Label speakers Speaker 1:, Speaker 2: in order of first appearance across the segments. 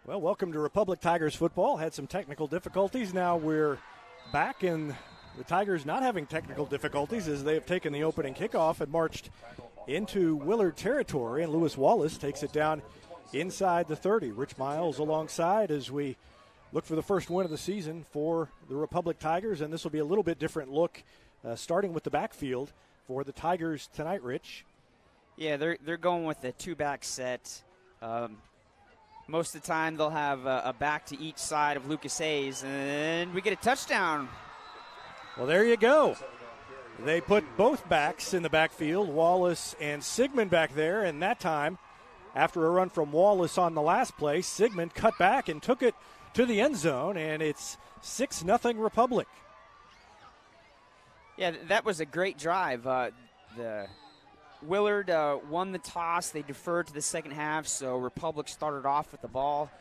Speaker 1: Well, welcome to Republic Tigers football. Had some technical difficulties. Now we're back, and the Tigers not having technical difficulties as they have taken the opening kickoff and marched into Willard territory, and Lewis Wallace takes it down inside the 30. Rich Miles alongside as we look for the first win of the season for the Republic Tigers, and this will be a little bit different look, starting with the backfield for the Tigers tonight, Rich.
Speaker 2: Yeah, they're going with a two-back set. Most of the time they'll have a back to each side of Lucas Hayes, and we get a touchdown.
Speaker 1: Well, there you go. They put both backs in the backfield, Wallace and Sigmund back there, and that time, after a run from Wallace on the last play, Sigmund cut back and took it to the end zone, and it's 6-0 Republic.
Speaker 2: Yeah, that was a great drive. The Willard won the toss. They deferred to the second half, so Republic started off with the ball.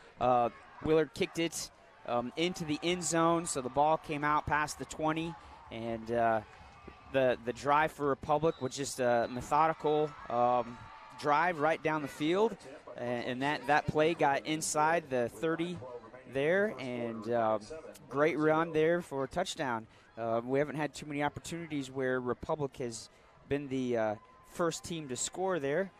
Speaker 2: Willard kicked it into the end zone, so the ball came out past the 20, and the drive for Republic was just a methodical drive right down the field, and that play got inside the 30 there, and great run there for a touchdown. We haven't had too many opportunities where Republic has been the first team to score there,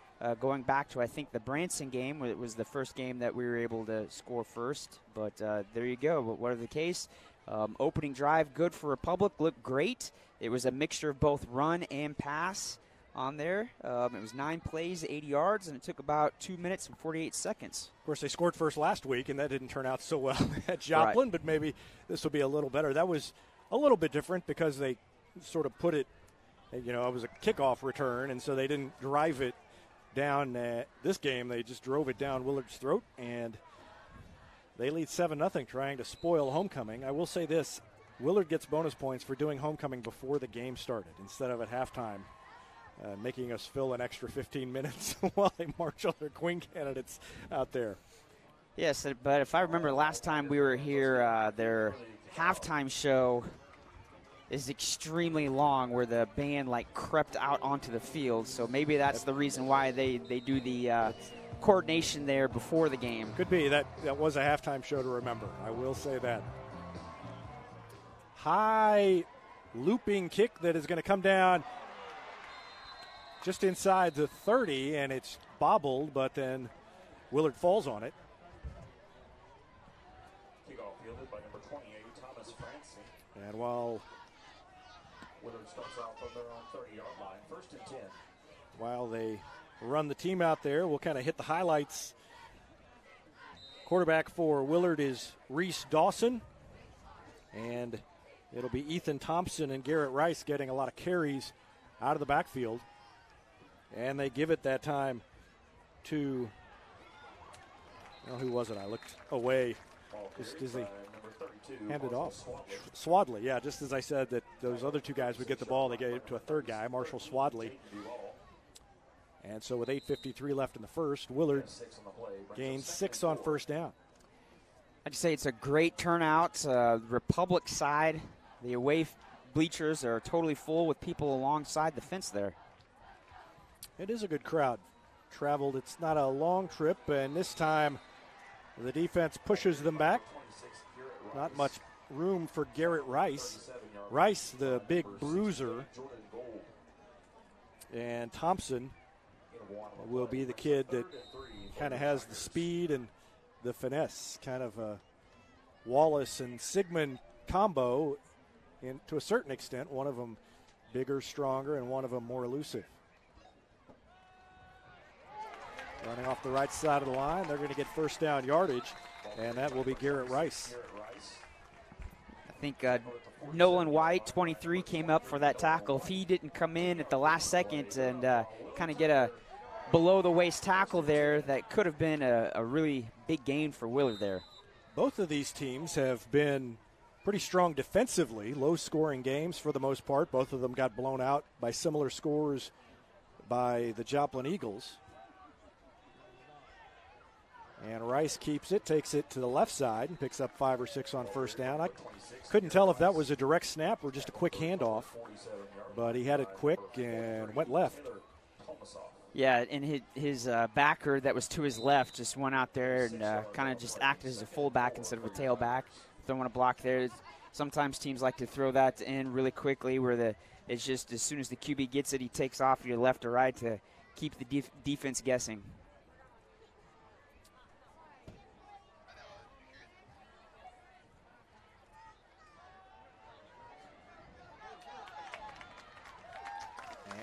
Speaker 2: going back to, I think, the Branson game. It was the first game that we were able to score first, but there you go. But whatever the case, opening drive, good for Republic, looked great. It was a mixture of both run and pass on there. It was 9 plays, 80 yards, and it took about 2 minutes and 48 seconds.
Speaker 1: Of course, they scored first last week, and that didn't turn out so well at Joplin, right. But maybe this will be a little better. That was a little bit different because they sort of put it, you know, it was a kickoff return, and so they didn't drive it down this game. They just drove it down Willard's throat, and they lead 7-0, trying to spoil homecoming. I will say this, Willard gets bonus points for doing homecoming before the game started instead of at halftime, making us fill an extra 15 minutes while they march all their Queen candidates out there.
Speaker 2: Yes, but if I remember last time we were here, their halftime show is extremely long, where the band crept out onto the field. So maybe that's the reason why they do the coordination there before the game.
Speaker 1: Could be. That was a halftime show to remember. I will say that. High looping kick that is going to come down just inside the 30, and it's bobbled, but then Willard falls on it. And while Willard starts off on their own 30-yard line, 1st and 10. While they run the team out there, we'll kind of hit the highlights. Quarterback for Willard is Reese Dawson, and it'll be Ethan Thompson and Garrett Rice getting a lot of carries out of the backfield. And they give it that time to, who was it? I looked away just as they handed off. Swadley, yeah, just as I said that those other two guys would get the ball, they gave it to a third guy, Marshall Swadley. And so with 8:53 left in the first, Willard gains 6 on first down.
Speaker 2: I'd say it's a great turnout. Republic side, the away bleachers are totally full with people alongside the fence there.
Speaker 1: It is a good crowd. Traveled, it's not a long trip, and this time the defense pushes them back. Not much room for Garrett Rice. Rice, the big bruiser, and Thompson will be the kid that kind of has the speed and the finesse, kind of a Wallace and Sigmund combo to a certain extent. One of them bigger, stronger, and one of them more elusive. Running off the right side of the line, they're going to get first down yardage, and that will be Garrett Rice.
Speaker 2: I think Nolan White, 23, came up for that tackle. If he didn't come in at the last second and kind of get a below-the-waist tackle there, that could have been a really big gain for Willard there.
Speaker 1: Both of these teams have been pretty strong defensively, low-scoring games for the most part. Both of them got blown out by similar scores by the Joplin Eagles. And Rice keeps it, takes it to the left side, and picks up 5 or 6 on first down. I couldn't tell if that was a direct snap or just a quick handoff, but he had it quick and went left.
Speaker 2: Yeah, and his backer that was to his left just went out there and kind of just acted as a fullback instead of a tailback, throwing a block there. Sometimes teams like to throw that in really quickly where it's just as soon as the QB gets it, he takes off to your left or right to keep the defense guessing.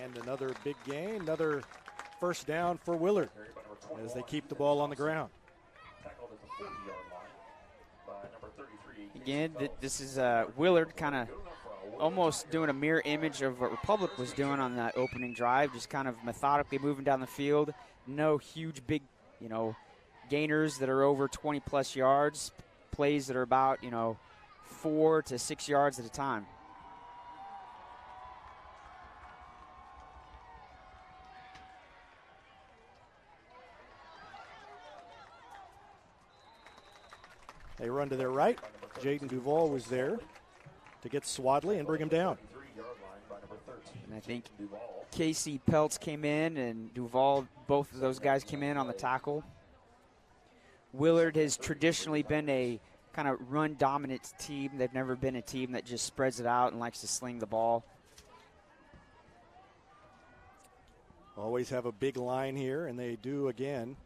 Speaker 1: And another big gain, another first down for Willard as they keep the ball on the ground.
Speaker 2: Again, this is Willard kind of almost doing a mirror image of what Republic was doing on that opening drive, just kind of methodically moving down the field. No huge, big, gainers that are over 20-plus yards, plays that are about, 4 to 6 yards at a time.
Speaker 1: They run to their right. Jaden Duvall was there to get Swadley and bring him down.
Speaker 2: And I think Casey Peltz came in and Duvall, both of those guys came in on the tackle. Willard has traditionally been a kind of run-dominant team. They've never been a team that just spreads it out and likes to sling the ball.
Speaker 1: Always have a big line here, and they do again.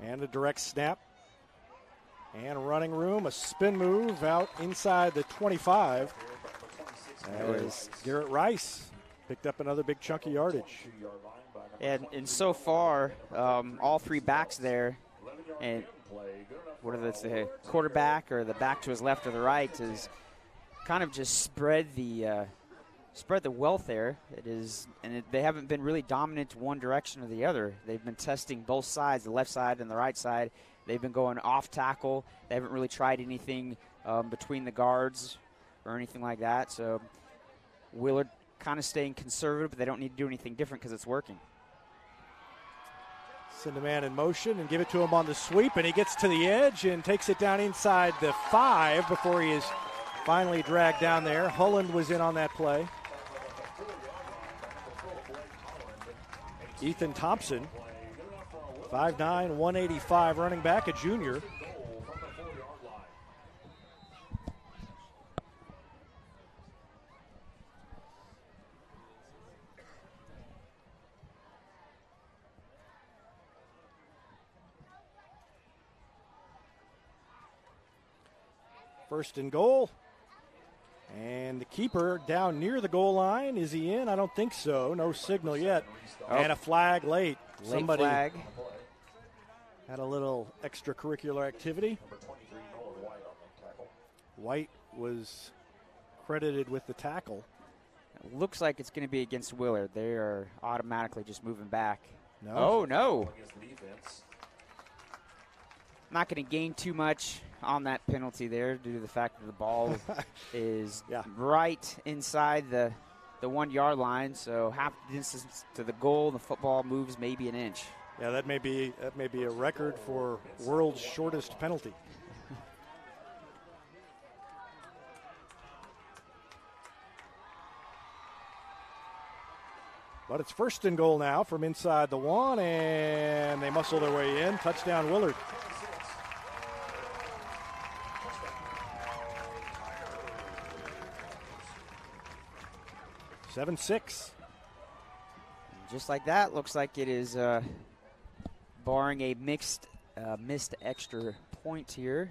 Speaker 1: And a direct snap. And running room, a spin move out inside the 25. As Garrett Rice picked up another big chunk of yardage.
Speaker 2: And so far, all three backs there, and whether it's the quarterback or the back to his left or the right, is kind of just spread the wealth there. They haven't been really dominant one direction or the other. They've been testing both sides, the left side and the right side. They've been going off tackle. They haven't really tried anything between the guards or anything like that. So Willard kind of staying conservative, but they don't need to do anything different because it's working.
Speaker 1: Send a man in motion and give it to him on the sweep, and he gets to the edge and takes it down inside the 5 before he is finally dragged down there. Holland was in on that play. Ethan Thompson, 5'9", 185, running back, a junior. First and goal. And the keeper down near the goal line. Is he in? I don't think so. No signal yet. Oh. And a flag late. Somebody
Speaker 2: flag.
Speaker 1: Had a little extracurricular activity. White was credited with the tackle.
Speaker 2: It looks like it's going to be against Willard. They are automatically just moving back.
Speaker 1: No.
Speaker 2: Oh, no. Not going to gain too much on that penalty there due to the fact that the ball is right inside the 1 yard line. So half the distance to the goal, the football moves maybe an inch.
Speaker 1: Yeah, that may be a record for world's shortest penalty. But it's first and goal now from inside the 1, and they muscle their way in. Touchdown, Willard. Seven, 6.
Speaker 2: Just like that, looks like it is barring a missed extra point here.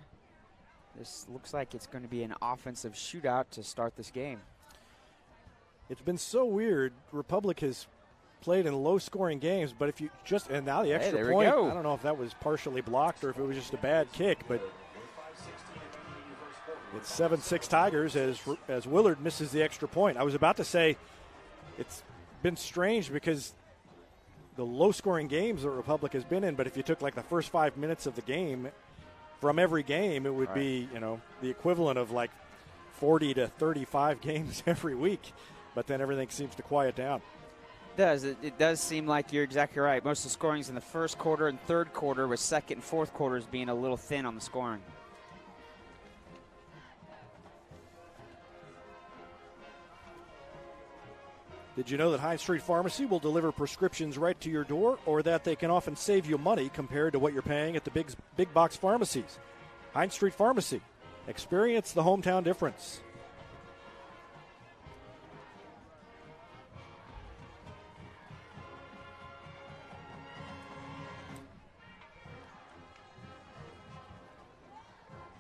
Speaker 2: This looks like it's going to be an offensive shootout to start this game.
Speaker 1: It's been so weird. Republic has played in low-scoring games, but if you just – and now the extra point, I don't know if that was partially blocked or if it was just a bad kick, but it's 7-6 Tigers as Willard misses the extra point. I was about to say it's been strange because the low-scoring games that Republic has been in, but if you took like the first 5 minutes of the game from every game, it would be, the equivalent of like 40 to 35 games every week. But then everything seems to quiet down.
Speaker 2: It does seem like you're exactly right. Most of the scoring's in the first quarter and third quarter, with second and fourth quarters being a little thin on the scoring.
Speaker 1: Did you know that High Street Pharmacy will deliver prescriptions right to your door, or that they can often save you money compared to what you're paying at the big box pharmacies? High Street Pharmacy. Experience the hometown difference.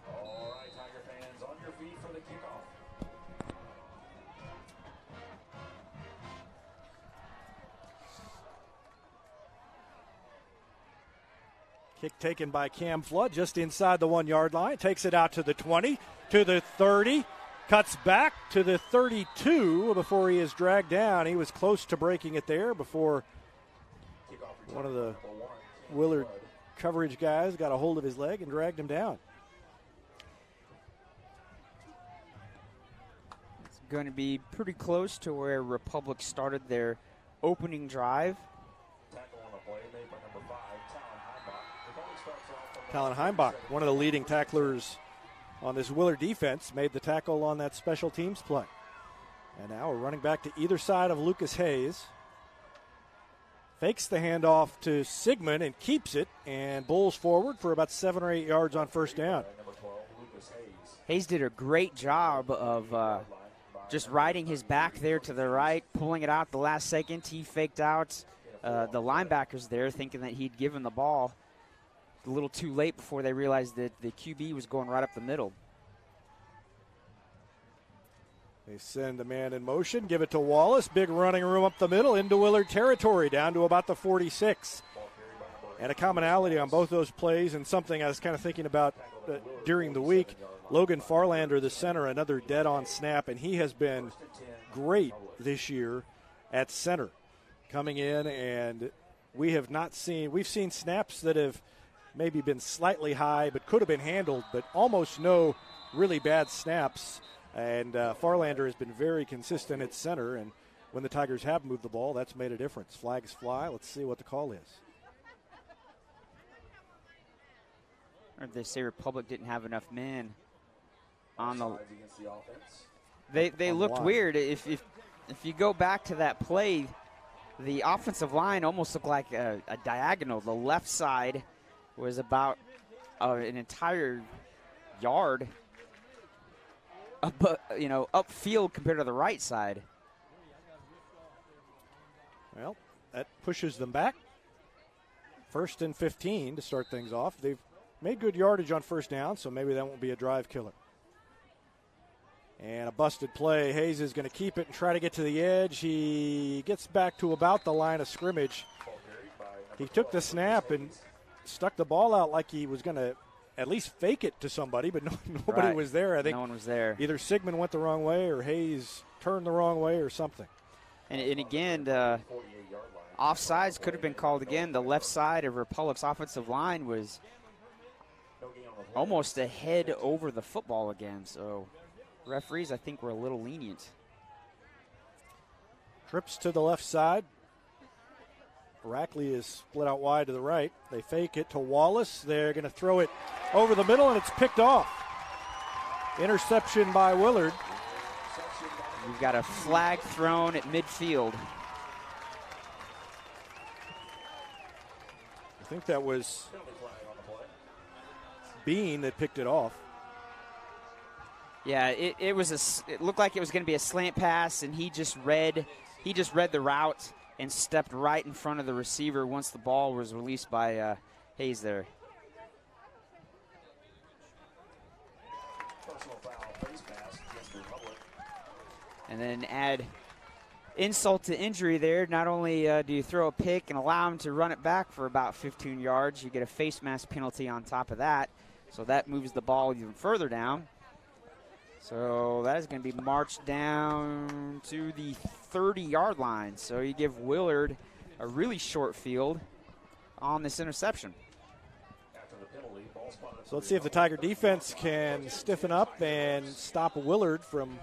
Speaker 3: All right, Tiger fans, on your feet for the kickoff.
Speaker 1: Kick taken by Cam Flood just inside the 1 yard line. Takes it out to the 20, to the 30, cuts back to the 32 before he is dragged down. He was close to breaking it there before one of the Willard coverage guys got a hold of his leg and dragged him down.
Speaker 2: It's going to be pretty close to where Republic started their opening drive.
Speaker 1: Talon Heimbach, one of the leading tacklers on this Willard defense, made the tackle on that special teams play. And now we're running back to either side of Lucas Hayes. Fakes the handoff to Sigmund and keeps it, and bowls forward for about 7 or 8 yards on first down.
Speaker 2: Hayes did a great job of just riding his back there to the right, pulling it out the last second. He faked out the linebackers there, thinking that he'd given the ball. A little too late before they realized that the QB was going right up the middle.
Speaker 1: They send the man in motion, give it to Wallace. Big running room up the middle into Willard territory, down to about the 46. And a commonality on both those plays, and something I was kind of thinking about during the week. Logan Farlander, the center, another dead-on snap, and he has been great this year at center. Coming in, and we've seen snaps that have maybe been slightly high but could have been handled, but almost no really bad snaps. And Farlander has been very consistent at center, and when the Tigers have moved the ball, that's made a difference. Flags fly. Let's see what the call is.
Speaker 2: Or they say Republic didn't have enough men on the. They looked weird. If you go back to that play, the offensive line almost looked like a diagonal. The left side was about an entire yard upfield compared to the right side.
Speaker 1: Well, that pushes them back. 1st and 15 to start things off. They've made good yardage on first down, so maybe that won't be a drive killer. And a busted play. Hayes is going to keep it and try to get to the edge. He gets back to about the line of scrimmage. He took the snap and stuck the ball out like he was going to at least fake it to somebody, but nobody was there. I think
Speaker 2: no one was there.
Speaker 1: Either Sigmund went the wrong way or Hayes turned the wrong way or something.
Speaker 2: And again, offsides could have been called again. The left side of Republic's offensive line was almost a head over the football again. So referees, I think, were a little lenient.
Speaker 1: Trips to the left side. Rackley is split out wide to the right. They fake it to Wallace. They're going to throw it over the middle, and it's picked off. Interception by Willard.
Speaker 2: We've got a flag thrown at midfield.
Speaker 1: I think that was Bean that picked it off.
Speaker 2: Yeah, it looked like it was going to be a slant pass, and he just read the route and stepped right in front of the receiver once the ball was released by Hayes there. And then add insult to injury there. Not only do you throw a pick and allow him to run it back for about 15 yards, you get a face mask penalty on top of that. So that moves the ball even further down. So that is going to be marched down to the 30-yard line. So you give Willard a really short field on this interception.
Speaker 1: So let's see if the Tiger defense can stiffen up and stop Willard from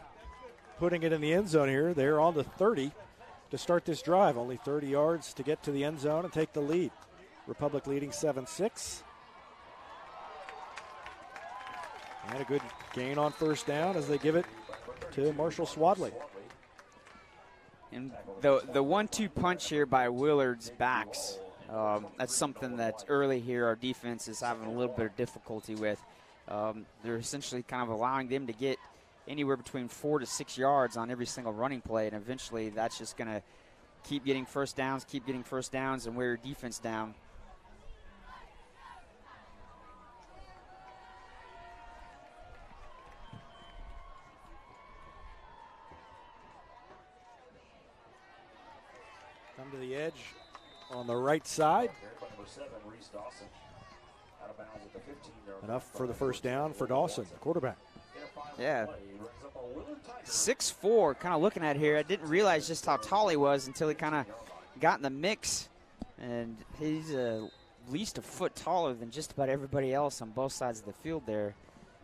Speaker 1: putting it in the end zone here. They're on the 30. to start this drive. Only 30 yards to get to the end zone and take the lead. Republic leading 7-6. And a good gain on first down as they give it to Marshall Swadley.
Speaker 2: And the 1-2 punch here by Willard's backs, that's something that early here our defense is having a little bit of difficulty with. They're essentially kind of allowing them to get anywhere between 4 to 6 yards on every single running play, and eventually that's just going to keep getting first downs, and wear your defense down.
Speaker 1: Come to the edge on the right side. Enough for the first down for Dawson, the quarterback.
Speaker 2: Yeah. 6'4", kind of looking at here. I didn't realize just how tall he was until he kind of got in the mix. And he's at least a foot taller than just about everybody else on both sides of the field there.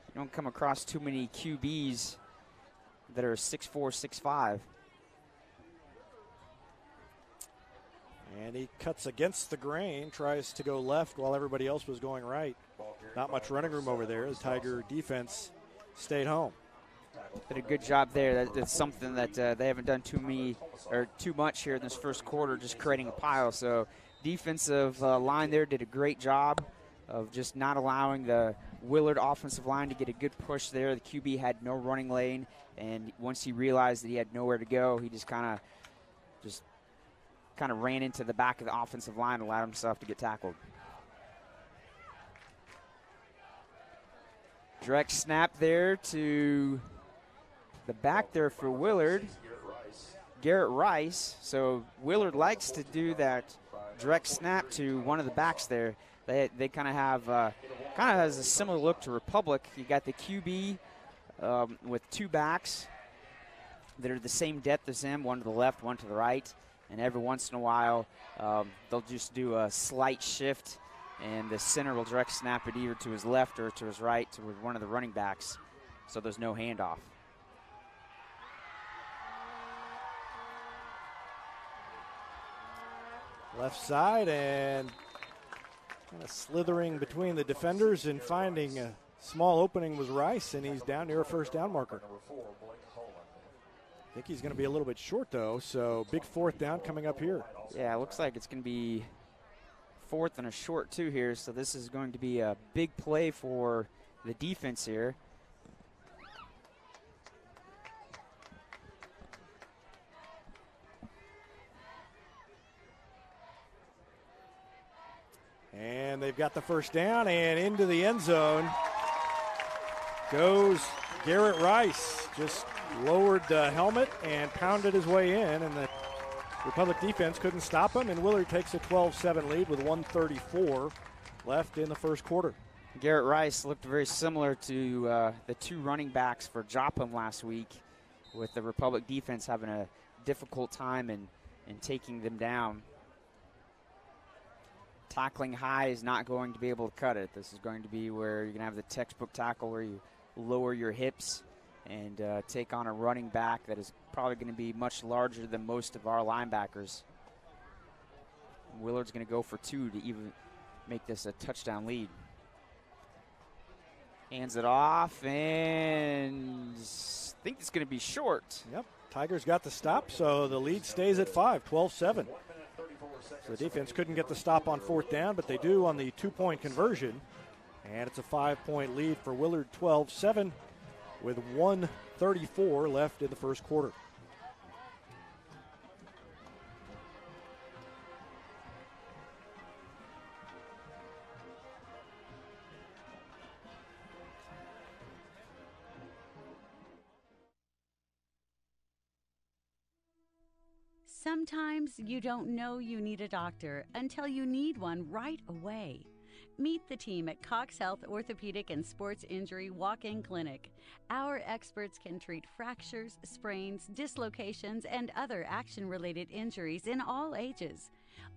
Speaker 2: You don't come across too many QBs that are 6'4", 6'5".
Speaker 1: And he cuts against the grain, tries to go left while everybody else was going right. Not much running room over there. The Tiger defense stayed home.
Speaker 2: Did a good job there. That's something that they haven't done too much here in this first quarter, just creating a pile. So defensive line there did a great job of just not allowing the Willard offensive line to get a good push there. The QB had no running lane, and once he realized that he had nowhere to go, he just kind of ran into the back of the offensive line and allowed himself to get tackled. Direct snap there to the back there for Willard, Garrett Rice. So Willard likes to do that direct snap to one of the backs there. They kind of have has a similar look to Republic. You got the QB with two backs that are the same depth as him, one to the left, one to the right. And every once in a while, they'll just do a slight shift, and the center will direct snap it either to his left or to his right to one of the running backs, so there's no handoff.
Speaker 1: Left side and kind of slithering between the defenders and finding a small opening was Rice, and he's down near a first down marker. I think he's going to be a little bit short, though, so big fourth down coming up here.
Speaker 2: Yeah, it looks like it's going to be fourth and a short, too, here, so this is going to be a big play for the defense here.
Speaker 1: And they've got the first down, and into the end zone goes Garrett Rice. Just lowered the helmet and pounded his way in, and the Republic defense couldn't stop him, and Willard takes a 12-7 lead with 1:34 left in the first quarter.
Speaker 2: Garrett Rice looked very similar to the two running backs for Joplin last week, with the Republic defense having a difficult time in taking them down. Tackling high is not going to be able to cut it. This is going to be where you're going to have the textbook tackle where you lower your hips and take on a running back that is probably going to be much larger than most of our linebackers. Willard's going to go for two to even make this a touchdown lead. Hands it off, and I think it's going to be short.
Speaker 1: Yep, Tigers got the stop, so the lead stays at 5, 12-7. So the defense couldn't get the stop on fourth down, but they do on the two-point conversion. And it's a 5-point lead for Willard, 12-7, with 1:34 left in the first quarter.
Speaker 4: Sometimes you don't know you need a doctor until you need one right away. Meet the team at Cox Health Orthopedic and Sports Injury Walk-In Clinic. Our experts can treat fractures, sprains, dislocations, and other action-related injuries in all ages.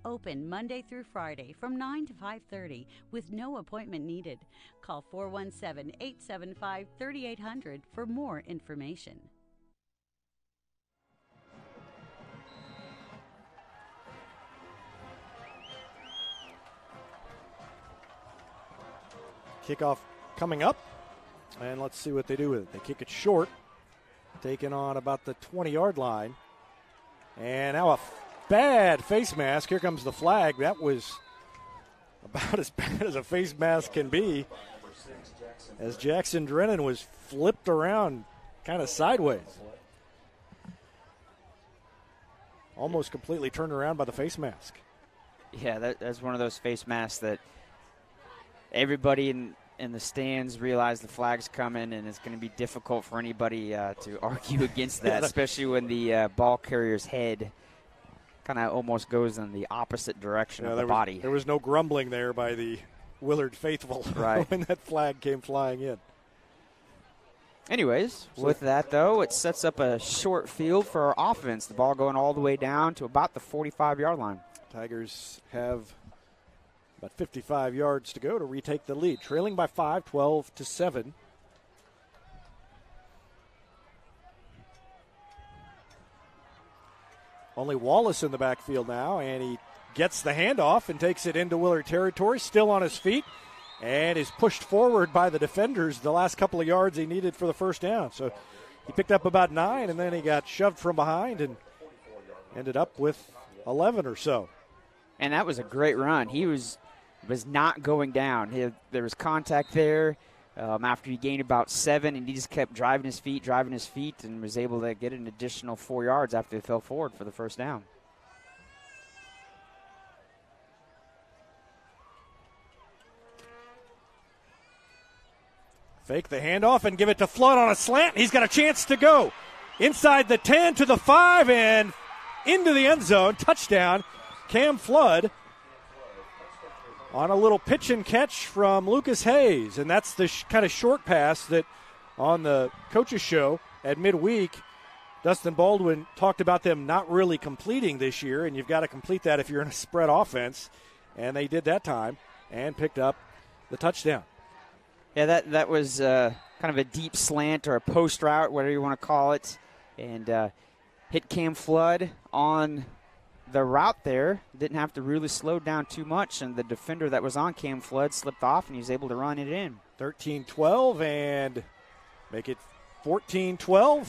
Speaker 4: Open Monday through Friday from 9 to 5:30 with no appointment needed. Call 417-875-3800 for more information.
Speaker 1: Kickoff coming up, and let's see what they do with it. They kick it short, taken on about the 20-yard line. And now a bad face mask. Here comes the flag. That was about as bad as a face mask can be, as Jackson Drennan was flipped around kind of sideways. Almost completely turned around by the face mask.
Speaker 2: Yeah, that's one of those face masks that everybody in the stands realize the flag's coming, and it's going to be difficult for anybody to argue against that, especially when the ball carrier's head kind of almost goes in the opposite direction of the body.
Speaker 1: There was no grumbling there by the Willard faithful when that flag came flying in.
Speaker 2: Anyways, with that, though, it sets up a short field for our offense. The ball going all the way down to about the 45-yard line.
Speaker 1: Tigers have about 55 yards to go to retake the lead, trailing by 5, 12-7. Only Wallace in the backfield now, and he gets the handoff and takes it into Willard territory, still on his feet, and is pushed forward by the defenders the last couple of yards he needed for the first down. So he picked up about 9, and then he got shoved from behind and ended up with 11 or so.
Speaker 2: And that was a great run. He was not going down. There was contact there after he gained about 7, and he just kept driving his feet, and was able to get an additional 4 yards after he fell forward for the first down.
Speaker 1: Fake the handoff and give it to Flood on a slant. He's got a chance to go inside the 10 to the 5 and into the end zone. Touchdown, Cam Flood, on a little pitch and catch from Lucas Hayes. And that's the kind of short pass that on the coaches show at midweek, Dustin Baldwin talked about them not really completing this year, and you've got to complete that if you're in a spread offense. And they did that time and picked up the touchdown.
Speaker 2: Yeah, that was kind of a deep slant or a post route, whatever you want to call it, and hit Cam Flood on the route there. Didn't have to really slow down too much, and the defender that was on Cam Flood slipped off, and he was able to run it in.
Speaker 1: 13-12 and make it 14-12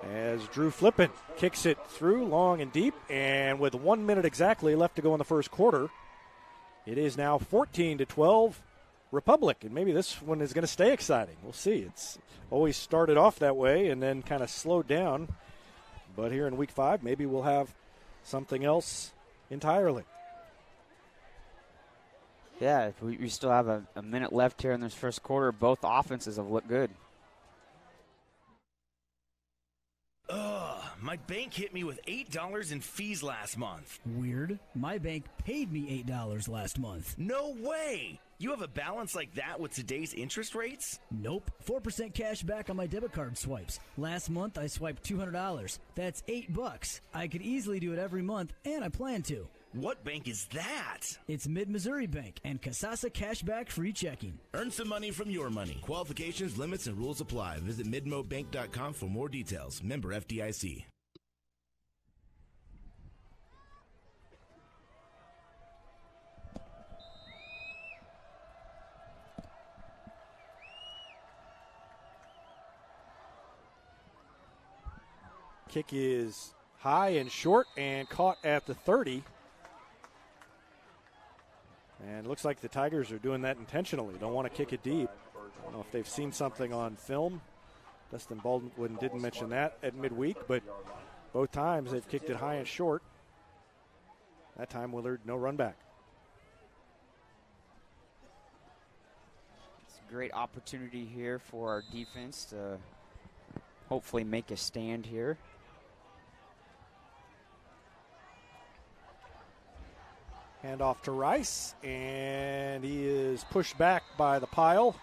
Speaker 1: as Drew Flippin kicks it through long and deep, and with 1 minute exactly left to go in the first quarter, it is now 14-12 Republic, and maybe this one is going to stay exciting. We'll see. It's always started off that way and then kind of slowed down, but here in week 5 maybe we'll have something else entirely.
Speaker 2: Yeah, we still have a minute left here in this first quarter. Both offenses have looked good.
Speaker 5: My bank hit me with $8 in fees last month.
Speaker 6: Weird. My bank paid me $8 last month.
Speaker 5: No way! You have a balance like that with today's interest rates?
Speaker 6: Nope. 4% cash back on my debit card swipes. Last month I swiped $200. That's $8. I could easily do it every month, and I plan to.
Speaker 5: What bank is that?
Speaker 6: It's Mid-Missouri Bank and Kasasa Cashback Free Checking.
Speaker 7: Earn some money from your money. Qualifications, limits, and rules apply. Visit midmobank.com for more details. Member FDIC.
Speaker 1: Kick is high and short and caught at the 30. And it looks like the Tigers are doing that intentionally. Don't want to kick it deep. I don't know if they've seen something on film. Dustin Baldwin didn't mention that at midweek, but both times they've kicked it high and short. That time Willard, no run back.
Speaker 2: It's a great opportunity here for our defense to hopefully make a stand here.
Speaker 1: Handoff to Rice, and he is pushed back by the pile.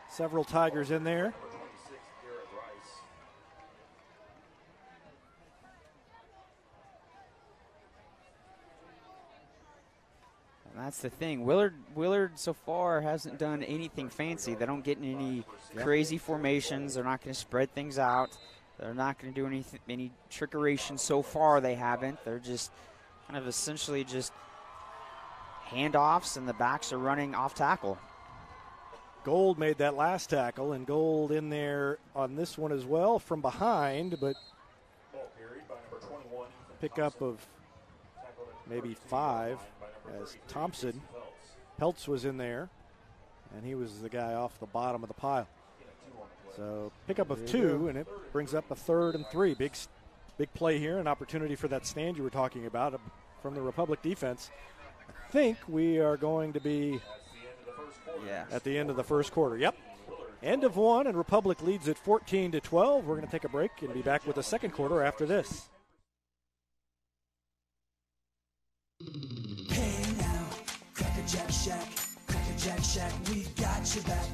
Speaker 1: Several Tigers in there.
Speaker 2: And that's the thing. Willard so far hasn't done anything fancy. They don't get in any crazy formations. They're not going to spread things out. They're not going to do any trickeration so far. They haven't. They're just kind of essentially just handoffs, and the backs are running off tackle.
Speaker 1: Gold made that last tackle, and Gold in there on this one as well from behind, but pickup of maybe 5 as Thompson. Peltz was in there, and he was the guy off the bottom of the pile. So pickup of 2, and it brings up a 3rd and 3. Big play here, an opportunity for that stand you were talking about from the Republic defense. I think we are going to be at the end of the first quarter. Yep. End of 1, and Republic leads at 14-12. We're going to take a break and be back with the second quarter after this.
Speaker 8: Hey now, Cracker Jack Shack, Cracker Jack Shack, we've got your back.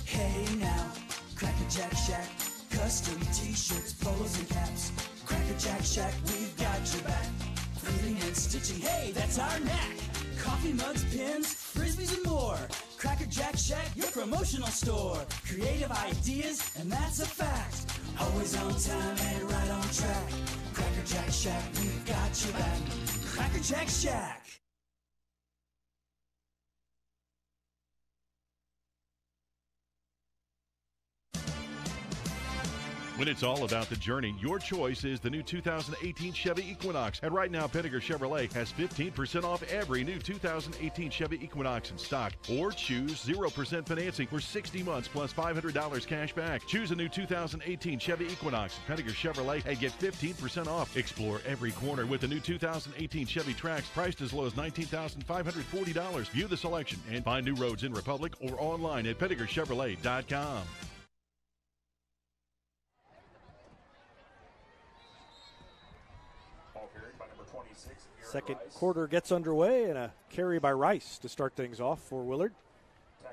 Speaker 8: Hey now, Cracker Jack Shack, custom t-shirts, polos and caps. Cracker Jack Shack, we've got your back. Cleaning and stitching, hey, that's our knack. Coffee mugs, pins, frisbees and more. Cracker Jack Shack, your promotional store. Creative ideas, and that's a fact. Always on time and right on track. Cracker Jack Shack, we've got your back. Cracker Jack Shack.
Speaker 9: When it's all about the journey, your choice is the new 2018 Chevy Equinox. And right now, Pettiger Chevrolet has 15% off every new 2018 Chevy Equinox in stock. Or choose 0% financing for 60 months plus $500 cash back. Choose a new 2018 Chevy Equinox at Pettiger Chevrolet and get 15% off. Explore every corner with the new 2018 Chevy Trax, priced as low as $19,540. View the selection and find new roads in Republic or online at PettigerChevrolet.com.
Speaker 1: Second quarter gets underway, and a carry by Rice to start things off for Willard.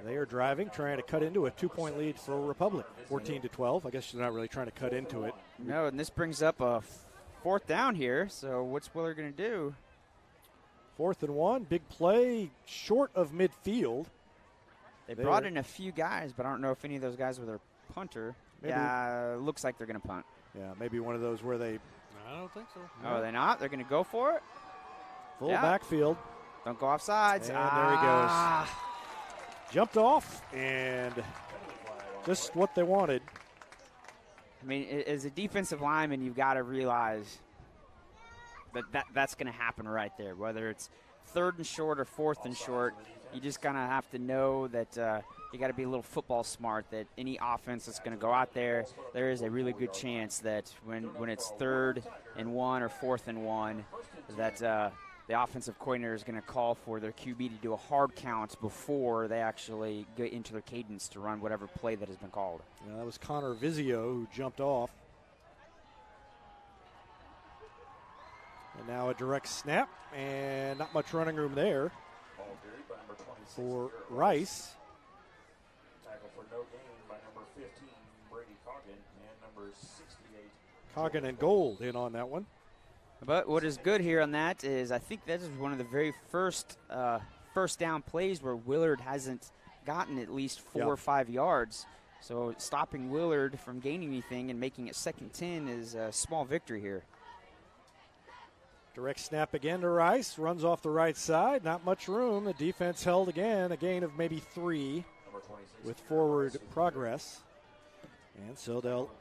Speaker 1: They are driving, trying to cut into a 2-point lead for Republic, 14-12. I guess they're not really trying to cut into it.
Speaker 2: No, and this brings up a 4th down here, so what's Willard going to do?
Speaker 1: 4th and 1, big play, short of midfield.
Speaker 2: They brought in a few guys, but I don't know if any of those guys were their punter. Maybe. Yeah, looks like they're going to punt.
Speaker 1: Yeah, maybe one of those where they...
Speaker 10: I don't think so.
Speaker 2: Oh, they're not? They're going to go for it?
Speaker 1: Full backfield.
Speaker 2: Don't go off sides.
Speaker 1: And there he goes. Jumped off, and just what they wanted.
Speaker 2: I mean, as a defensive lineman, you've got to realize that's going to happen right there. Whether it's 3rd and short or 4th and short, you just kind of have to know that you got to be a little football smart, that any offense that's going to go out there, there is a really good chance that when it's 3rd and 1 or 4th and 1, that the offensive coordinator is going to call for their QB to do a hard count before they actually get into their cadence to run whatever play that has been called.
Speaker 1: Yeah, that was Connor Vizio who jumped off. And now a direct snap, and not much running room there for Rice.
Speaker 3: Tackle for no gain by number 15, Brady Coggin, and number 68.
Speaker 1: Coggin and Gold in on that one.
Speaker 2: But what is good here on that is I think that is one of the very first down plays where Willard hasn't gotten at least 4 or 5 yards. So stopping Willard from gaining anything and making it 2nd and 10 is a small victory here.
Speaker 1: Direct snap again to Rice. Runs off the right side. Not much room. The defense held again. A gain of maybe 3 with forward progress. And so they'll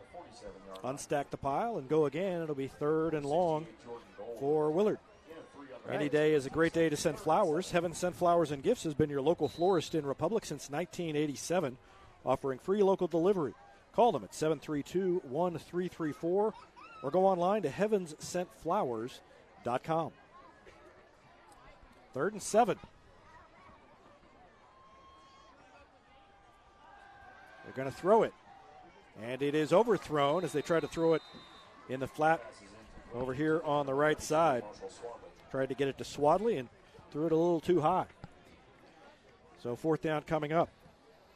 Speaker 1: unstack the pile and go again. It'll be 3rd and long for Willard. Any day is a great day to send flowers. Heaven Sent Flowers and Gifts has been your local florist in Republic since 1987, offering free local delivery. Call them at 732-1334 or go online to heavenssentflowers.com. 3rd and 7. They're going to throw it. And it is overthrown as they try to throw it in the flat over here on the right side. Tried to get it to Swadley and threw it a little too high. So 4th down coming up.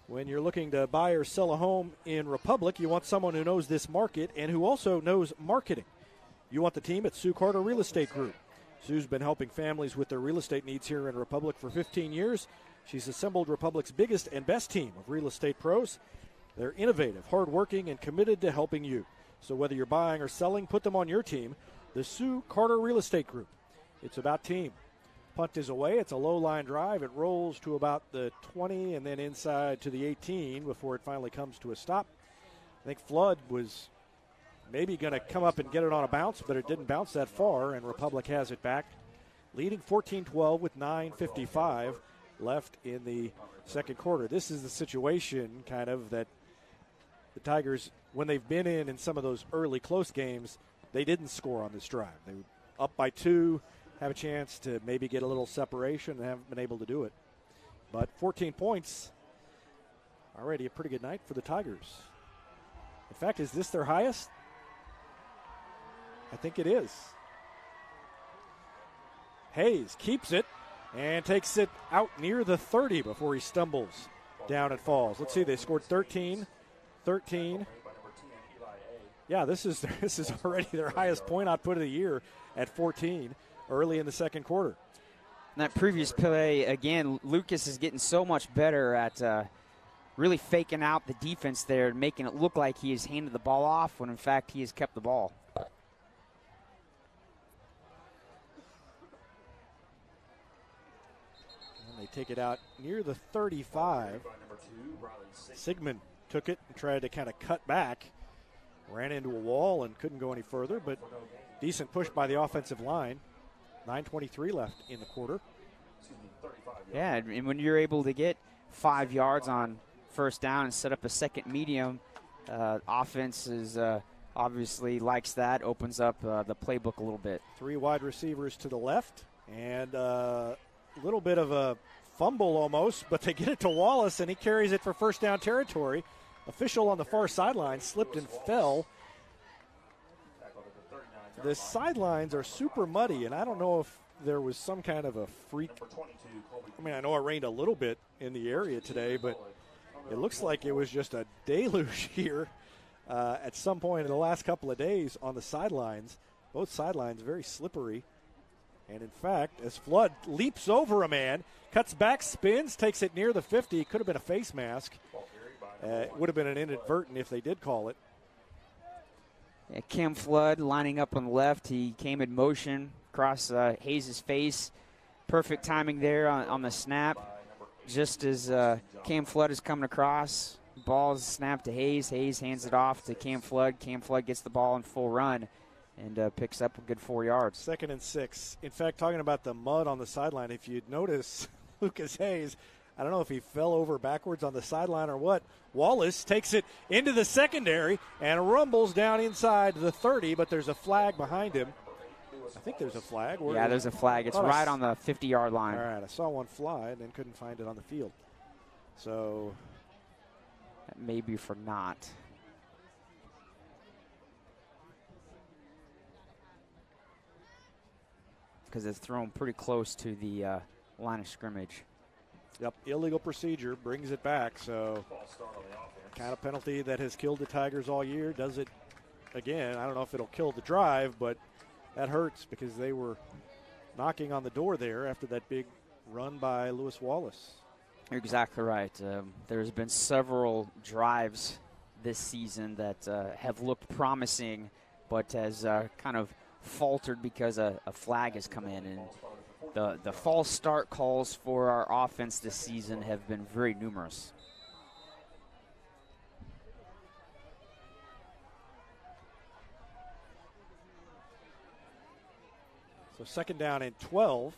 Speaker 1: When you're looking to buy or sell a home in Republic, you want someone who knows this market and who also knows marketing. You want the team at Sue Carter Real Estate Group. Sue's been helping families with their real estate needs here in Republic for 15 years. She's assembled Republic's biggest and best team of real estate pros. They're innovative, hardworking, and committed to helping you. So whether you're buying or selling, put them on your team. The Sue Carter Real Estate Group. It's about team. Punt is away. It's a low line drive. It rolls to about the 20 and then inside to the 18 before it finally comes to a stop. I think Flood was maybe going to come up and get it on a bounce, but it didn't bounce that far, and Republic has it back, leading 14-12 with 9:55 left in the second quarter. This is the situation kind of that the Tigers, when they've been in some of those early close games, they didn't score on this drive. They were up by 2, have a chance to maybe get a little separation, and haven't been able to do it. But 14 points, already a pretty good night for the Tigers. In fact, is this their highest? I think it is. Hayes keeps it and takes it out near the 30 before he stumbles down and falls. Let's see, they scored 13. Yeah, this is already their highest point output of the year at 14 early in the second quarter.
Speaker 2: In that previous play, again, Lucas is getting so much better at really faking out the defense there and making it look like he has handed the ball off when, in fact, he has kept the ball.
Speaker 1: And they take it out near the 35. Sigmund took it and tried to kind of cut back. Ran into a wall and couldn't go any further, but decent push by the offensive line. 9:23 left in the quarter.
Speaker 2: Yeah, and when you're able to get 5 yards on first down and set up a second medium, offense is obviously likes that, opens up the playbook a little bit.
Speaker 1: 3 wide receivers to the left, and a little bit of a fumble almost, but they get it to Wallace, and he carries it for first down territory. Official on the far sideline slipped and fell. The sidelines are super muddy, and I don't know if there was some kind of a freak. I mean, I know it rained a little bit in the area today, but it looks like it was just a deluge here at some point in the last couple of days on the sidelines. Both sidelines very slippery. And, in fact, as Flood leaps over a man, cuts back, spins, takes it near the 50. Could have been a face mask. It would have been an inadvertent if they did call it.
Speaker 2: Yeah, Cam Flood lining up on the left. He came in motion across Hayes' face. Perfect timing there on the snap. Just as Cam Flood is coming across, ball is snapped to Hayes. Hayes hands it off to Cam Flood. Cam Flood gets the ball in full run and picks up a good 4 yards.
Speaker 1: 2nd and 6. In fact, talking about the mud on the sideline, if you'd notice, Lucas Hayes, I don't know if he fell over backwards on the sideline or what. Wallace takes it into the secondary and rumbles down inside the 30, but there's a flag behind him. I think there's a flag.
Speaker 2: Yeah, there's a flag. It's right on the 50-yard line.
Speaker 1: All right, I saw one fly and then couldn't find it on the field. So
Speaker 2: that may be for not. Because it's thrown pretty close to the line of scrimmage.
Speaker 1: Yep, illegal procedure, brings it back. So kind of penalty that has killed the Tigers all year. Does it again. I don't know if it'll kill the drive, but that hurts because they were knocking on the door there after that big run by Lewis Wallace.
Speaker 2: You're exactly right. There's been several drives this season that have looked promising, but has kind of faltered because a flag has come in. And the false start calls for our offense this season have been very numerous.
Speaker 1: So 2nd down and 12.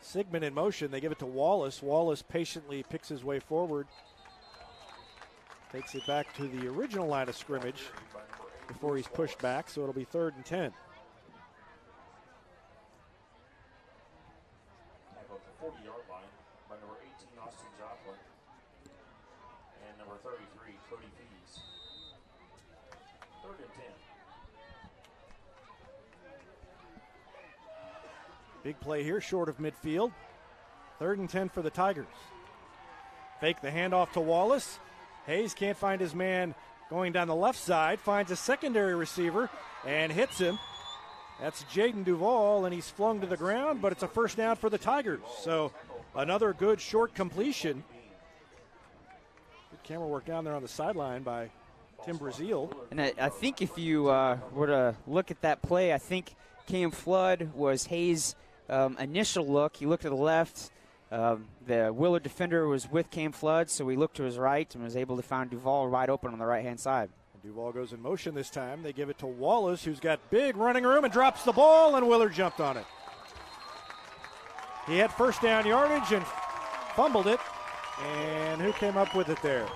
Speaker 1: Sigmund in motion. They give it to Wallace. Wallace patiently picks his way forward. Takes it back to the original line of scrimmage before he's pushed back, so it'll be 3rd and 10. Big play here, short of midfield. 3rd and 10 for the Tigers. Fake the handoff to Wallace. Hayes can't find his man going down the left side. Finds a secondary receiver and hits him. That's Jaden Duvall, and he's flung to the ground, but it's a first down for the Tigers. So another good short completion. Good camera work down there on the sideline by Tim Brazil.
Speaker 2: And I think if you were to look at that play, I think Cam Flood was Hayes' initial look, he looked to the left. The Willard defender was with Cam Flood, so he looked to his right and was able to find Duvall wide open on the right-hand side.
Speaker 1: Duvall goes in motion this time. They give it to Wallace, who's got big running room and drops the ball, and Willard jumped on it. He had first down yardage and fumbled it. And who came up with it there?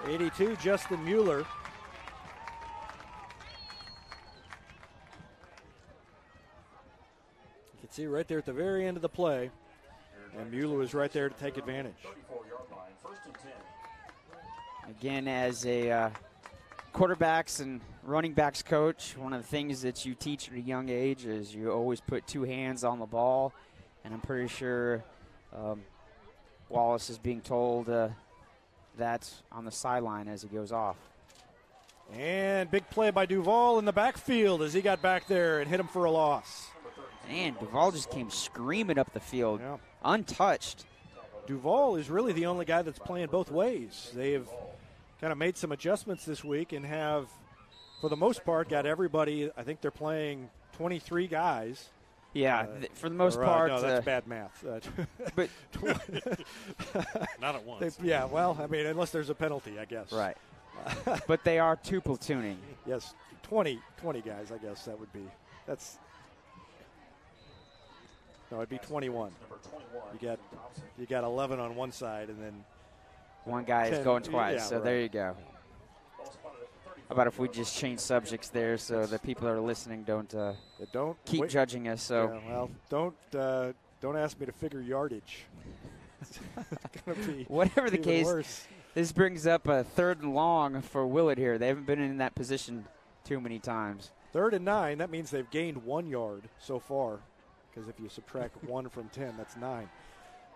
Speaker 1: 82, Justin Mueller. You can see right there at the very end of the play. And Mueller was right there to take advantage.
Speaker 2: Again, as a quarterbacks and running backs coach, one of the things that you teach at a young age is you always put two hands on the ball. And I'm pretty sure Wallace is being told that on the sideline as he goes off.
Speaker 1: And big play by Duvall in the backfield as he got back there and hit him for a loss.
Speaker 2: And Duvall just came screaming up the field, untouched.
Speaker 1: Duvall is really the only guy that's playing both ways. They have kind of made some adjustments this week and have, for the most part, got everybody. I think they're playing 23 guys.
Speaker 2: Yeah, for the most part.
Speaker 1: No, that's bad math.
Speaker 2: But
Speaker 10: not at once.
Speaker 1: Yeah, well, I mean, unless there's a penalty, I guess.
Speaker 2: Right. But they are two platooning.
Speaker 1: Yes, 20 guys, I guess that would be. That's. No, it'd be 21. You got 11 on one side, and then
Speaker 2: one guy 10, is going twice.
Speaker 1: Yeah,
Speaker 2: so
Speaker 1: right.
Speaker 2: There you go. How about if we just change subjects there so the people that are listening don't keep judging us? So
Speaker 1: yeah, well, don't ask me to figure yardage. It's gonna be
Speaker 2: whatever the case.
Speaker 1: Worse.
Speaker 2: This brings up a 3rd and long for Willard here. They haven't been in that position too many times.
Speaker 1: 3rd and 9. That means they've gained 1 yard so far. Because if you subtract 1 from 10, that's 9.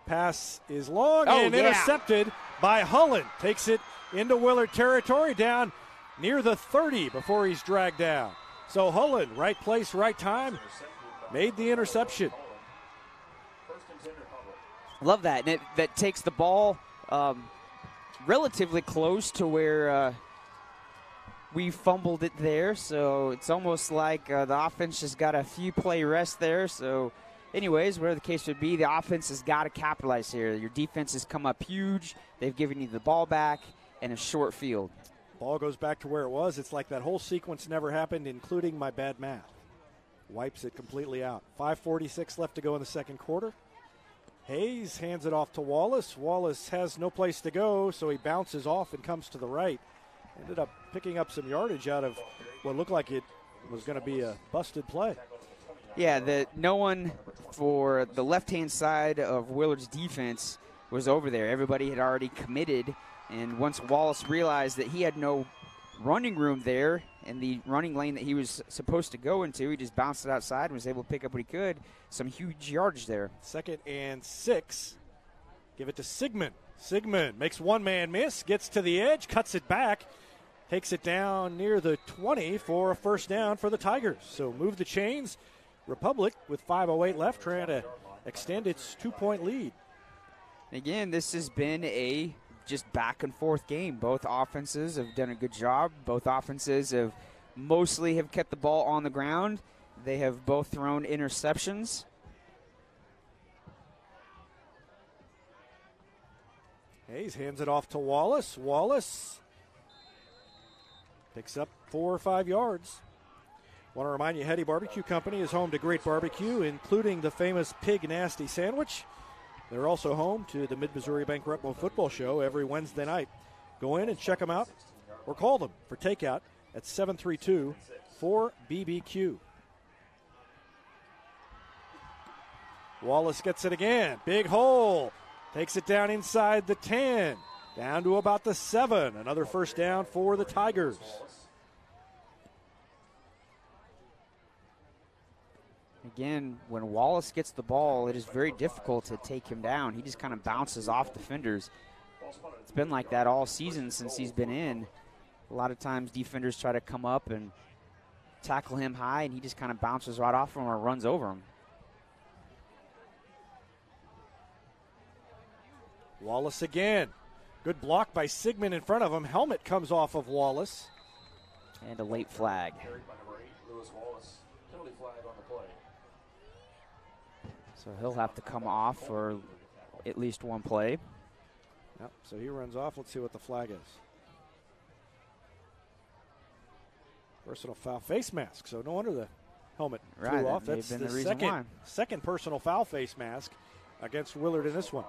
Speaker 1: Pass is long and intercepted by Hullen. Takes it into Willard territory, down near the 30 before he's dragged down. So Hullen, right place, right time, made the interception.
Speaker 2: Love that. And that takes the ball relatively close to where we fumbled it there. So it's almost like the offense just got a few play rest there. So anyways, whatever the case would be, the offense has got to capitalize here. Your defense has come up huge. They've given you the ball back in a short field.
Speaker 1: Ball goes back to where it was. It's like that whole sequence never happened, including my bad math. Wipes it completely out. 5:46 left to go in the second quarter. Hayes hands it off to Wallace. Wallace has no place to go, so he bounces off and comes to the right. Ended up picking up some yardage out of what looked like it was going to be a busted play.
Speaker 2: Yeah, no one for the left-hand side of Willard's defense was over there. Everybody had already committed, and once Wallace realized that he had no running room there in the running lane that he was supposed to go into, he just bounced it outside and was able to pick up what he could. Some huge yardage there.
Speaker 1: 2nd and 6. Give it to Sigmund. Sigmund makes one man miss, gets to the edge, cuts it back, takes it down near the 20 for a first down for the Tigers. So move the chains. Republic with 5:08 left trying to extend its 2-point lead.
Speaker 2: Again, this has been a just back and forth game. Both offenses have done a good job. Both offenses have mostly kept the ball on the ground. They have both thrown interceptions.
Speaker 1: Hayes hands it off to Wallace. Wallace picks up 4 or 5 yards. Want to remind you, Hetty Barbecue Company is home to great barbecue, including the famous Pig Nasty Sandwich. They're also home to the Mid-Missouri Bank Repmo Football Show every Wednesday night. Go in and check them out or call them for takeout at 732-4BBQ. Wallace gets it again. Big hole. Takes it down inside the 10. Down to about the 7. Another first down for the Tigers.
Speaker 2: Again, when Wallace gets the ball, it is very difficult to take him down. He just kind of bounces off defenders. It's been like that all season since he's been in. A lot of times defenders try to come up and tackle him high, and he just kind of bounces right off him or runs over him.
Speaker 1: Wallace again. Good block by Sigmund in front of him. Helmet comes off of Wallace.
Speaker 2: And a late flag. So he'll have to come off for at least one play.
Speaker 1: Yep, so he runs off. Let's see what the flag is. Personal foul, face mask. So no wonder the helmet flew off. That's the second personal foul face mask against Willard in this one.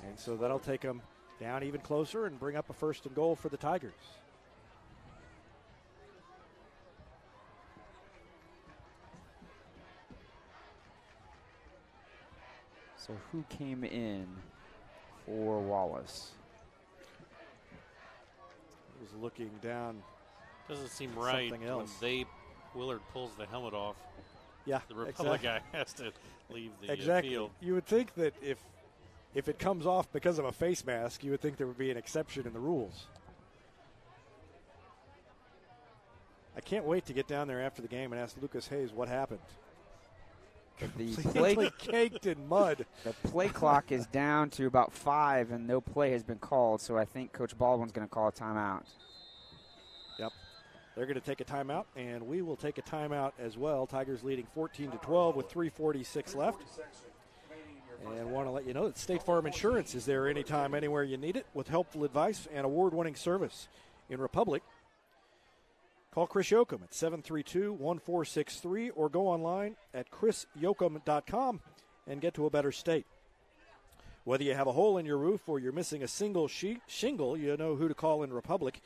Speaker 1: And so that'll take him down even closer and bring up a 1st and goal for the Tigers.
Speaker 2: So who came in for Wallace?
Speaker 1: He was looking down.
Speaker 10: Doesn't seem right when Willard pulls the helmet off.
Speaker 1: Yeah,
Speaker 10: the Republic guy has to leave the field.
Speaker 1: You would think that if it comes off because of a face mask, you would think there would be an exception in the rules. I can't wait to get down there after the game and ask Lucas Hayes what happened.
Speaker 2: The play
Speaker 1: caked in mud.
Speaker 2: The play clock is down to about 5, and no play has been called. So I think Coach Baldwin's going to call a timeout.
Speaker 1: Yep, they're going to take a timeout, and we will take a timeout as well. Tigers leading 14-12 with 3:46 left. And want to let you know that State Farm Insurance is there anytime, anywhere you need it, with helpful advice and award-winning service in Republic. Call Chris Yoakum at 732-1463 or go online at chrisyoakum.com and get to a better state. Whether you have a hole in your roof or you're missing a single shingle, you know who to call in Republic.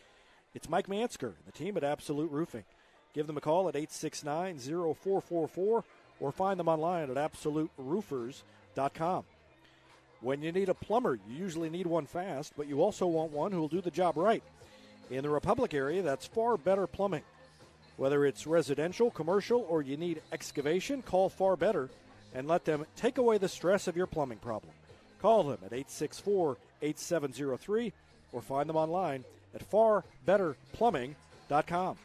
Speaker 1: It's Mike Mansker and the team at Absolute Roofing. Give them a call at 869-0444 or find them online at absoluteroofers.com. When you need a plumber, you usually need one fast, but you also want one who will do the job right. In the Republic area, that's Far Better Plumbing. Whether it's residential, commercial, or you need excavation, call Far Better and let them take away the stress of your plumbing problem. Call them at 864-8703 or find them online at farbetterplumbing.com.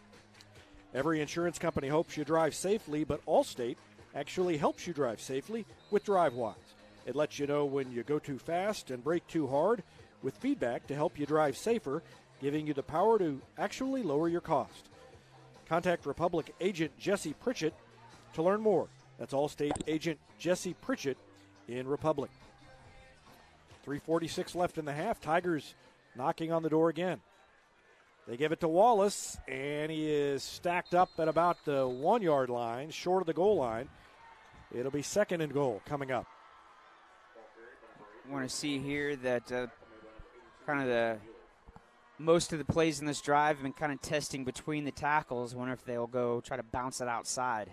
Speaker 1: Every insurance company hopes you drive safely, but Allstate actually helps you drive safely with DriveWise. It lets you know when you go too fast and brake too hard with feedback to help you drive safer, giving you the power to actually lower your cost. Contact Republic agent Jesse Pritchett to learn more. That's Allstate agent Jesse Pritchett in Republic. 3:46 left in the half. Tigers knocking on the door again. They give it to Wallace, and he is stacked up at about the 1-yard line, short of the goal line. It'll be 2nd and goal coming up.
Speaker 2: I want to see here that most of the plays in this drive have been kind of testing between the tackles. I wonder if they'll go try to bounce it outside.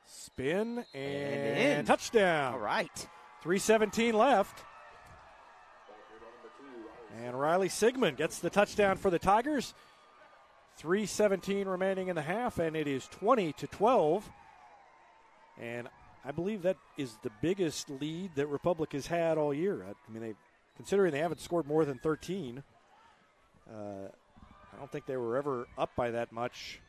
Speaker 1: Spin and touchdown.
Speaker 2: All right.
Speaker 1: 3:17 left. And Riley Sigmund gets the touchdown for the Tigers. 3:17 remaining in the half, and it is 20-12. And I believe that is the biggest lead that Republic has had all year. I mean, considering they haven't scored more than 13, I don't think they were ever up by that much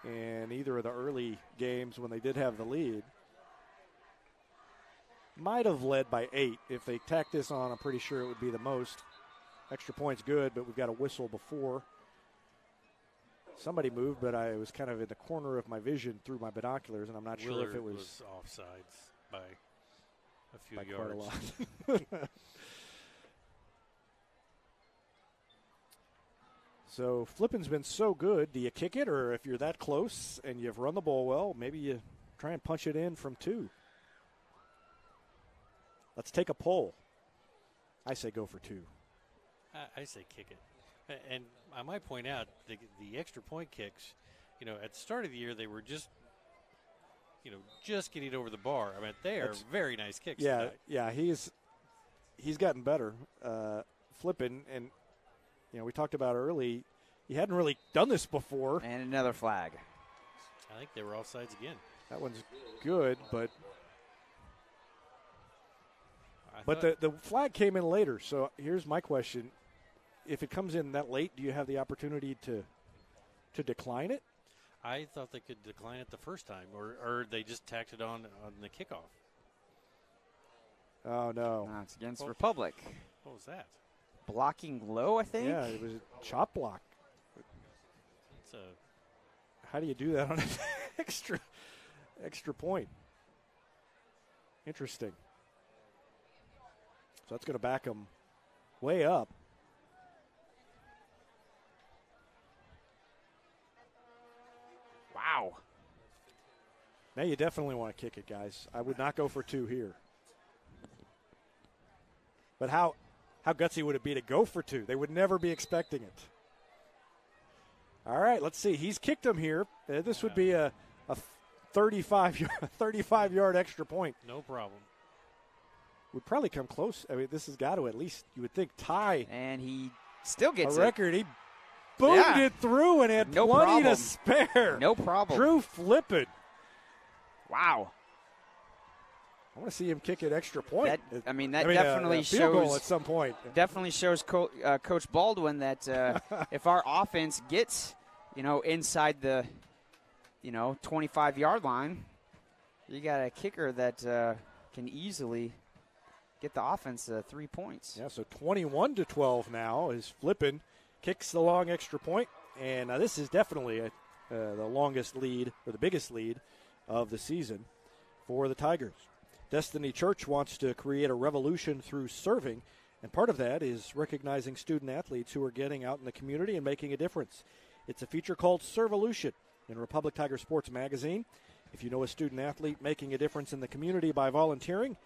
Speaker 1: in either of the early games when they did have the lead. Might have led by 8. If they tack this on, I'm pretty sure it would be the most. Extra point's good, but we've got a whistle before. Somebody moved, but I was kind of in the corner of my vision through my binoculars, and I'm not sure if it was
Speaker 10: offsides by a few yards.
Speaker 1: Quite a lot. So flipping's been so good. Do you kick it, or if you're that close and you've run the ball well, maybe you try and punch it in from 2? Let's take a poll. I say go for 2.
Speaker 10: I say kick it. And I might point out the extra point kicks, at the start of the year, they were just getting over the bar. I mean, they are very nice kicks tonight.
Speaker 1: Yeah, he's gotten better. Flipping, and, we talked about early, he hadn't really done this before.
Speaker 2: And another flag.
Speaker 10: I think they were offsides again.
Speaker 1: That one's good, but the flag came in later. So here's my question. If it comes in that late, do you have the opportunity to decline it?
Speaker 10: I thought they could decline it the first time, or they just tacked it on the kickoff.
Speaker 1: Oh, no.
Speaker 2: No, it's against Republic.
Speaker 10: What was that?
Speaker 2: Blocking low, I think?
Speaker 1: Yeah, it was a chop block. How do you do that on an extra point? Interesting. So that's going to back them way up.
Speaker 2: Wow.
Speaker 1: Now you definitely want to kick it, guys. I would not go for 2 here. But how gutsy would it be to go for 2? They would never be expecting it. All right, let's see. He's kicked him here. This would be a 35-yard extra point.
Speaker 10: No problem.
Speaker 1: Would probably come close. I mean, this has got to at least, you would think, tie.
Speaker 2: And he still gets
Speaker 1: a record. He boomed it through and had plenty to spare.
Speaker 2: No problem.
Speaker 1: Drew Flippin.
Speaker 2: Wow.
Speaker 1: I want to see him kick an extra point.
Speaker 2: Definitely shows
Speaker 1: field goal at some point.
Speaker 2: Definitely shows Coach Baldwin that if our offense gets, inside the, 25-yard line, you got a kicker that can easily get the offense 3 points.
Speaker 1: Yeah, so 21-12 now as Flippin kicks the long extra point, and this is definitely the longest lead or the biggest lead of the season for the Tigers. Destiny Church wants to create a revolution through serving, and part of that is recognizing student athletes who are getting out in the community and making a difference. It's a feature called Servolution in Republic Tiger Sports Magazine. If you know a student athlete making a difference in the community by volunteering,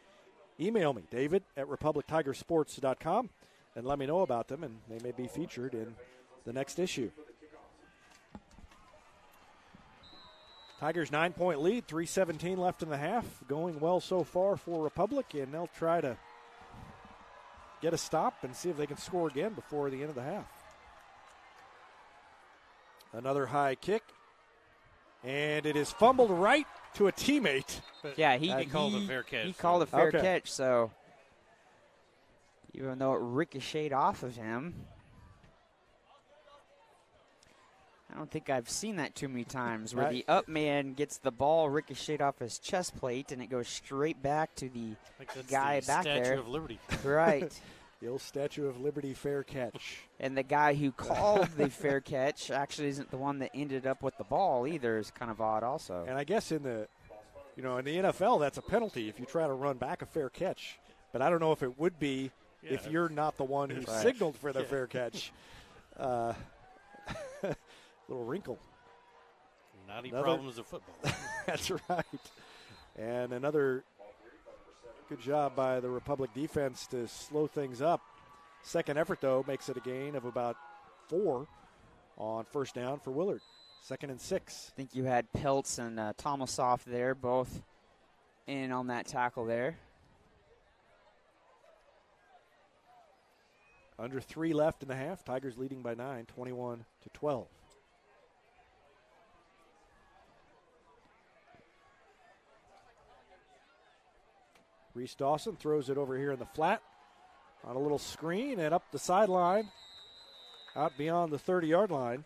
Speaker 1: email me, david@republictigersports.com, and let me know about them, and they may be featured in the next issue. Tigers 9-point lead, 3:17 left in the half. Going well so far for Republic, and they'll try to get a stop and see if they can score again before the end of the half. Another high kick, and it is fumbled right to a teammate.
Speaker 10: But
Speaker 2: yeah,
Speaker 10: he called a fair catch.
Speaker 2: He called a fair catch, so even though it ricocheted off of him, I don't think I've seen that too many times where the up man gets the ball ricocheted off his chest plate and it goes straight back to the guy back there.
Speaker 10: Statue of Liberty.
Speaker 2: Right.
Speaker 1: The old Statue of Liberty fair catch.
Speaker 2: And the guy who called the fair catch actually isn't the one that ended up with the ball either. Is kind of odd also.
Speaker 1: And I guess in the NFL, that's a penalty if you try to run back a fair catch. But I don't know if it would be if you're not the one who signaled for the fair catch. Little wrinkle.
Speaker 10: Naughty problems of football.
Speaker 1: That's right. And another good job by the Republic defense to slow things up. Second effort, though, makes it a gain of about 4 on first down for Willard. 2nd and 6.
Speaker 2: I think you had Peltz and Tomasoff there, both in on that tackle there.
Speaker 1: Under 3 left in the half. Tigers leading by 9, 21-12. Reese Dawson throws it over here in the flat on a little screen and up the sideline, out beyond the 30-yard line.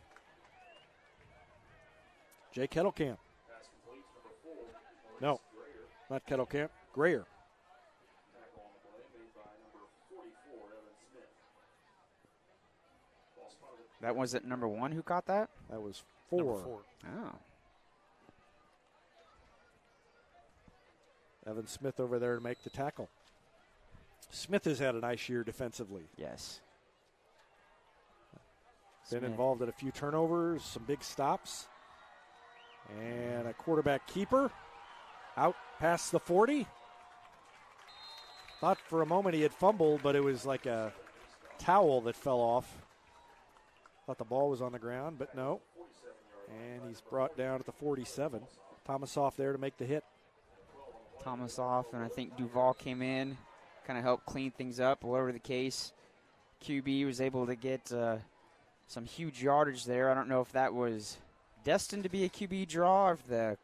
Speaker 1: Jay Kettlecamp. No, not Kettlecamp. Grayer.
Speaker 2: That was it number 1 who caught that?
Speaker 1: That was 4.
Speaker 10: Number 4.
Speaker 2: Oh.
Speaker 1: Evan Smith over there to make the tackle. Smith has had a nice year defensively.
Speaker 2: Yes.
Speaker 1: Been involved in a few turnovers, some big stops. And a quarterback keeper out past the 40. Thought for a moment he had fumbled, but it was like a towel that fell off. Thought the ball was on the ground, but no. And he's brought down at the 47. Tomasoff there to make the hit.
Speaker 2: Tomasoff, and I think Duval came in, kind of helped clean things up. Whatever the case, QB was able to get some huge yardage there. I don't know if that was destined to be a QB draw or if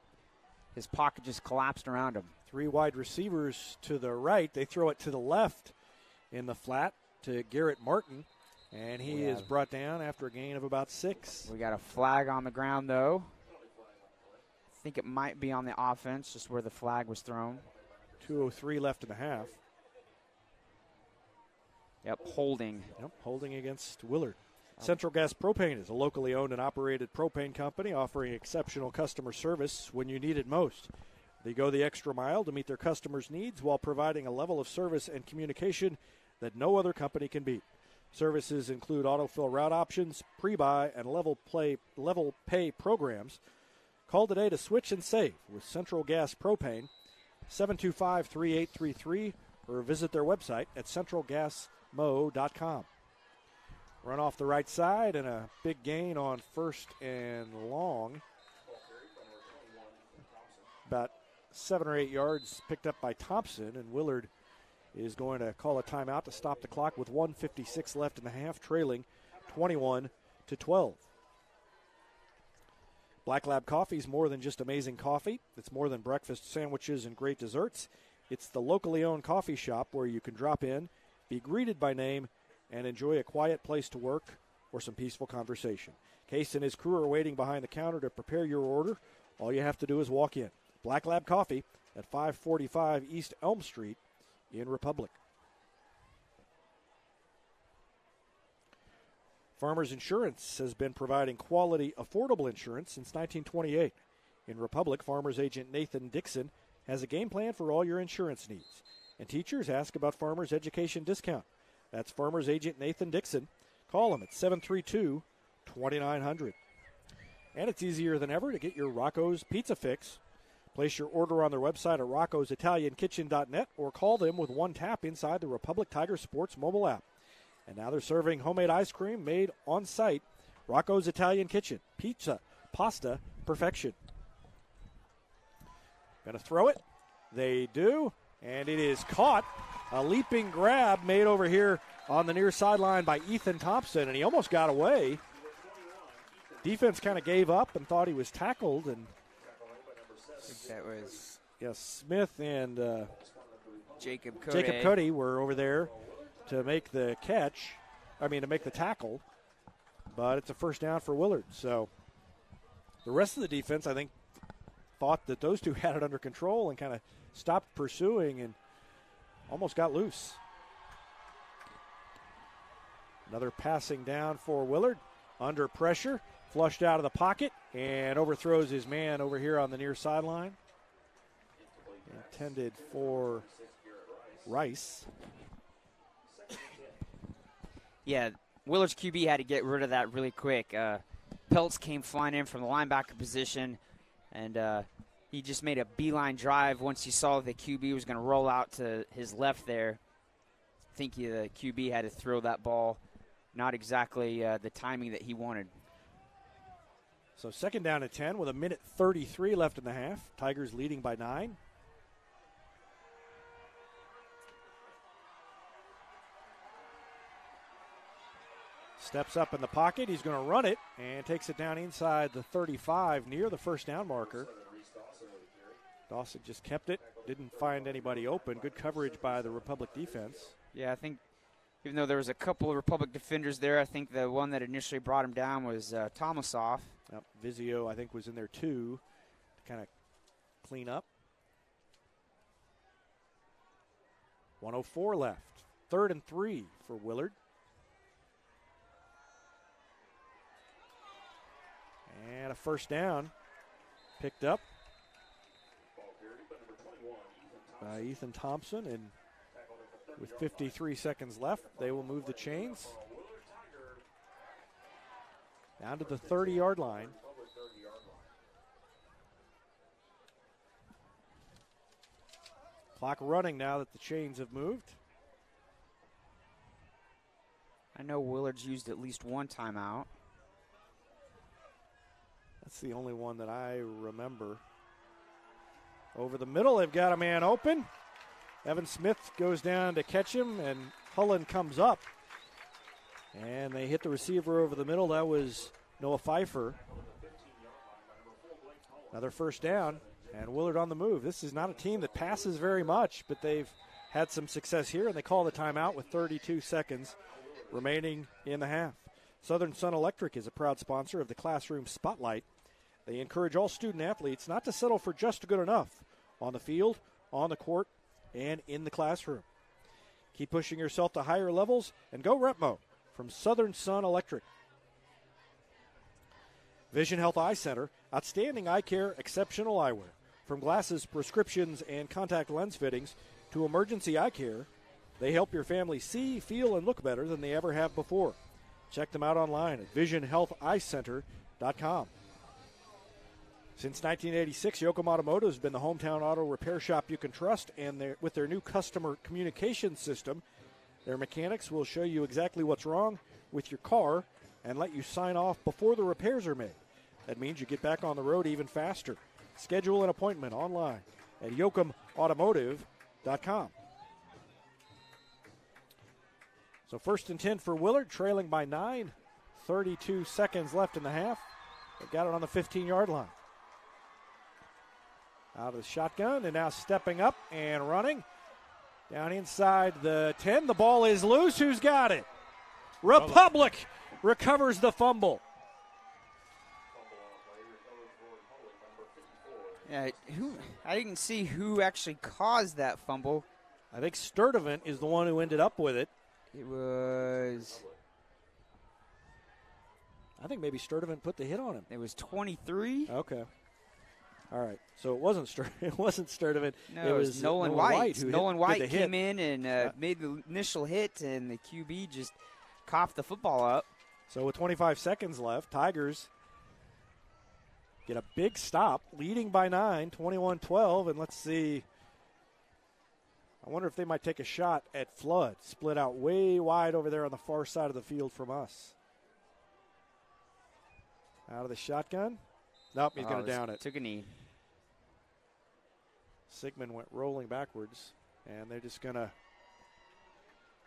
Speaker 2: his pocket just collapsed around him.
Speaker 1: 3 wide receivers to the right. They throw it to the left in the flat to Garrett Martin, and he is brought down after a gain of about 6.
Speaker 2: We got a flag on the ground, though. I think it might be on the offense, just where the flag was thrown.
Speaker 1: 2:03 left in the half.
Speaker 2: Yep, holding.
Speaker 1: Yep, holding against Willard. Central Gas Propane is a locally owned and operated propane company offering exceptional customer service when you need it most. They go the extra mile to meet their customers' needs while providing a level of service and communication that no other company can beat. Services include autofill route options, pre-buy, and level pay programs. Call today to switch and save with Central Gas Propane, 725-3833, or visit their website at centralgasmo.com. Run off the right side and a big gain on first and long. About 7 or 8 yards picked up by Thompson, and Willard is going to call a timeout to stop the clock with 1:56 left in the half, trailing 21-12. Black Lab Coffee is more than just amazing coffee. It's more than breakfast sandwiches and great desserts. It's the locally owned coffee shop where you can drop in, be greeted by name, and enjoy a quiet place to work or some peaceful conversation. Case and his crew are waiting behind the counter to prepare your order. All you have to do is walk in. Black Lab Coffee at 545 East Elm Street in Republic. Farmers Insurance has been providing quality, affordable insurance since 1928. In Republic, Farmers Agent Nathan Dixon has a game plan for all your insurance needs. And teachers ask about Farmers Education Discount. That's Farmers Agent Nathan Dixon. Call him at 732-2900. And it's easier than ever to get your Rocco's Pizza Fix. Place your order on their website at roccositaliankitchen.net or call them with one tap inside the Republic Tiger Sports mobile app. And now they're serving homemade ice cream made on site. Rocco's Italian Kitchen. Pizza, pasta, perfection. Going to throw it. They do. And it is caught. A leaping grab made over here on the near sideline by Ethan Thompson, and he almost got away. Defense kind of gave up and thought he was tackled, and
Speaker 2: that was
Speaker 1: Smith and
Speaker 2: Jacob
Speaker 1: Cody were over there to make the to make the tackle, but it's a first down for Willard. So the rest of the defense, I think, thought that those two had it under control and kind of stopped pursuing and almost got loose. Another passing down for Willard. Under pressure, flushed out of the pocket, and overthrows his man over here on the near sideline. Intended for Rice.
Speaker 2: Yeah, Willard's QB had to get rid of that really quick. Peltz came flying in from the linebacker position, and he just made a beeline drive once he saw the QB was going to roll out to his left there. I think the QB had to throw that ball, not exactly the timing that he wanted.
Speaker 1: So second down at 10 with 1:33 left in the half. Tigers leading by 9. Steps up in the pocket. He's going to run it and takes it down inside the 35 near the first down marker. Dawson just kept it. Didn't find anybody open. Good coverage by the Republic defense.
Speaker 2: Yeah, I think even though there was a couple of Republic defenders there, I think the one that initially brought him down was Tomasoff.
Speaker 1: Yep, Vizio, I think, was in there too to kind of clean up. 1:04 left. 3rd and 3 for Willard. And a first down picked up by Ethan Thompson, and with 53 seconds left, they will move the chains down to the 30-yard line. Clock running now that the chains have moved.
Speaker 2: I know Willard's used at least one timeout.
Speaker 1: That's the only one that I remember. Over the middle, they've got a man open. Evan Smith goes down to catch him, and Hullen comes up. And they hit the receiver over the middle. That was Noah Pfeiffer. Another first down, and Willard on the move. This is not a team that passes very much, but they've had some success here, and they call the timeout with 32 seconds remaining in the half. Southern Sun Electric is a proud sponsor of the Classroom Spotlight. They encourage all student athletes not to settle for just good enough on the field, on the court, and in the classroom. Keep pushing yourself to higher levels and go Repmo from Southern Sun Electric. Vision Health Eye Center, outstanding eye care, exceptional eyewear. From glasses, prescriptions, and contact lens fittings to emergency eye care, they help your family see, feel, and look better than they ever have before. Check them out online at visionhealtheyecenter.com. Since 1986, Yoakum Automotive has been the hometown auto repair shop you can trust, and with their new customer communication system, their mechanics will show you exactly what's wrong with your car and let you sign off before the repairs are made. That means you get back on the road even faster. Schedule an appointment online at yoakumautomotive.com. So 1st and 10 for Willard, trailing by 9. 32 seconds left in the half. They got it on the 15-yard line. Out of the shotgun, and now stepping up and running. Down inside the 10. The ball is loose. Who's got it? Republic recovers the fumble.
Speaker 2: Yeah, I didn't see who actually caused that fumble.
Speaker 1: I think Sturdivant is the one who ended up with it.
Speaker 2: It was...
Speaker 1: I think maybe Sturdivant put the hit on him.
Speaker 2: It was 23.
Speaker 1: Okay. All right. So it wasn't Sturdivant.
Speaker 2: No, it was Nolan White. Nolan White came in and made the initial hit, and the QB just coughed the football up.
Speaker 1: So with 25 seconds left, Tigers get a big stop, leading by 9, 21-12. And let's see. I wonder if they might take a shot at Flood, split out way wide over there on the far side of the field from us. Out of the shotgun. Nope, he's going to down it.
Speaker 2: Took a knee.
Speaker 1: Sigmund went rolling backwards, and they're just going to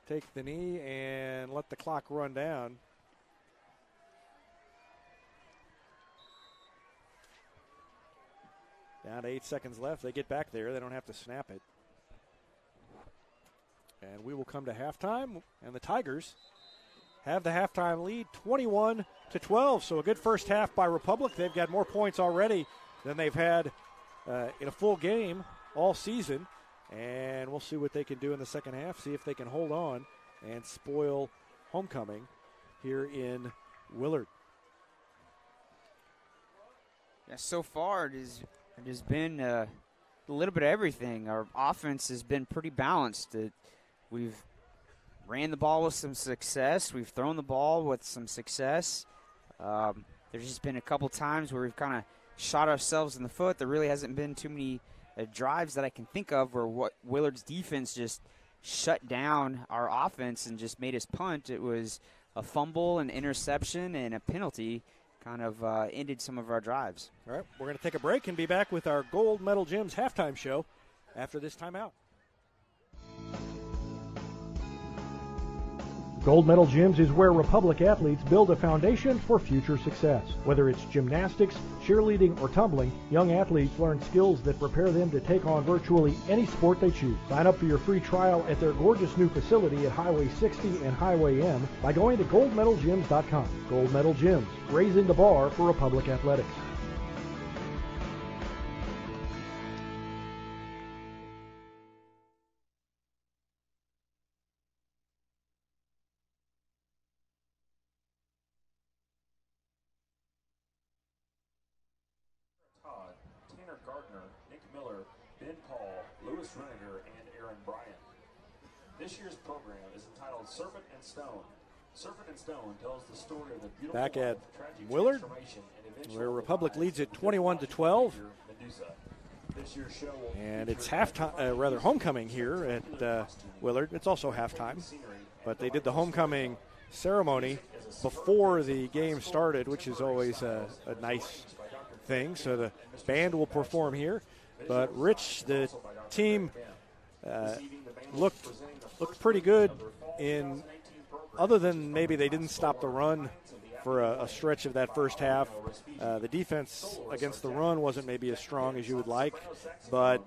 Speaker 1: take the knee and let the clock run down. Down to 8 seconds left. They get back there. They don't have to snap it. And we will come to halftime, and the Tigers have the halftime lead, 21-12. So a good first half by Republic. They've got more points already than they've had in a full game all season. And we'll see what they can do in the second half, see if they can hold on and spoil homecoming here in Willard.
Speaker 2: Yeah, so far it has been a little bit of everything. Our offense has been pretty balanced. We've ran the ball with some success. We've thrown the ball with some success. There's just been a couple times where we've kind of shot ourselves in the foot. There really hasn't been too many drives that I can think of where Willard's defense just shut down our offense and just made us punt. It was a fumble, an interception, and a penalty kind of ended some of our drives.
Speaker 1: All right, we're going to take a break and be back with our Gold Medal Gyms halftime show after this timeout. Gold Medal Gyms is where Republic athletes build a foundation for future success. Whether it's gymnastics, cheerleading, or tumbling, young athletes learn skills that prepare them to take on virtually any sport they choose. Sign up for your free trial at their gorgeous new facility at Highway 60 and Highway M by going to goldmedalgyms.com. Gold Medal Gyms, raising the bar for Republic athletics.
Speaker 3: This year's program is entitled Serpent and Stone. Serpent and Stone tells the story of the beautiful
Speaker 1: back at
Speaker 3: tragic
Speaker 1: Willard,
Speaker 3: transformation and
Speaker 1: where Republic leads it 21-12.
Speaker 3: This year's show
Speaker 1: and it's halftime, homecoming here at Willard. It's also halftime, but they did the homecoming ceremony before the game started, which is always a nice thing. So the band will perform here, but Rich, the team, looked pretty good other than maybe they didn't stop the run for a stretch of that first half. The defense against the run wasn't maybe as strong as you would like, but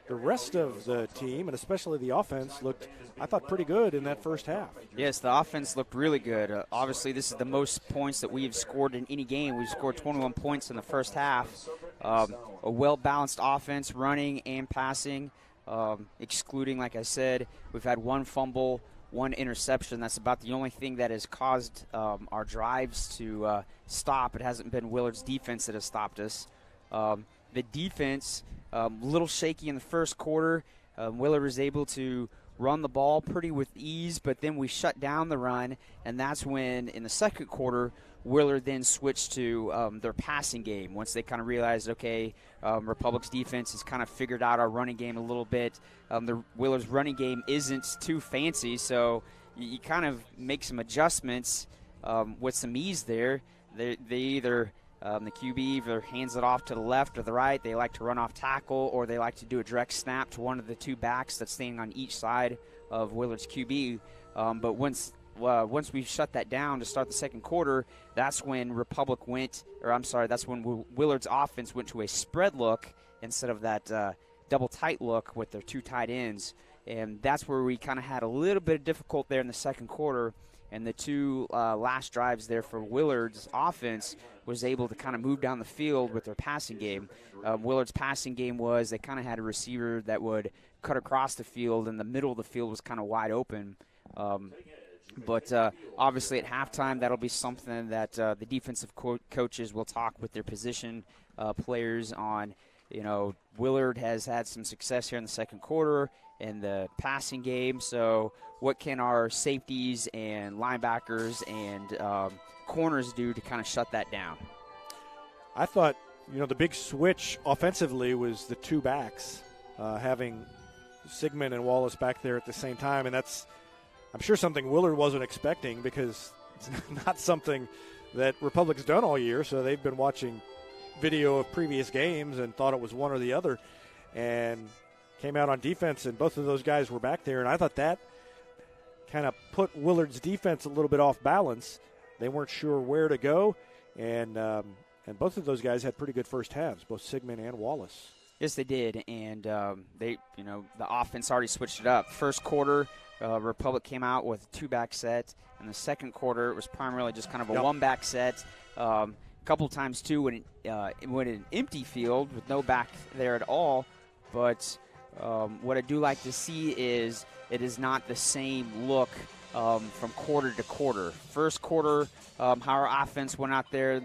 Speaker 1: the rest of the team, and especially the offense, looked, I thought, pretty good in that first half.
Speaker 2: Yes, the offense looked really good. Obviously, this is the most points that we've scored in any game. We've scored 21 points in the first half. A well-balanced offense, running and passing. Excluding, like I said, we've had one fumble, one interception. That's about the only thing that has caused our drives to stop. It hasn't been Willard's defense that has stopped us. The defense, a little shaky in the first quarter. Willard was able to run the ball pretty with ease, but then we shut down the run, and that's when, in the second quarter, Willard then switched to their passing game. Once they kind of realized, okay, Republic's defense has kind of figured out our running game a little bit. Willard's running game isn't too fancy, so you kind of make some adjustments with some ease there. They either the QB either hands it off to the left or the right. They like to run off tackle, or they like to do a direct snap to one of the two backs that's standing on each side of Willard's QB. But once we shut that down to start the second quarter, that's when that's when Willard's offense went to a spread look instead of that double tight look with their two tight ends. And that's where we kind of had a little bit of difficulty there in the second quarter. And the two last drives there for Willard's offense was able to kind of move down the field with their passing game. Willard's passing game was they kind of had a receiver that would cut across the field, and the middle of the field was kind of wide open. But obviously at halftime, that'll be something that the defensive coaches will talk with their position players on. Willard has had some success here in the second quarter in the passing game. So what can our safeties and linebackers and corners do to kind of shut that down?
Speaker 1: I thought, the big switch offensively was the two backs, having Sigmund and Wallace back there at the same time. And that's, I'm sure, something Willard wasn't expecting, because it's not something that Republic's done all year. So they've been watching video of previous games and thought it was one or the other, and came out on defense, and both of those guys were back there. And I thought that kind of put Willard's defense a little bit off balance. They weren't sure where to go, and both of those guys had pretty good first halves, both Sigmund and Wallace.
Speaker 2: Yes, they did, and the offense already switched it up. First quarter, Republic came out with a two-back set. In the second quarter, it was primarily just kind of a one-back set. A couple times, too, when it went an empty field with no back there at all. But what I do like to see is it is not the same look from quarter to quarter. First quarter, how our offense went out there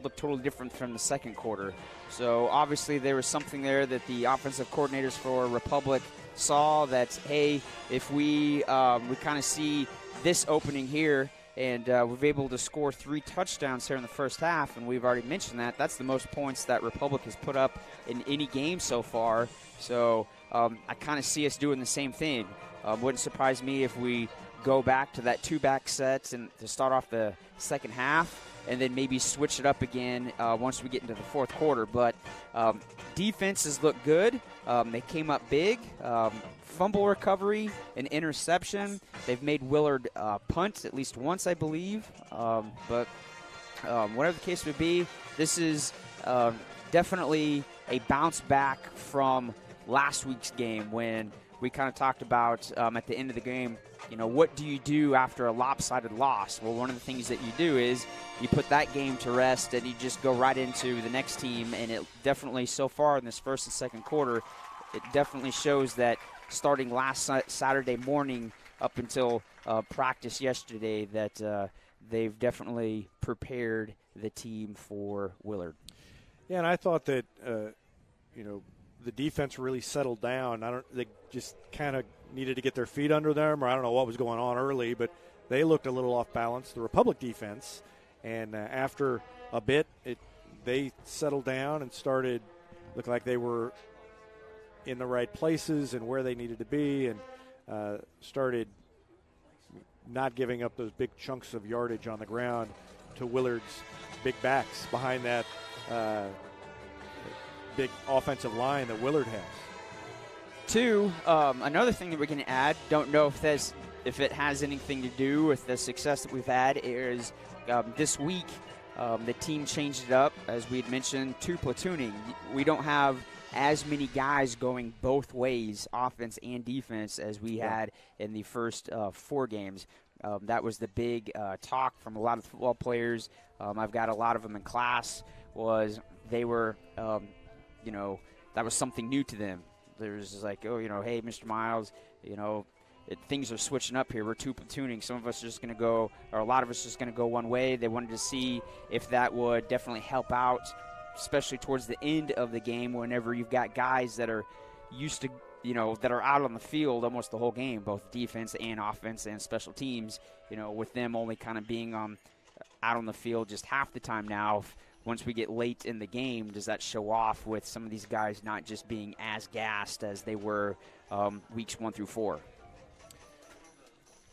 Speaker 2: looked totally different from the second quarter. So obviously there was something there that the offensive coordinators for Republic saw that, hey, if we kind of see this opening here, and we've been able to score 3 touchdowns here in the first half, and we've already mentioned that. That's the most points that Republic has put up in any game so far. So I kind of see us doing the same thing. Wouldn't surprise me if we go back to that two-back sets and to start off the second half, and then maybe switch it up again once we get into the fourth quarter. But defenses look good. They came up big. Fumble recovery, an interception. They've made Willard punt at least once, I believe. But whatever the case would be, this is definitely a bounce back from last week's game when we kind of talked about at the end of the game, what do you do after a lopsided loss? Well, one of the things that you do is you put that game to rest and you just go right into the next team. And it definitely, so far in this first and second quarter, it definitely shows that starting last Saturday morning up until practice yesterday, that they've definitely prepared the team for Willard.
Speaker 1: Yeah, and I thought that, the defense really settled down. They just kind of needed to get their feet under them, or I don't know what was going on early, but they looked a little off balance, the Republic defense. And after a bit, they settled down and started look like they were in the right places and where they needed to be, and started not giving up those big chunks of yardage on the ground to Willard's big backs behind that big offensive line that Willard has.
Speaker 2: Two, another thing that we're going to add, don't know if it has anything to do with the success that we've had, is this week the team changed it up, as we had mentioned, to platooning. We don't have as many guys going both ways, offense and defense, as we had in the first 4 games. That was the big talk from a lot of football players. I've got a lot of them in class, was they were, that was something new to them. There's like, hey, Mr. Miles, things are switching up here. We're two platooning. Some of us are just going to go, or a lot of us are just going to go one way. They wanted to see if that would definitely help out, especially towards the end of the game whenever you've got guys that are used to, that are out on the field almost the whole game, both defense and offense and special teams, with them only kind of being out on the field just half the time now. Once we get late in the game, does that show off with some of these guys not just being as gassed as they were weeks 1 through 4?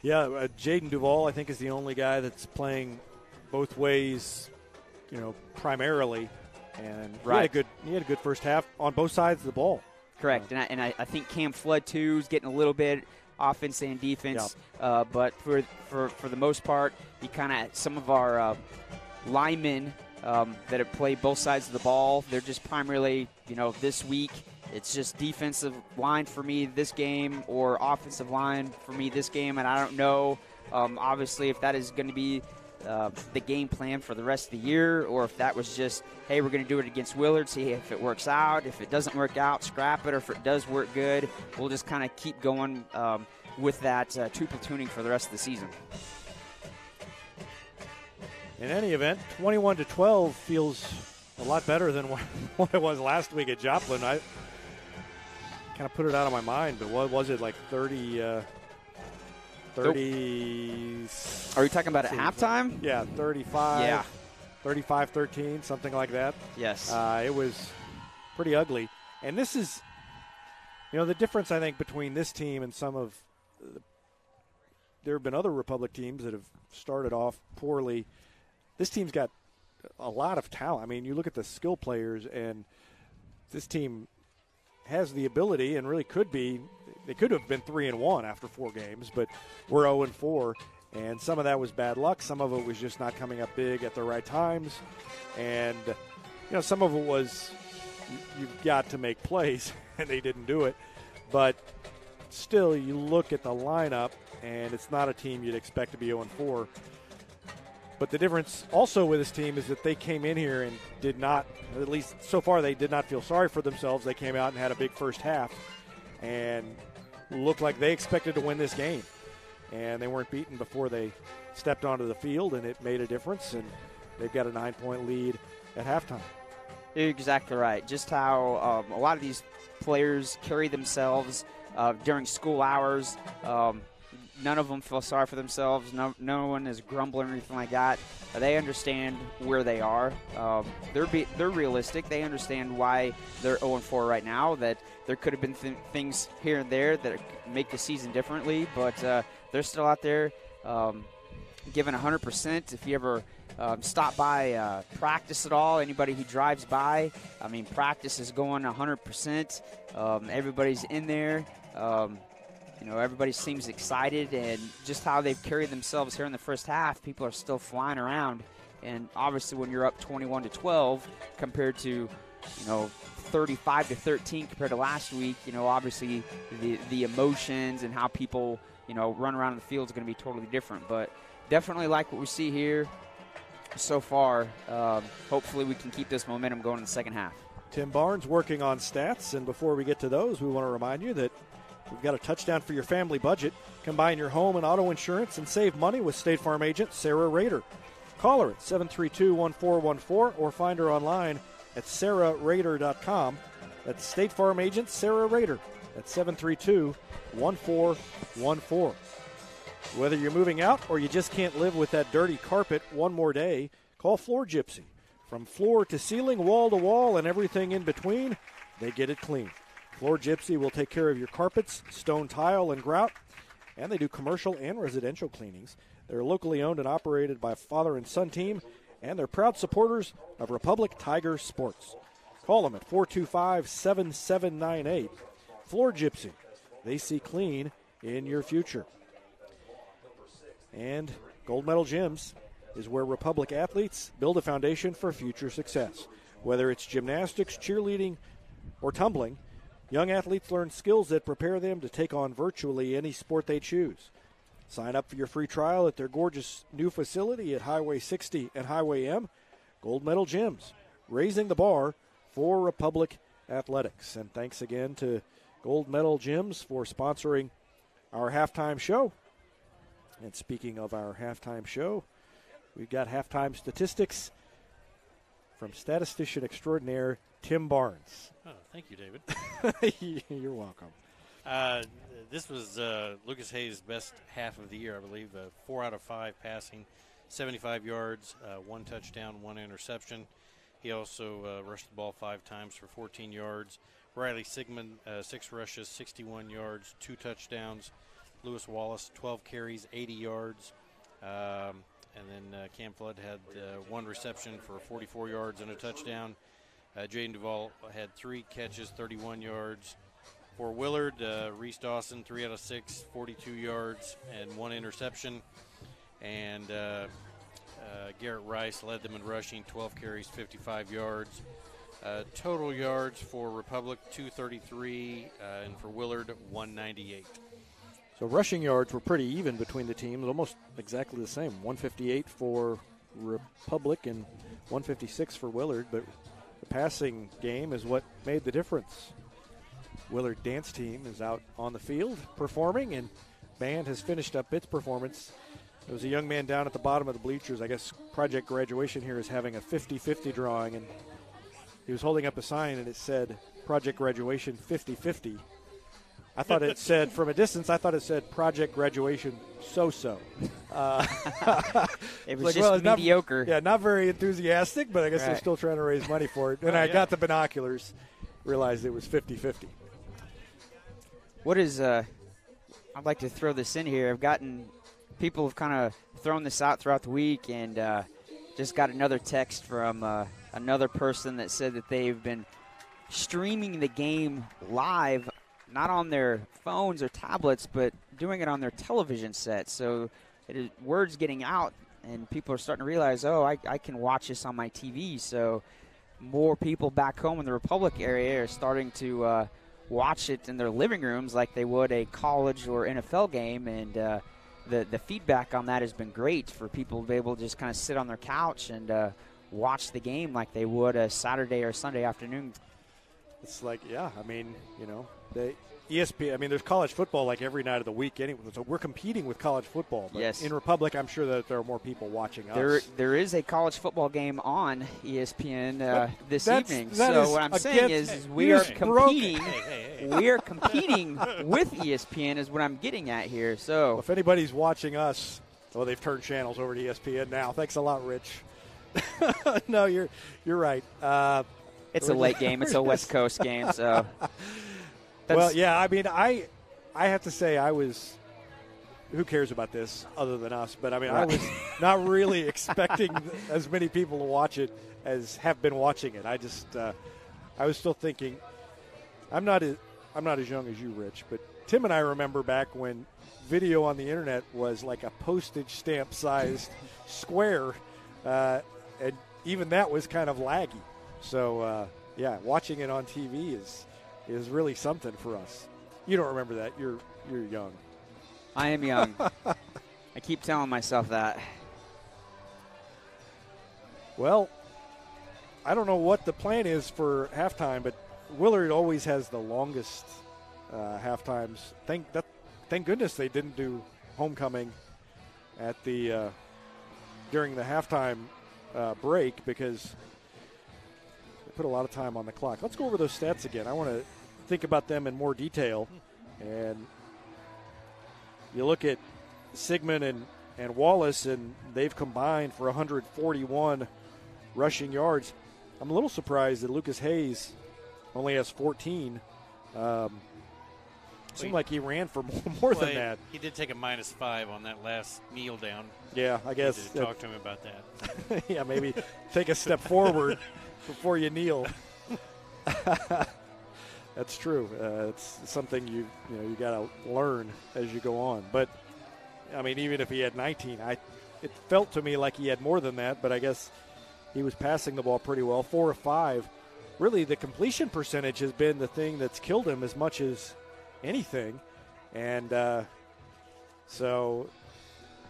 Speaker 1: Yeah, Jaden Duvall, I think, is the only guy that's playing both ways, primarily. And
Speaker 2: right.
Speaker 1: he had a good first half on both sides of the ball.
Speaker 2: Correct, and I think Cam Flood, too, is getting a little bit offense and defense. Yeah. But for the most part, some of our linemen that have played both sides of the ball, they're just primarily, this week, it's just defensive line for me this game or offensive line for me this game, and I don't know, obviously, if that is going to be the game plan for the rest of the year, or if that was just, hey, we're going to do it against Willard, see if it works out. If it doesn't work out, scrap it, or if it does work good, we'll just kind of keep going with that two platooning for the rest of the season.
Speaker 1: In any event, 21-12 feels a lot better than what it was last week at Joplin. I kind of put it out of my mind, but what was it, like 30? 30.
Speaker 2: Are you talking about at halftime?
Speaker 1: Yeah, 35.
Speaker 2: Yeah.
Speaker 1: 35-13, something like that.
Speaker 2: Yes.
Speaker 1: It was pretty ugly. And this is, the difference, I think, between this team and some of there have been other Republic teams that have started off poorly. This team's got a lot of talent. I mean, you look at the skill players, and this team has the ability and really could be. They could have been 3-1 after 4 games, but we're 0-4, and some of that was bad luck. Some of it was just not coming up big at the right times, and some of it was you've got to make plays, and they didn't do it. But still, you look at the lineup, and it's not a team you'd expect to be 0-4. But the difference also with this team is that they came in here and did not, at least so far, they did not feel sorry for themselves. They came out and had a big first half and looked like they expected to win this game. And they weren't beaten before they stepped onto the field, and it made a difference. And they've got a 9-point lead at halftime.
Speaker 2: You're exactly right. Just how a lot of these players carry themselves during school hours. None of them feel sorry for themselves. No one is grumbling or anything like that. They understand where they are. They're realistic. They understand why they're 0-4 right now, that there could have been things here and there that make the season differently, but they're still out there giving 100%. If you ever stop by practice at all, anybody who drives by, I mean, practice is going 100%. Everybody's in there. Everybody seems excited, and just how they've carried themselves here in the first half, people are still flying around. And obviously when you're up 21-12 compared to, 35-13 compared to last week, obviously the emotions and how people, run around the field is going to be totally different. But definitely like what we see here so far. Hopefully we can keep this momentum going in the second half.
Speaker 1: Tim Barnes working on stats, and before we get to those, we want to remind you that we've got a touchdown for your family budget. Combine your home and auto insurance and save money with State Farm agent Sarah Rader. Call her at 732-1414 or find her online at sarahrader.com. That's State Farm agent Sarah Rader at 732-1414. Whether you're moving out or you just can't live with that dirty carpet one more day, call Floor Gypsy. From floor to ceiling, wall to wall, and everything in between, they get it clean. Floor Gypsy will take care of your carpets, stone tile, and grout, and they do commercial and residential cleanings. They're locally owned and operated by a father and son team, and they're proud supporters of Republic Tiger Sports. Call them at 425-7798. Floor Gypsy, they see clean in your future. And Gold Medal Gyms is where Republic athletes build a foundation for future success. Whether it's gymnastics, cheerleading, or tumbling, young athletes learn skills that prepare them to take on virtually any sport they choose. Sign up for your free trial at their gorgeous new facility at Highway 60 and Highway M. Gold Medal Gyms, raising the bar for Republic athletics. And thanks again to Gold Medal Gyms for sponsoring our halftime show. And speaking of our halftime show, we've got halftime statistics from statistician extraordinaire Tim Barnes.
Speaker 10: Oh, thank you, David.
Speaker 1: You're welcome.
Speaker 10: This was Lucas Hayes' best half of the year, I believe. 4 out of 5 passing, 75 yards, 1 touchdown, 1 interception. He also rushed the ball 5 times for 14 yards. Riley Sigmund, 6 rushes, 61 yards, 2 touchdowns. Lewis Wallace, 12 carries, 80 yards. And then Cam Flood had 1 reception for 44 yards and a touchdown. Jaden Duvall had 3 catches, 31 yards. For Willard, Reese Dawson, 3 out of 6, 42 yards and 1 interception. And Garrett Rice led them in rushing, 12 carries, 55 yards. Total yards for Republic, 233, and for Willard, 198.
Speaker 1: So rushing yards were pretty even between the teams, almost exactly the same. 158 for Republic and 156 for Willard, but the passing game is what made the difference. Willard dance team is out on the field performing, and band has finished up its performance. There was a young man down at the bottom of the bleachers. I guess Project Graduation here is having a 50-50 drawing, and he was holding up a sign, and it said Project Graduation 50-50. I thought it said, from a distance, I thought it said Project Graduation so-so.
Speaker 2: It was just mediocre.
Speaker 1: Not very enthusiastic, but I guess they're still trying to raise money for it. And I got the binoculars, realized it was 50-50.
Speaker 2: What is, I'd like to throw this in here. I've gotten, people have kind of thrown this out throughout the week, and just got another text from another person that said that they've been streaming the game live, not on their phones or tablets, but doing it on their television set. So word's getting out, and people are starting to realize, I can watch this on my TV. So more people back home in the Republic area are starting to watch it in their living rooms like they would a college or NFL game. And the feedback on that has been great for people to be able to just kind of sit on their couch and watch the game like they would a Saturday or Sunday afternoon.
Speaker 1: It's like, ESPN, there's college football like every night of the week anyway, so we're competing with college football. But
Speaker 2: yes.
Speaker 1: In Republic, I'm sure that there are more people watching us.
Speaker 2: There is a college football game on ESPN this evening. So what I'm saying is we are competing. We are competing with ESPN is what I'm getting at here. So
Speaker 1: if anybody's watching us, they've turned channels over to ESPN now. Thanks a lot, Rich. No, you're right.
Speaker 2: It's a late game. It's a West Coast game, so.
Speaker 1: I have to say I was – who cares about this other than us? But, I was not really expecting as many people to watch it as have been watching it. I just I was still thinking I'm not as young as you, Rich, but Tim and I remember back when video on the Internet was like a postage stamp-sized square, and even that was kind of laggy. So, watching it on TV is really something for us. You don't remember that. You're young.
Speaker 2: I am young. I keep telling myself that.
Speaker 1: Well, I don't know what the plan is for halftime, but Willard always has the longest halftimes. Thank goodness they didn't do homecoming at the during the halftime break, because put a lot of time on the clock. Let's go over those stats again. I want to think about them in more detail. And you look at Sigmund and Wallace, and they've combined for 141 rushing yards. I'm a little surprised that Lucas Hayes only has 14. Seemed like he ran for more than that.
Speaker 10: He did take a -5 on that last kneel down.
Speaker 1: Yeah, I guess.
Speaker 10: Talk to him about that.
Speaker 1: Yeah, maybe take a step forward before you kneel. That's true. It's something you got to learn as you go on. But even if he had 19, it felt to me like he had more than that. But I guess he was passing the ball pretty well. 4 of 5. Really, the completion percentage has been the thing that's killed him as much as anything. And so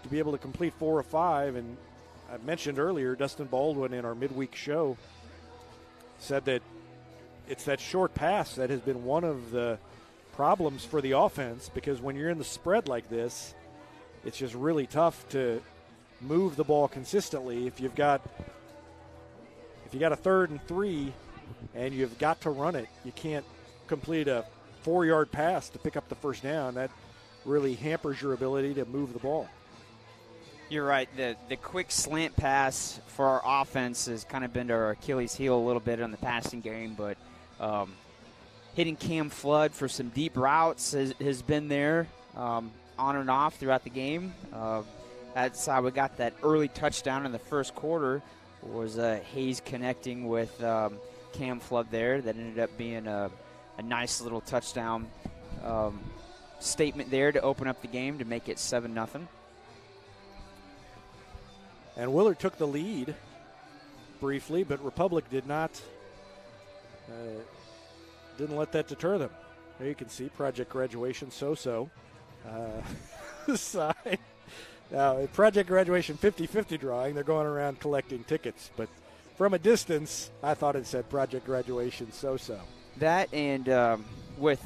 Speaker 1: to be able to complete 4 of 5, and I mentioned earlier, Dustin Baldwin in our midweek show said that it's that short pass that has been one of the problems for the offense, because when you're in the spread like this, it's just really tough to move the ball consistently. If you got a 3rd and 3 and you've got to run it, you can't complete a 4-yard pass to pick up the first down. That really hampers your ability to move the ball.
Speaker 2: You're right. The quick slant pass for our offense has kind of been to our Achilles heel a little bit on the passing game, but hitting Cam Flood for some deep routes has been there on and off throughout the game. That's how we got that early touchdown in the first quarter, was Hayes connecting with Cam Flood there. That ended up being a nice little touchdown statement there to open up the game to make it 7-0.
Speaker 1: And Willard took the lead briefly, but Republic didn't let that deter them. There you can see Project Graduation so-so. Side. Now, Project Graduation 50-50 drawing, they're going around collecting tickets. But from a distance, I thought it said Project Graduation so-so.
Speaker 2: That and with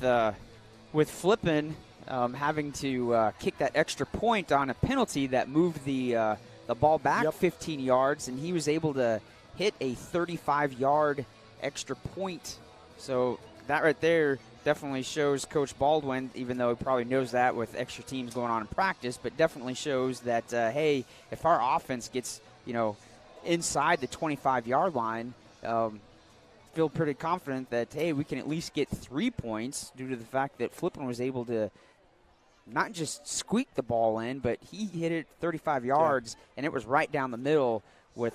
Speaker 2: Flippin having to kick that extra point on a penalty that moved the ball back 15 yards, and he was able to hit a 35-yard extra point. So that right there definitely shows Coach Baldwin, even though he probably knows that with extra teams going on in practice, but definitely shows that, hey, if our offense gets, inside the 25-yard line, feel pretty confident that, hey, we can at least get 3 points due to the fact that Flippin was able to not just squeak the ball in, but he hit it 35 yards, and it was right down the middle with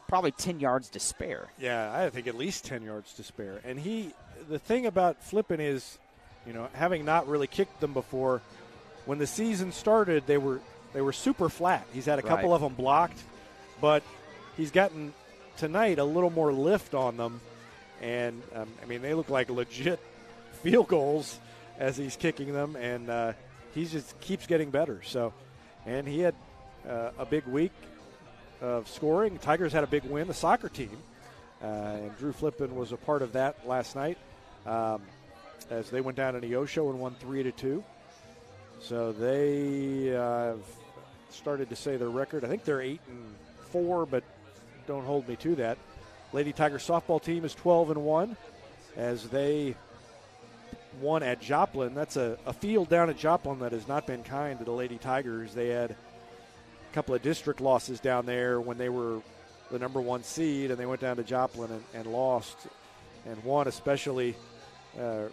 Speaker 2: probably 10 yards to spare.
Speaker 1: Yeah, I think at least 10 yards to spare. And the thing about Flippin is, having not really kicked them before, when the season started, they were super flat. He's had a couple of them blocked, but he's gotten tonight a little more lift on them. And, they look like legit field goals as he's kicking them, and he just keeps getting better. So, and he had a big week of scoring. Tigers had a big win, the soccer team, and Drew Flippin was a part of that last night as they went down in Neosho and won 3-2. So they have started to say their record. I think they're 8-4, but don't hold me to that. Lady Tiger softball team is 12-1 as they won at Joplin. That's a field down at Joplin that has not been kind to the Lady Tigers. They had a couple of district losses down there when they were the number 1 seed, and they went down to Joplin and lost. And one especially would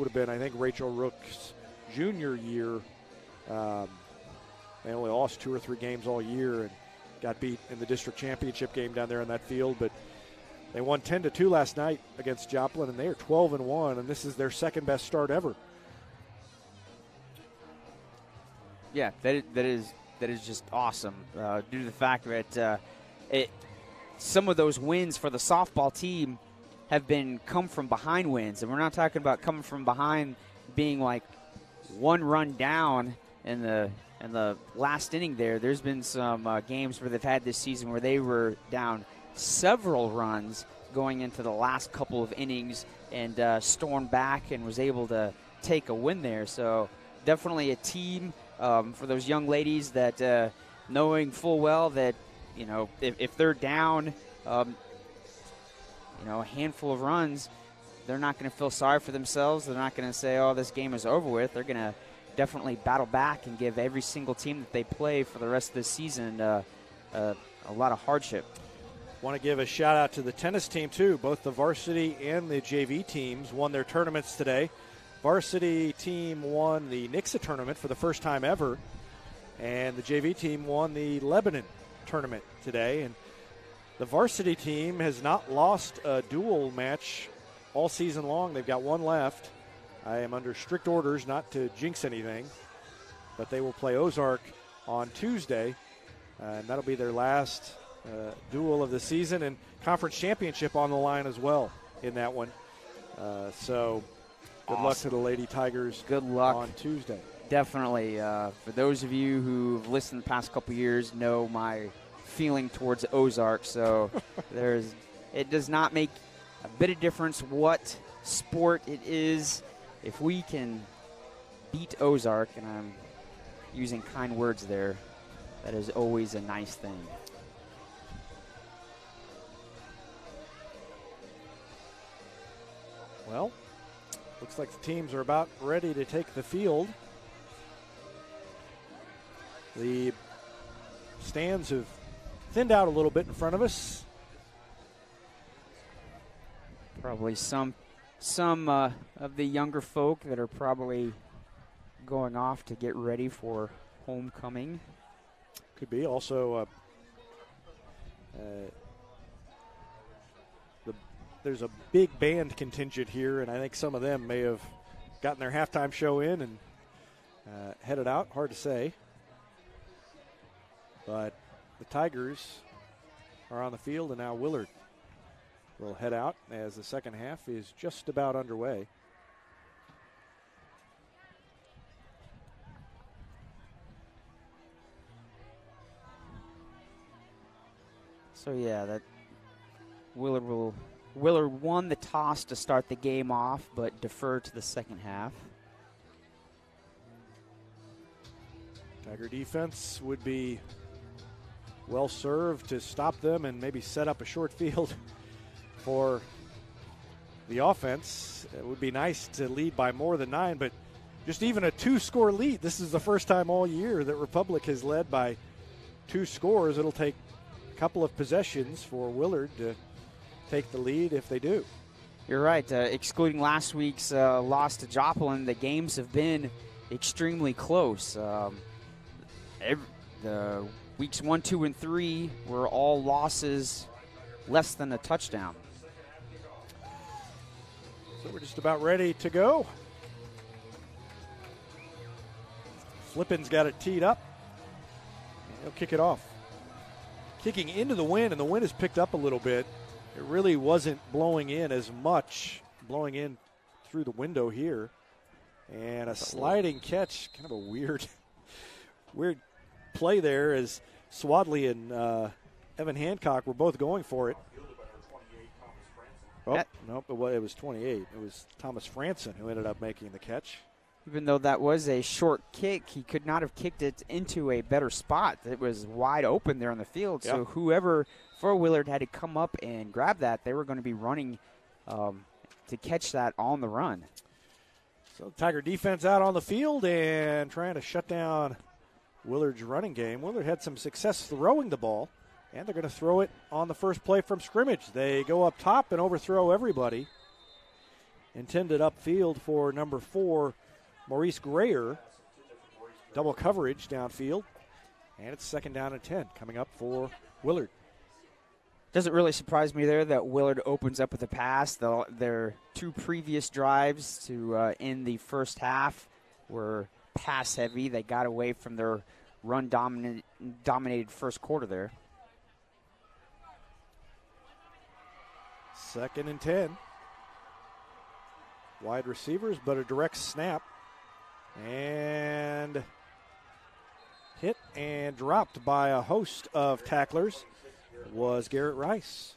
Speaker 1: have been, I think, Rachel Rook's junior year. They only lost 2 or 3 games all year and got beat in the district championship game down there on that field. But they won 10-2 last night against Joplin, and they are 12-1, and this is their second best start ever.
Speaker 2: Yeah, that is just awesome due to the fact that some of those wins for the softball team have been come from behind wins, and we're not talking about coming from behind being like 1 run down in the last inning there. There's been some games where they've had this season where they were down several runs going into the last couple of innings and stormed back and was able to take a win there. So definitely a team for those young ladies that knowing full well that, if they're down, a handful of runs, they're not going to feel sorry for themselves. They're not going to say, oh, this game is over with. They're going to definitely battle back and give every single team that they play for the rest of the season a lot of hardship.
Speaker 1: Want to give a shout out to the tennis team too. Both the varsity and the JV teams won their tournaments today. Varsity team won the Nixa tournament for the first time ever, and the JV team won the Lebanon tournament today. And the varsity team has not lost a dual match all season long. They've got 1 left. I am under strict orders not to jinx anything, but they will play Ozark on Tuesday, and that'll be their last duel of the season, and conference championship on the line as well in that one. So good luck to the Lady Tigers.
Speaker 2: Good luck
Speaker 1: on Tuesday.
Speaker 2: Definitely. For those of you who've listened the past couple years know my feeling towards Ozark. So it does not make a bit of difference what sport it is. if we can beat Ozark, and I'm using kind words there, that is always a nice thing.
Speaker 1: Well, looks like the teams are about ready to take the field. The stands have thinned out a little bit in front of us.
Speaker 2: Probably some of the younger folk that are probably going off to get ready for homecoming.
Speaker 1: Could be. Also, there's a big band contingent here, and I think some of them may have gotten their halftime show in and headed out. Hard to say. But the Tigers are on the field, and now Willard will head out as the second half is just about underway.
Speaker 2: So yeah, that Willard won the toss to start the game off, but deferred to the second half.
Speaker 1: Tiger defense would be well served to stop them and maybe set up a short field for the offense. It would be nice to lead by more than 9, but just even a 2-score lead. This is the first time all year that Republic has led by 2 scores. It'll take a couple of possessions for Willard to take the lead if they do.
Speaker 2: You're right. Excluding last week's loss to Joplin, the games have been extremely close. The weeks 1, 2, and 3 were all losses less than a touchdown.
Speaker 1: So we're just about ready to go. Flippin's got it teed up. And he'll kick it off. Kicking into the wind, and the wind has picked up a little bit. It really wasn't blowing in as much, blowing in through the window here. And a sliding catch, kind of a weird play there as Swadley and Evan Hancock were both going for it. Oh, nope, it was 28. It was Thomas Franson who ended up making the catch.
Speaker 2: Even though that was a short kick, he could not have kicked it into a better spot. It was wide open there on the field.
Speaker 1: Yep.
Speaker 2: So whoever for Willard had to come up and grab that, they were going to be running to catch that on the run.
Speaker 1: So Tiger defense out on the field and trying to shut down Willard's running game. Willard had some success throwing the ball, and they're going to throw it on the first play from scrimmage. They go up top and overthrow everybody. Intended upfield for number 4, Maurice Grayer. Double coverage downfield. And it's 2nd down and 10 coming up for Willard.
Speaker 2: Doesn't really surprise me there that Willard opens up with a pass. Their 2 previous drives to end the first half were pass heavy. They got away from their run dominated first quarter there.
Speaker 1: 2nd and 10. Wide receivers, but a direct snap. And hit and dropped by a host of tacklers was Garrett Rice.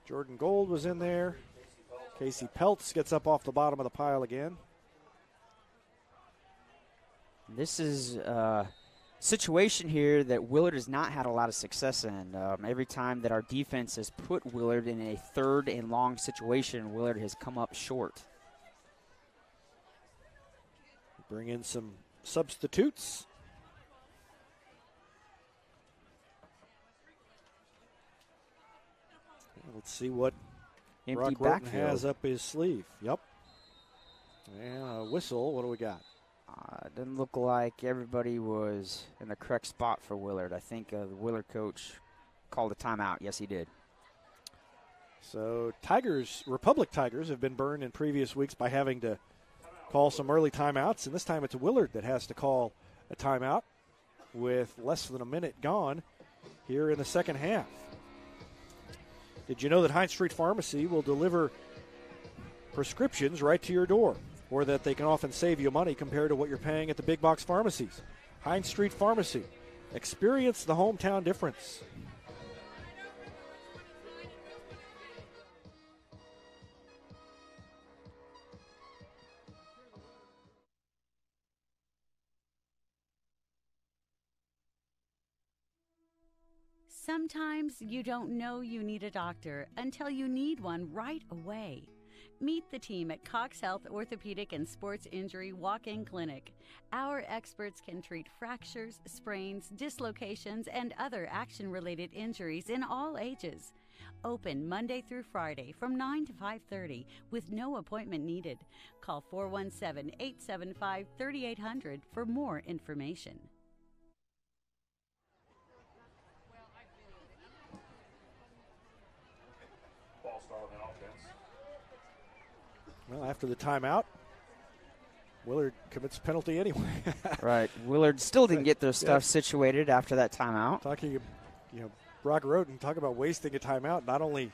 Speaker 1: Jordan Gold was in there. Casey Peltz gets up off the bottom of the pile again.
Speaker 2: This is a situation here that Willard has not had a lot of success in. Every time that our defense has put Willard in a 3rd and long situation, Willard has come up short.
Speaker 1: Bring in some substitutes. Let's see what
Speaker 2: Empty
Speaker 1: Brock Roten
Speaker 2: backfield.
Speaker 1: has up his sleeve. Yep. And a whistle. What do we got?
Speaker 2: Didn't look like everybody was in the correct spot for Willard. I think the Willard coach called a timeout. Yes, he did.
Speaker 1: So Republic Tigers have been burned in previous weeks by having to call some early timeouts, and this time it's Willard that has to call a timeout with less than a minute gone here in the second half. Did you know that Heinz Street Pharmacy will deliver prescriptions right to your door, or that they can often save you money compared to what you're paying at the big box pharmacies? Heinz Street Pharmacy. Experience the hometown difference.
Speaker 4: Sometimes you don't know you need a doctor until you need one right away. Meet the team at Cox Health Orthopedic and Sports Injury Walk-In Clinic. Our experts can treat fractures, sprains, dislocations, and other action-related injuries in all ages. Open Monday through Friday from 9 to 5:30 with no appointment needed. Call 417-875-3800 for more information.
Speaker 3: Ball start on the offense.
Speaker 1: Well, after the timeout, Willard commits penalty anyway.
Speaker 2: Right. Willard still didn't get their stuff situated after that timeout.
Speaker 1: Brock Roten, talk about wasting a timeout. Not only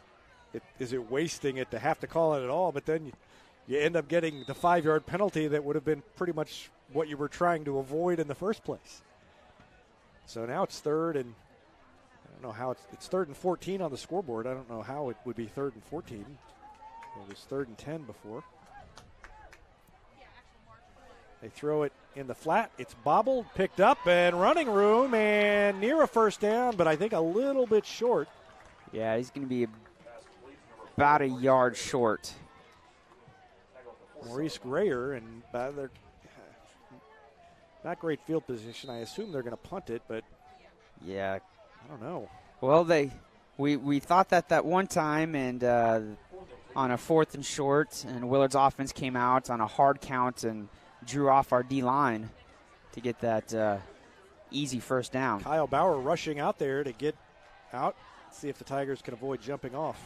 Speaker 1: is it wasting it to have to call it at all, but then you end up getting the 5-yard penalty that would have been pretty much what you were trying to avoid in the first place. So now it's third, and I don't know how it's third and 14 on the scoreboard. I don't know how it would be third and 14. It was third and 10 before. They throw it in the flat. It's bobbled, picked up, and running room, and near a first down, but I think a little bit short.
Speaker 2: Yeah, he's going to be about a yard short.
Speaker 1: Maurice Grayer, and they're not great field position. I assume they're going to punt it, but
Speaker 2: yeah,
Speaker 1: I don't know.
Speaker 2: Well, we thought that one time, and on a 4th and short, and Willard's offense came out on a hard count and drew off our D-line to get that easy first down.
Speaker 1: Kyle Bauer rushing out there to get out, see if the Tigers can avoid jumping off.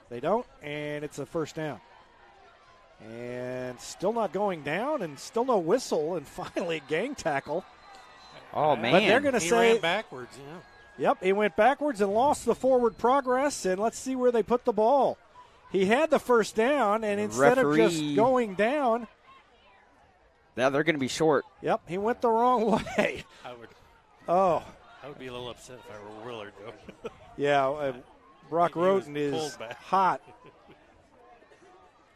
Speaker 1: They don't, and it's a first down. And still not going down, and still no whistle, and finally gang tackle.
Speaker 2: Oh, man.
Speaker 1: But they're going to say.
Speaker 10: He ran backwards, yeah.
Speaker 1: Yep, he went backwards and lost the forward progress, and let's see where they put the ball. He had the first down, and instead of just going down.
Speaker 2: Now they're going to be short.
Speaker 1: Yep, he went the wrong way.
Speaker 10: I would be a little upset if I were Willard, though.
Speaker 1: Yeah, Brock Roten is
Speaker 10: pulled back.
Speaker 1: hot.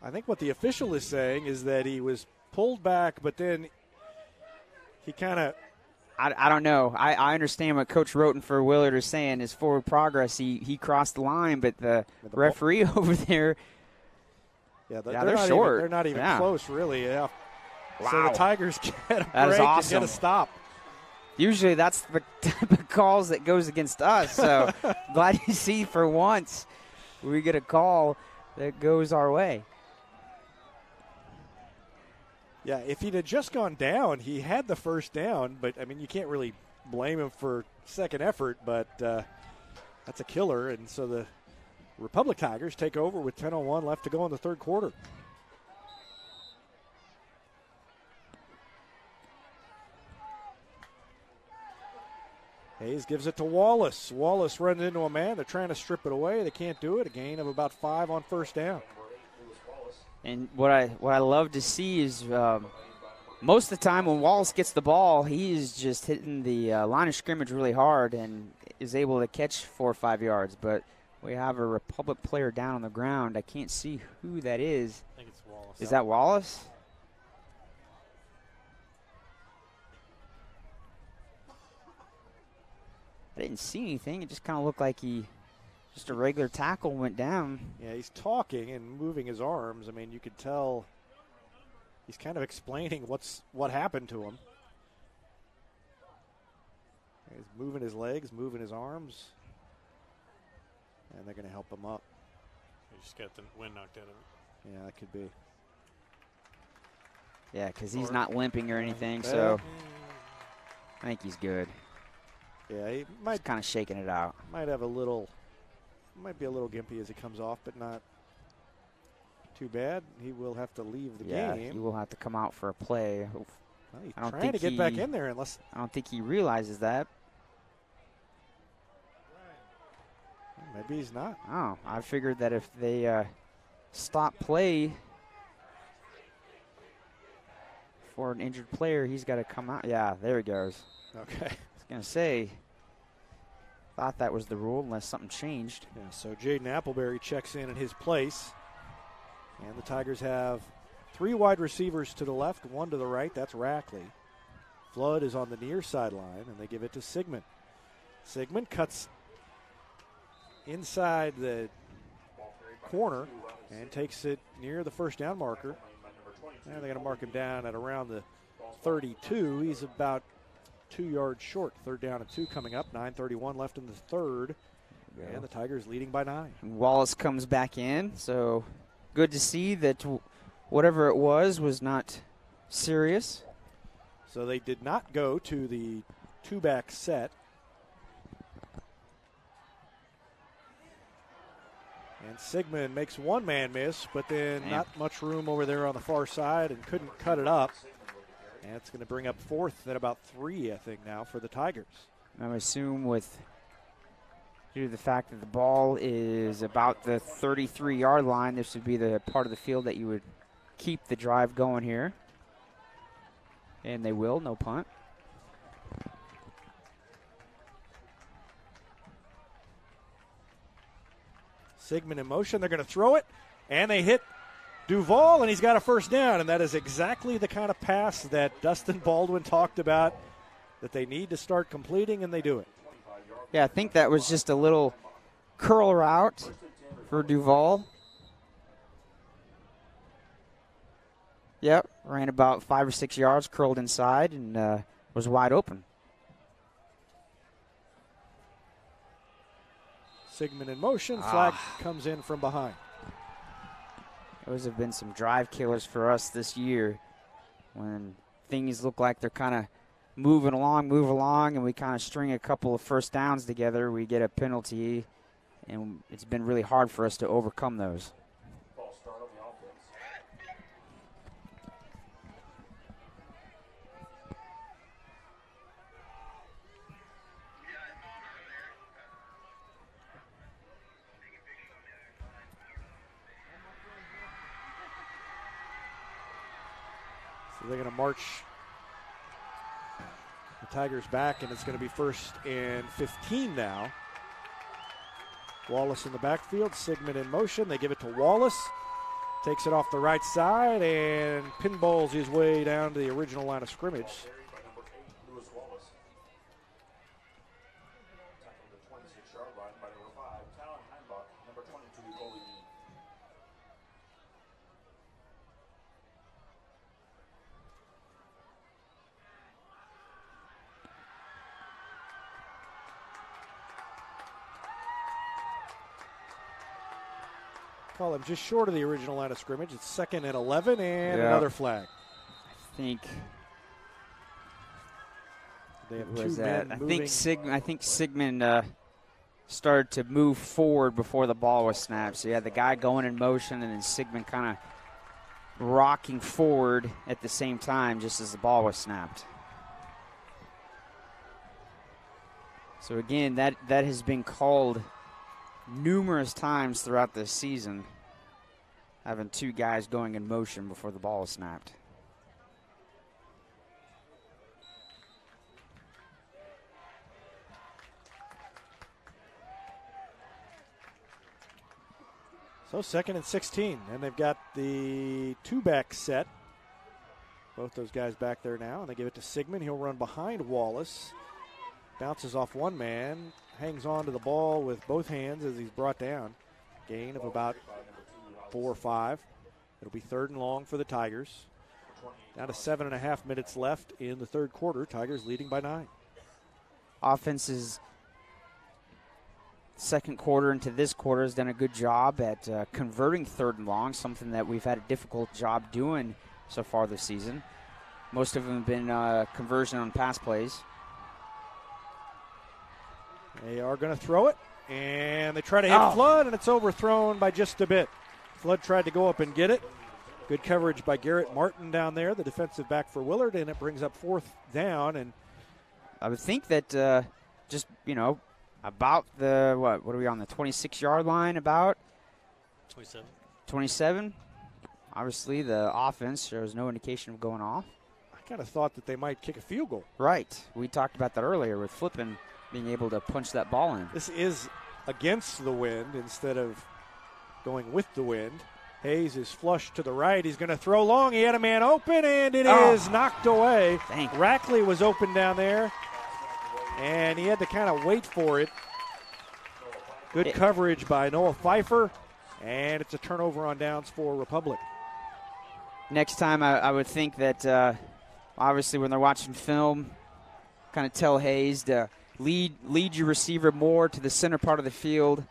Speaker 1: I think what the official is saying is that he was pulled back, but then he kind of.
Speaker 2: I don't know. I understand what Coach Roten for Willard is saying. His forward progress, he crossed the line, but the referee over there.
Speaker 1: Yeah,
Speaker 2: they're short.
Speaker 1: They're not even close, really. Yeah.
Speaker 2: Wow.
Speaker 1: So the Tigers get a break
Speaker 2: awesome.
Speaker 1: and get a stop.
Speaker 2: Usually that's the type of calls that goes against us. So glad to see for once we get a call that goes our way.
Speaker 1: Yeah, if he'd have just gone down, he had the first down. But, I mean, you can't really blame him for second effort. But that's a killer. And so the Republic Tigers take over with 10:01 left to go in the third quarter. Hayes gives it to Wallace. Wallace runs into a man. They're trying to strip it away. They can't do it. A gain of about 5 on first down.
Speaker 2: And what I love to see is most of the time when Wallace gets the ball, he is just hitting the line of scrimmage really hard and is able to catch 4 or 5 yards. But we have a Republic player down on the ground. I can't see who that is.
Speaker 10: I think it's Wallace.
Speaker 2: Is that Wallace? I didn't see anything. It just kind of looked like just a regular tackle went down.
Speaker 1: Yeah, he's talking and moving his arms. I mean, you could tell he's kind of explaining what happened to him. He's moving his legs, moving his arms, and they're going to help him up.
Speaker 10: He just got the wind knocked out of him.
Speaker 1: Yeah, that could be.
Speaker 2: Yeah, because he's not limping or anything, so I think he's good.
Speaker 1: Yeah, he might
Speaker 2: just kind of shaking it out.
Speaker 1: Might be a little gimpy as he comes off, but not too bad. He will have to leave the game.
Speaker 2: Yeah, he will have to come out for a play.
Speaker 1: Well, he's trying to get back in there unless.
Speaker 2: I don't think he realizes that.
Speaker 1: Maybe he's not.
Speaker 2: Oh, I figured that if they stop play for an injured player, he's got to come out. Yeah, there he goes.
Speaker 1: Okay.
Speaker 2: I was going to say, thought that was the rule unless something changed.
Speaker 1: Yeah, so Jaden Appleberry checks in his place. And the Tigers have 3 wide receivers to the left, 1 to the right. That's Rackley. Flood is on the near sideline, and they give it to Sigmund. Sigmund cuts inside the corner and takes it near the first down marker. Now they're going to mark him down at around the 32. He's about 2 yards short. 3rd down and 2 coming up. 9:31 left in the third. And the Tigers leading by 9.
Speaker 2: Wallace comes back in, so good to see that whatever it was not serious.
Speaker 1: So they did not go to the 2-back set. And Sigmund makes one man miss, but then not much room over there on the far side and couldn't cut it up. And it's going to bring up 4th at about 3, I think, now for the Tigers.
Speaker 2: I would assume due to the fact that the ball is about the 33-yard line, this would be the part of the field that you would keep the drive going here. And they will, no punt.
Speaker 1: Sigmund in motion. They're going to throw it, and they hit Duval, and he's got a first down. And that is exactly the kind of pass that Dustin Baldwin talked about that they need to start completing, and they do it.
Speaker 2: Yeah, I think that was just a little curl route for Duval. Yep, ran about 5 or 6 yards, curled inside, and was wide open.
Speaker 1: Sigmund in motion. Flag comes in from behind.
Speaker 2: Those have been some drive killers for us this year. When things look like they're kind of move along, and we kind of string a couple of first downs together, we get a penalty, and it's been really hard for us to overcome those.
Speaker 1: So they're going to march the Tigers back, and it's going to be 1st and 15 now. Wallace in the backfield, Sigmund in motion. They give it to Wallace. Takes it off the right side and pinballs his way down to the original line of scrimmage. Call him just short of the original line of scrimmage. It's 2nd and 11 and another flag.
Speaker 2: I think
Speaker 1: they have two men moving.
Speaker 2: I think Sigmund started to move forward before the ball was snapped. So you had the guy going in motion, and then Sigmund kind of rocking forward at the same time just as the ball was snapped. So again, that has been called numerous times throughout this season, having two guys going in motion before the ball is snapped.
Speaker 1: So 2nd and 16, and they've got the 2-back set. Both those guys back there now, and they give it to Sigmund. He'll run behind Wallace. Bounces off one man, hangs on to the ball with both hands as he's brought down. Gain of about 4 or 5. It'll be 3rd and long for the Tigers. Down to 7.5 minutes left in the third quarter. Tigers leading by 9.
Speaker 2: Offense's second quarter into this quarter has done a good job at converting 3rd and long, something that we've had a difficult job doing so far this season. Most of them have been conversion on pass plays.
Speaker 1: They are going to throw it, and they try to hit Flood, and it's overthrown by just a bit. Flood tried to go up and get it. Good coverage by Garrett Martin down there, the defensive back for Willard, and it brings up 4th down. And
Speaker 2: I would think that just, about the, what are we on, the 26-yard line about?
Speaker 10: 27.
Speaker 2: 27. Obviously, the offense shows no indication of going off.
Speaker 1: I kind of thought that they might kick a field goal.
Speaker 2: Right. We talked about that earlier with Flippin being able to punch that ball in.
Speaker 1: This is against the wind instead of going with the wind. Hayes is flushed to the right. He's going to throw long. He had a man open, and it is knocked away. Rackley was open down there, and he had to kind of wait for it. Good coverage by Noah Pfeiffer, and it's a turnover on downs for Republic.
Speaker 2: Next time, I would think that obviously when they're watching film, kind of tell Hayes to lead your receiver more to the center part of the field.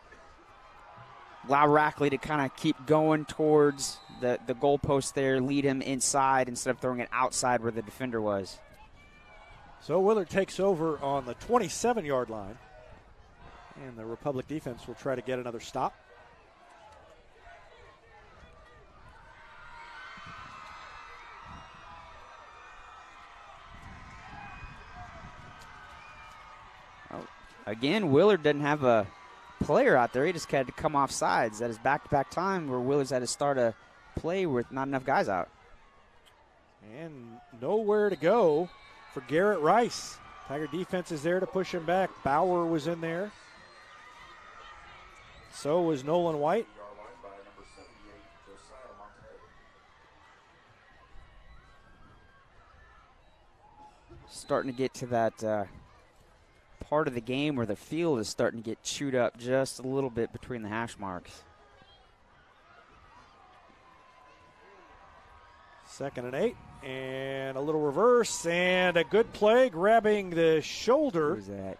Speaker 2: Allow Rackley to kind of keep going towards the goalpost there, lead him inside instead of throwing it outside where the defender was.
Speaker 1: So Willard takes over on the 27-yard line, and the Republic defense will try to get another stop.
Speaker 2: Again, Willard doesn't have a player out there. He just had to come off sides. That is back-to-back time where Willard's had to start a play with not enough guys out.
Speaker 1: And nowhere to go for Garrett Rice. Tiger defense is there to push him back. Bauer was in there. So was Nolan White.
Speaker 2: Starting to get to that part of the game where the field is starting to get chewed up just a little bit between the hash marks.
Speaker 1: 2nd and 8, and a little reverse, and a good play, grabbing the shoulder.
Speaker 2: Who's that?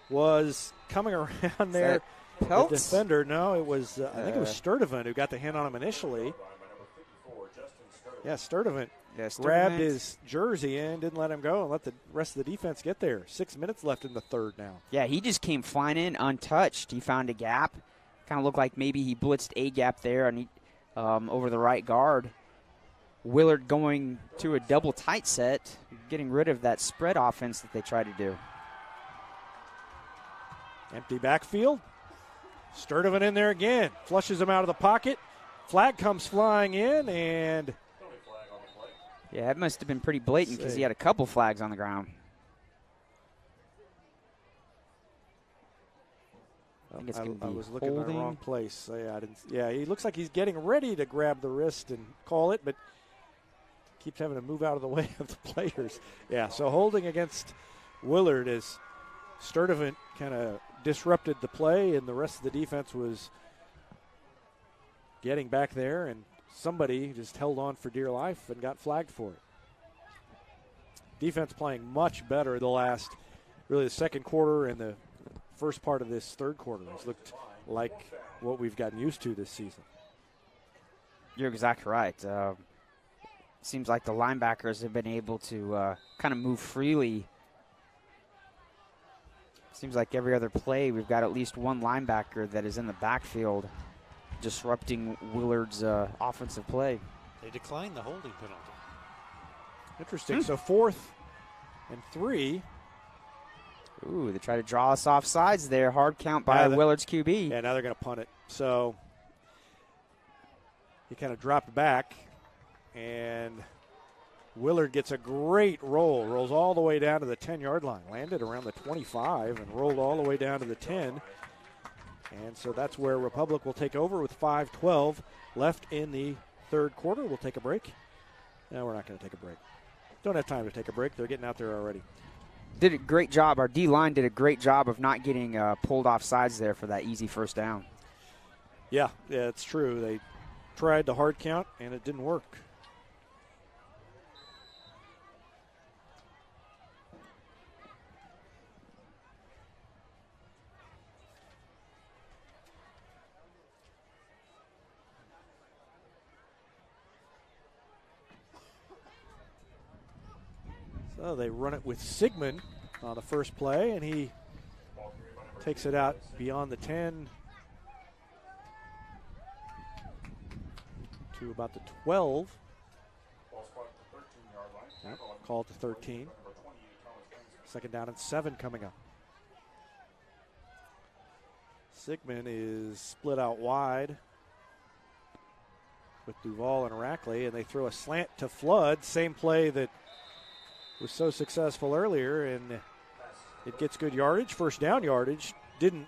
Speaker 1: Was coming around there.
Speaker 2: Peltz?
Speaker 1: The defender, no, it was, I think it was Sturdivant who got the hand on him initially. Yeah, Sturdivant grabbed his jersey and didn't let him go and let the rest of the defense get there. 6 minutes left in the third now.
Speaker 2: Yeah, he just came flying in untouched. He found a gap. Kind of looked like maybe he blitzed a gap there and over the right guard. Willard going to a double tight set, getting rid of that spread offense that they tried to do.
Speaker 1: Empty backfield. Sturdivant in there again. Flushes him out of the pocket. Flag comes flying in, and
Speaker 2: yeah, that must have been pretty blatant because he had a couple flags on the ground. I think it's going to be
Speaker 1: I was looking
Speaker 2: holding.
Speaker 1: in the wrong place. So yeah, he looks like he's getting ready to grab the wrist and call it, but keeps having to move out of the way of the players. Yeah, so holding against Willard as Sturdivant kind of disrupted the play, and the rest of the defense was getting back there, and somebody just held on for dear life and got flagged for it. Defense playing much better the second quarter and the first part of this third quarter. It's looked like what we've gotten used to this season.
Speaker 2: You're exactly right. Seems like the linebackers have been able to kind of move freely. Seems like every other play we've got at least one linebacker that is in the backfield disrupting Willard's offensive play.
Speaker 10: They declined the holding penalty.
Speaker 1: Interesting. So 4th and 3.
Speaker 2: Ooh, they try to draw us off sides there. Hard count by Willard's QB.
Speaker 1: Yeah, now they're going to punt it. So he kind of dropped back, and Willard gets a great roll. Rolls all the way down to the 10-yard line. Landed around the 25 and rolled all the way down to the 10. And so that's where Republic will take over with 5:12 left in the third quarter. We'll take a break. No, we're not going to take a break. Don't have time to take a break. They're getting out there already.
Speaker 2: Did a great job. Our D-line did a great job of not getting pulled off sides there for that easy first down.
Speaker 1: Yeah, it's true. They tried the hard count, and it didn't work. So they run it with Sigmund on the first play, and he takes it out beyond the 10 to about the 12. Yep, called to 13. 2nd down and 7 coming up. Sigmund is split out wide with Duval and Rackley, and they throw a slant to Flood. Same play that was so successful earlier, and it gets good yardage, first down yardage. Didn't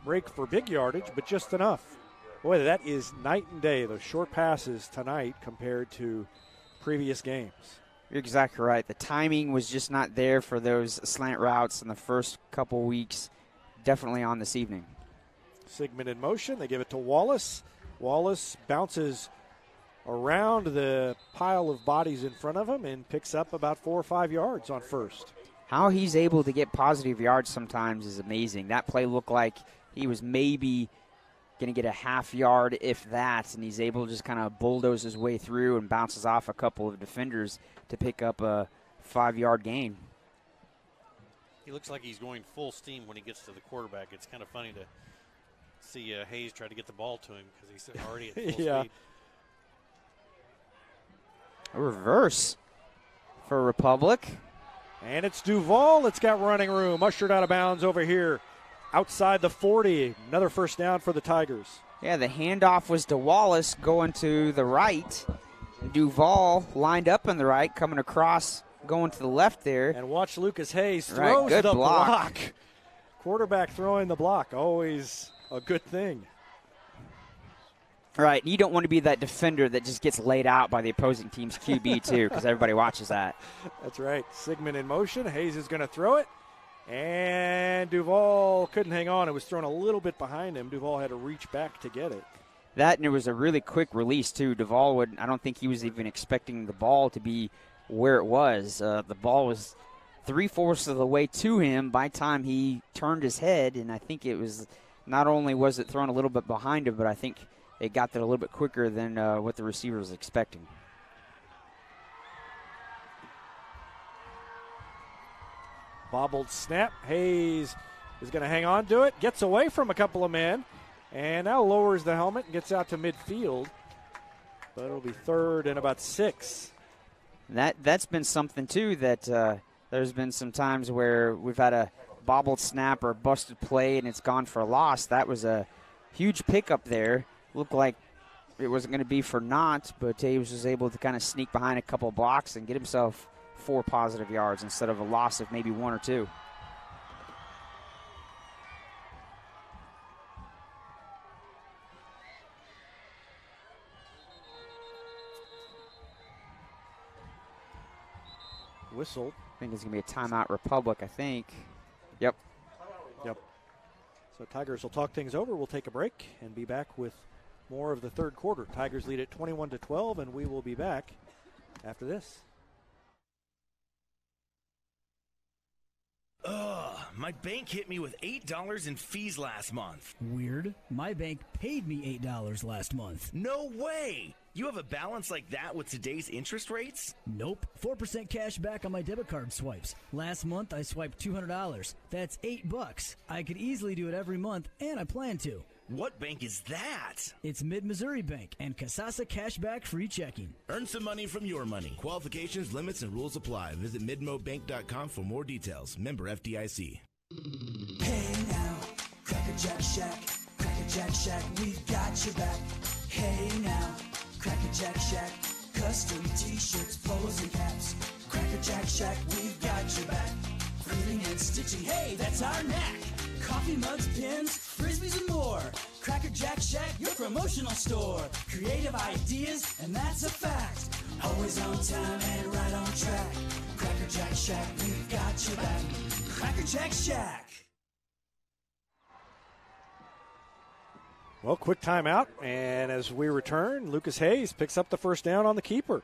Speaker 1: break for big yardage, but just enough. Boy, that is night and day, those short passes tonight compared to previous games.
Speaker 2: You're exactly right. The timing was just not there for those slant routes in the first couple weeks. Definitely on this evening.
Speaker 1: Sigmund in motion. They give it to Wallace. Wallace bounces around the pile of bodies in front of him and picks up about 4 or 5 yards on first.
Speaker 2: How he's able to get positive yards sometimes is amazing. That play looked like he was maybe going to get a half yard, if that, and he's able to just kind of bulldoze his way through and bounces off a couple of defenders to pick up a 5-yard gain.
Speaker 10: He looks like he's going full steam when he gets to the quarterback. It's kind of funny to see Hayes try to get the ball to him because he's already at full speed.
Speaker 2: A reverse for Republic.
Speaker 1: And it's Duval. It's got running room. Ushered out of bounds over here outside the 40. Another first down for the Tigers.
Speaker 2: Yeah, the handoff was to Wallace going to the right. Duval lined up on the right, coming across, going to the left there.
Speaker 1: And watch Lucas Hayes throws the block. Quarterback throwing the block, always a good thing.
Speaker 2: Right, you don't want to be that defender that just gets laid out by the opposing team's QB too, because everybody watches that.
Speaker 1: That's right. Sigmund in motion. Hayes is going to throw it. And Duval couldn't hang on. It was thrown a little bit behind him. Duval had to reach back to get it.
Speaker 2: That, and it was a really quick release too. Duval I don't think he was even expecting the ball to be where it was. The ball was 3/4 of the way to him by the time he turned his head, and I think it was, not only was it thrown a little bit behind him, but I think it got there a little bit quicker than what the receiver was expecting.
Speaker 1: Bobbled snap. Hayes is going to hang on to it. Gets away from a couple of men. And now lowers the helmet and gets out to midfield. But it'll be 3rd and about 6.
Speaker 2: That's been something, too, that there's been some times where we've had a bobbled snap or a busted play and it's gone for a loss. That was a huge pickup there. Looked like it wasn't going to be for naught, but Taves was able to kind of sneak behind a couple blocks and get himself 4 positive yards instead of a loss of maybe 1 or 2.
Speaker 1: Whistled.
Speaker 2: I think it's going to be a timeout Republic, I think. Yep.
Speaker 1: So Tigers will talk things over. We'll take a break and be back with more of the third quarter. Tigers lead at 21-12, and we will be back after this.
Speaker 5: Ugh, my bank hit me with $8 in fees last month.
Speaker 6: Weird. My bank paid me $8 last month.
Speaker 5: No way! You have a balance like that with today's interest rates?
Speaker 6: Nope. 4% cash back on my debit card swipes. Last month I swiped $200. That's $8. I could easily do it every month, and I plan to.
Speaker 5: What bank is that?
Speaker 6: It's Mid-Missouri Bank and Kasasa Cashback Free Checking.
Speaker 7: Earn some money from your money. Qualifications, limits, and rules apply. Visit midmobank.com for more details. Member FDIC.
Speaker 8: Hey now, Cracker Jack Shack, Cracker Jack Shack, we've got your back. Hey now, Cracker Jack Shack, custom t-shirts, polos, and caps. Cracker Jack Shack, we've got your back. Printing and stitching, hey, that's our knack. Coffee mugs, pins, frisbees, and more. Cracker Jack Shack, your promotional store. Creative ideas, and that's a fact. Always on time and right on track. Cracker Jack Shack, we've got your back. Cracker Jack Shack.
Speaker 1: Well, quick timeout, and as we return, Lucas Hayes picks up the first down on the keeper.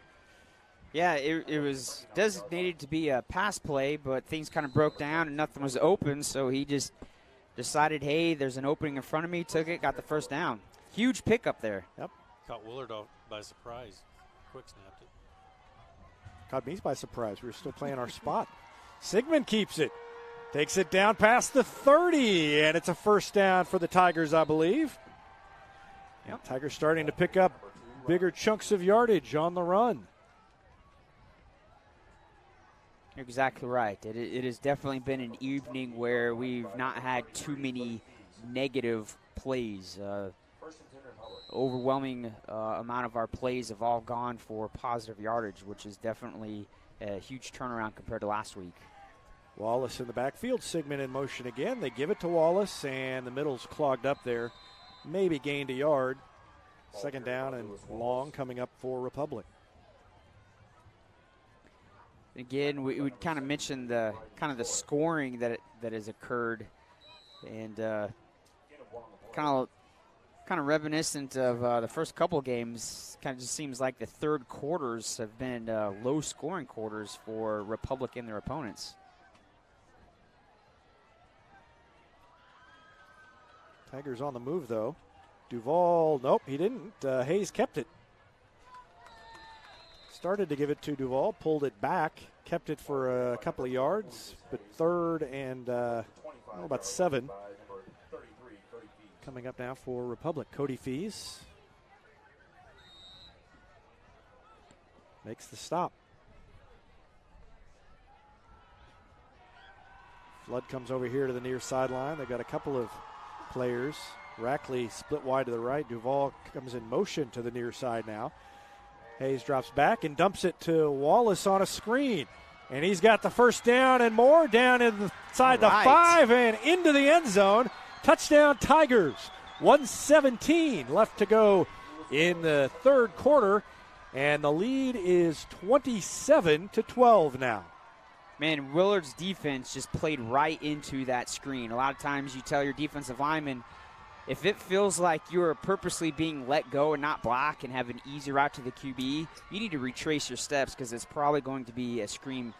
Speaker 2: Yeah, it was designated to be a pass play, but things kind of broke down and nothing was open, so he just decided, hey, there's an opening in front of me, took it, got the first down. Huge pickup there.
Speaker 1: Yep.
Speaker 10: Caught Willard off by surprise. Quick snapped it.
Speaker 1: Caught me by surprise. We were still playing our spot. Sigmund keeps it. Takes it down past the 30, and it's a first down for the Tigers, I believe. Yep. Tigers starting to pick up bigger chunks of yardage on the run.
Speaker 2: You're exactly right. It has definitely been an evening where we've not had too many negative plays. Overwhelming amount of our plays have all gone for positive yardage, which is definitely a huge turnaround compared to last week.
Speaker 1: Wallace in the backfield, Sigmund in motion again. They give it to Wallace, and the middle's clogged up there. Maybe gained a yard. Second down and long coming up for Republic.
Speaker 2: Again, we kind of mentioned the scoring that has occurred, and kind of reminiscent of the first couple games. Kind of just seems like the third quarters have been low-scoring quarters for Republic and their opponents.
Speaker 1: Tigers on the move, though. Duval, nope, he didn't. Hayes kept it. Started to give it to Duval, pulled it back, kept it for a couple of yards, but third and about 7. Coming up now for Republic. Cody Fees makes the stop. Flood comes over here to the near sideline. They've got a couple of players. Rackley split wide to the right. Duval comes in motion to the near side now. Hayes drops back and dumps it to Wallace on a screen. And he's got the first down and more down inside the 5 and into the end zone. Touchdown Tigers. 1:17 left to go in the third quarter. And the lead is 27-12 now.
Speaker 2: Man, Willard's defense just played right into that screen. A lot of times you tell your defensive lineman, if it feels like you're purposely being let go and not block and have an easy route to the QB, you need to retrace your steps because it's probably going to be a screen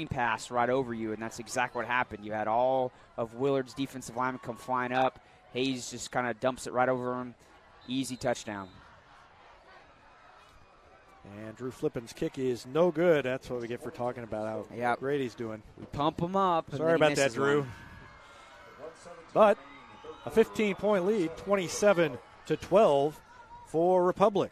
Speaker 2: pass right over you, and that's exactly what happened. You had all of Willard's defensive linemen come flying up. Hayes just kind of dumps it right over him. Easy touchdown.
Speaker 1: And Drew Flippin's kick is no good. That's what we get for talking about how great he's doing.
Speaker 2: We pump him up.
Speaker 1: Sorry about that, Drew.
Speaker 2: One.
Speaker 1: But a 15-point lead, 27-12 for Republic.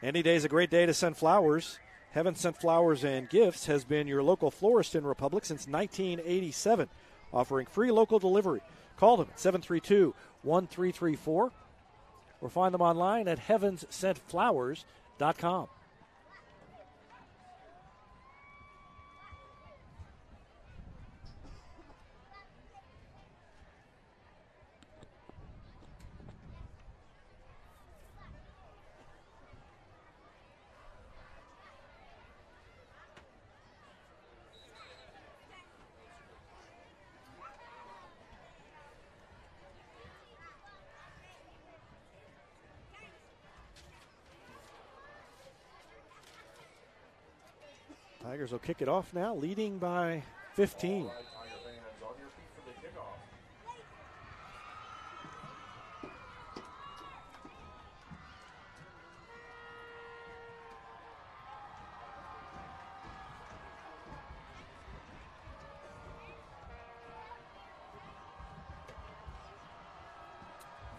Speaker 1: Any day's a great day to send flowers. Heaven Sent Flowers and Gifts has been your local florist in Republic since 1987, offering free local delivery. Call them at 732-1334 or find them online at heavenssentflowers.com. Tigers will kick it off now, leading by 15.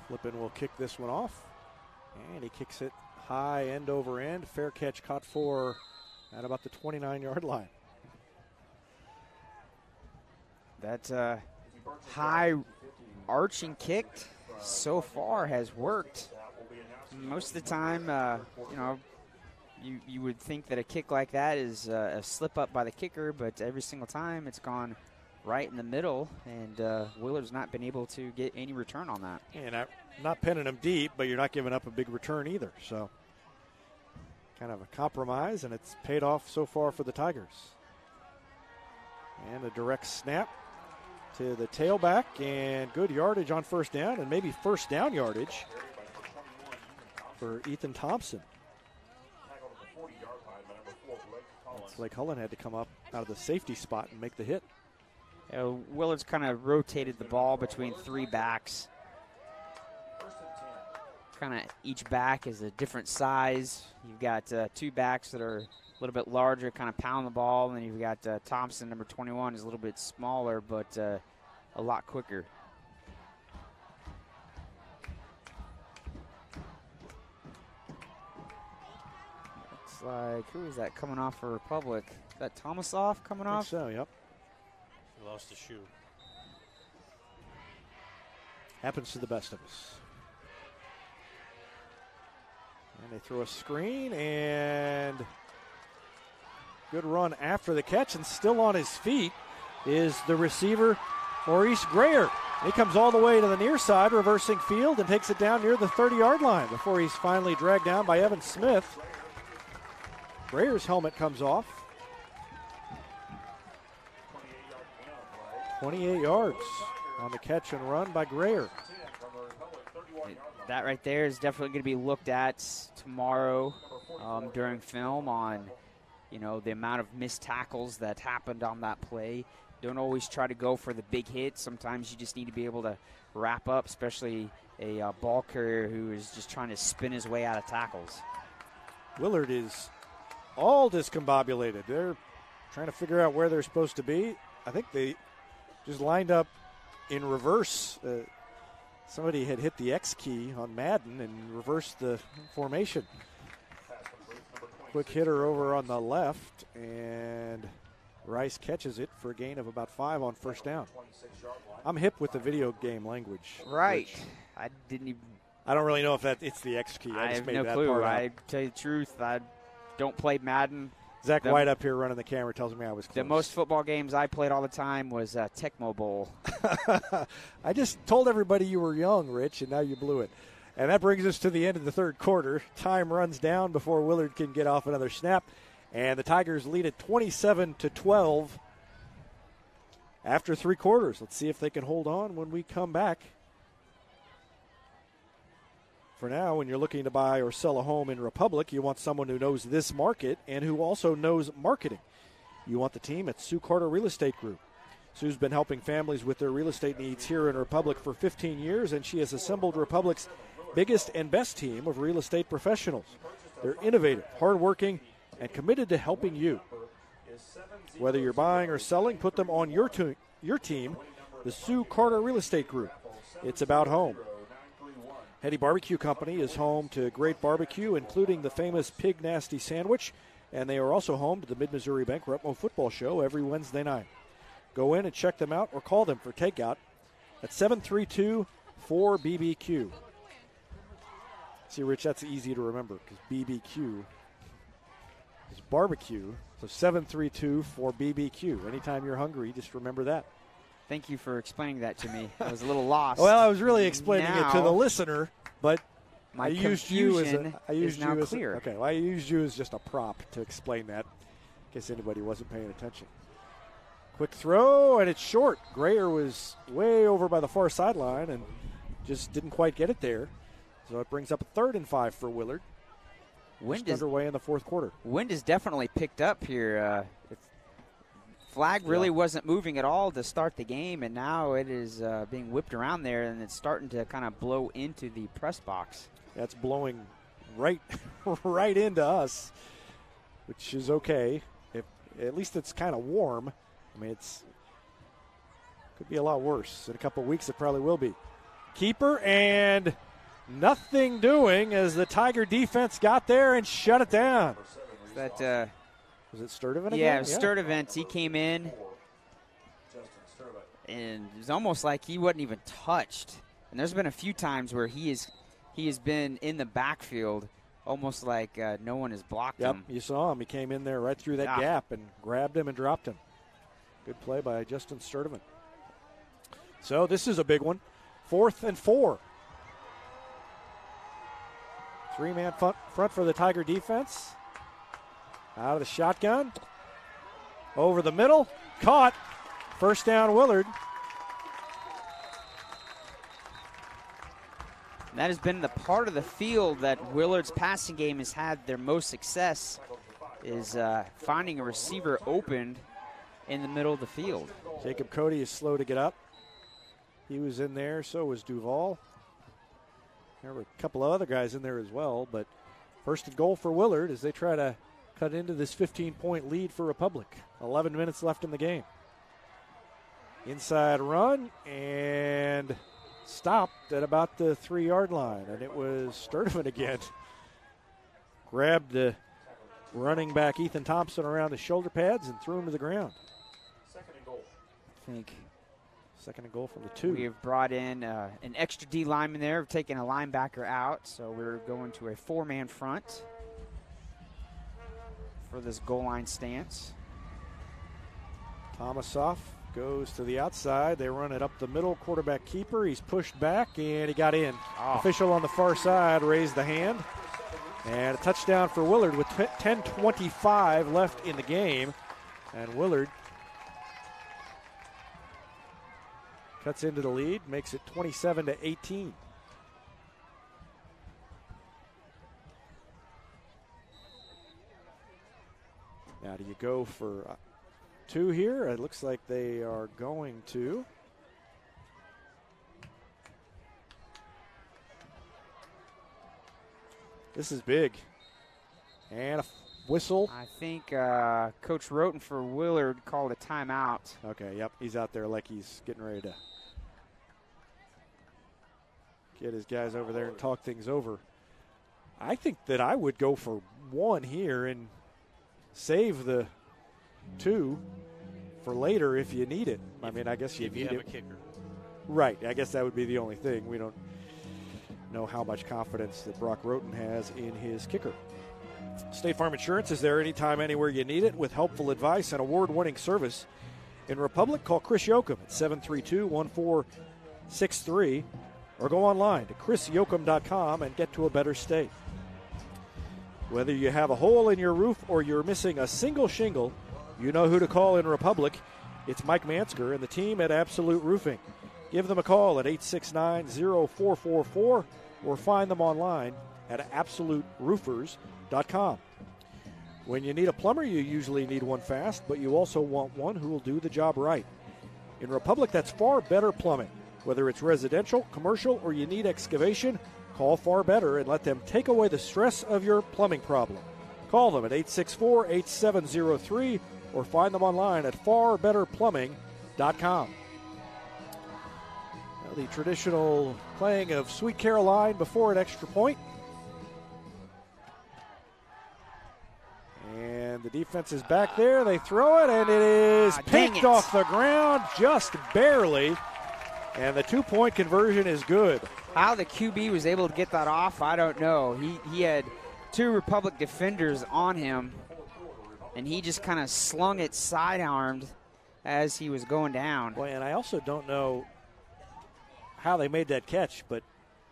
Speaker 1: Flippin will kick this one off, and he kicks it high end over end. Fair catch caught for at about the 29-yard line.
Speaker 2: That high arching kick so far has worked. Most of the time, you would think that a kick like that is a slip up by the kicker, but every single time it's gone right in the middle, and Willard's not been able to get any return on that.
Speaker 1: And not pinning him deep, but you're not giving up a big return either, so kind of a compromise, and it's paid off so far for the Tigers. And a direct snap to the tailback, and good yardage on first down, and maybe first down yardage for Ethan Thompson. It's like Hullen had to come up out of the safety spot and make the hit.
Speaker 2: Willard's kind of rotated the ball between three backs. Kind of each back is a different size. You've got two backs that are a little bit larger, kind of pound the ball, and then you've got Thompson, number 21, is a little bit smaller, but a lot quicker. Looks like, who is that coming off for Republic? Is that Tomasoff coming off?
Speaker 1: So, yep.
Speaker 10: He lost his shoe.
Speaker 1: Happens to the best of us. And they throw a screen, and good run after the catch, and still on his feet is the receiver, Maurice Grayer. He comes all the way to the near side, reversing field, and takes it down near the 30-yard line before he's finally dragged down by Evan Smith. Grayer's helmet comes off. 28 yards on the catch and run by Grayer.
Speaker 2: that right there is definitely going to be looked at tomorrow during film on, the amount of missed tackles that happened on that play. Don't always try to go for the big hit. Sometimes you just need to be able to wrap up, especially a ball carrier who is just trying to spin his way out of tackles.
Speaker 1: Willard is all discombobulated. They're trying to figure out where they're supposed to be. I think they just lined up in reverse. Somebody had hit the X key on Madden and reversed the formation. Quick hitter over on the left, and Rice catches it for a gain of about 5 on first down. I'm hip with the video game language.
Speaker 2: Right.
Speaker 1: Rich.
Speaker 2: I didn't even.
Speaker 1: I don't really know if it's the X key.
Speaker 2: I
Speaker 1: just
Speaker 2: have
Speaker 1: made
Speaker 2: no
Speaker 1: that
Speaker 2: clue.
Speaker 1: part
Speaker 2: I
Speaker 1: up.
Speaker 2: tell you the truth, I don't play Madden.
Speaker 1: Zach White up here running the camera tells me I was close.
Speaker 2: The most football games I played all the time was Tecmo Bowl.
Speaker 1: I just told everybody you were young, Rich, and now you blew it. And that brings us to the end of the third quarter. Time runs down before Willard can get off another snap. And the Tigers lead at 27-12 after 3 quarters. Let's see if they can hold on when we come back. For now, when you're looking to buy or sell a home in Republic, you want someone who knows this market and who also knows marketing. You want the team at Sue Carter Real Estate Group. Sue's been helping families with their real estate needs here in Republic for 15 years, and she has assembled Republic's biggest and best team of real estate professionals. They're innovative, hardworking, and committed to helping you. Whether you're buying or selling, put them on your team, the Sue Carter Real Estate Group. It's about home. Hetty Barbecue Company is home to great barbecue, including the famous Pig Nasty Sandwich, and they are also home to the Mid-Missouri Bank Rutmo Football Show every Wednesday night. Go in and check them out or call them for takeout at 732-4BBQ. See, Rich, that's easy to remember because BBQ is barbecue. So 732-4BBQ. Anytime you're hungry, just remember that.
Speaker 2: Thank you for explaining that to me. I was a little lost.
Speaker 1: Well, I was really explaining
Speaker 2: now,
Speaker 1: it to the listener, but
Speaker 2: my
Speaker 1: I used you as
Speaker 2: confusion is now clear.
Speaker 1: Okay, well, I used you as just a prop to explain that, in case anybody wasn't paying attention. Quick throw, and it's short. Grayer was way over by the far sideline and just didn't quite get it there. So it brings up a 3rd and 5 for Willard.
Speaker 2: Wind
Speaker 1: is underway in the fourth quarter.
Speaker 2: Wind is definitely picked up here. Flag really wasn't moving at all to start the game, and now it is being whipped around there, and it's starting to kind of blow into the press box.
Speaker 1: That's blowing right into us, which is okay. If at least it's kind of warm. I mean, could be a lot worse. In a couple of weeks, it probably will be. Keeper and nothing doing as the Tiger defense got there and shut it down.
Speaker 2: Was
Speaker 1: it Sturdivant again?
Speaker 2: Yeah, it was Sturdivant. He came in, and it was almost like he wasn't even touched. And there's been a few times where he has been in the backfield, almost like no one has blocked him.
Speaker 1: Yep, you saw him. He came in there right through that gap and grabbed him and dropped him. Good play by Justin Sturdivant. So this is a big one. 4th and 4. 3-man front for the Tiger defense. Out of the shotgun. Over the middle. Caught. First down, Willard.
Speaker 2: And that has been the part of the field that Willard's passing game has had their most success, is finding a receiver open in the middle of the field.
Speaker 1: Jacob Cody is slow to get up. He was in there, so was Duval. There were a couple of other guys in there as well, but first and goal for Willard as they try to cut into this 15-point lead for Republic. 11 minutes left in the game. Inside run and stopped at about the 3-yard line, and it was Sturdivant again. Grabbed the running back Ethan Thompson around the shoulder pads and threw him to the ground.
Speaker 3: Second and goal.
Speaker 2: I think
Speaker 1: second and goal from the 2.
Speaker 2: We have brought in an extra D lineman there. We've taken a linebacker out, so we're going to a 4-man front for this goal line stance.
Speaker 1: Tomasoff goes to the outside. They run it up the middle. Quarterback keeper. He's pushed back, and he got in. Official on the far side raised the hand. And a touchdown for Willard with 10:25 left in the game. And Willard cuts into the lead, makes it 27-18. Now, do you go for 2 here? It looks like they are going to. This is big. And a whistle.
Speaker 2: I think Coach Roten for Willard called a timeout.
Speaker 1: Okay, yep. He's out there like he's getting ready to get his guys over there and talk things over. I think that I would go for 1 here and save the 2 for later if you need it. I mean, I guess you need
Speaker 10: have
Speaker 1: it.
Speaker 10: a kicker.
Speaker 1: Right. I guess that would be the only thing. We don't know how much confidence that Brock Roten has in his kicker. State Farm Insurance is there anytime, anywhere you need it with helpful advice and award-winning service. In Republic, call Chris Yoakum at 732-1463 or go online to chrisyoakum.com and get to a better state. Whether you have a hole in your roof or you're missing a single shingle, you know who to call in Republic. It's Mike Mansker and the team at Absolute Roofing. Give them a call at 869-0444 or find them online at absoluteroofers.com. When you need a plumber, you usually need one fast, but you also want one who will do the job right. In Republic, that's Far Better Plumbing. Whether it's residential, commercial, or you need excavation, call Far Better and let them take away the stress of your plumbing problem. Call them at 864-8703 or find them online at farbetterplumbing.com. The traditional playing of Sweet Caroline before an extra point. And the defense is back there. They throw it, and it is picked off the ground just barely. And the 2-point conversion is good.
Speaker 2: How the QB was able to get that off, I don't know. He had 2 Republic defenders on him, and he just kind of slung it side-armed as he was going down.
Speaker 1: Boy, and I also don't know how they made that catch, but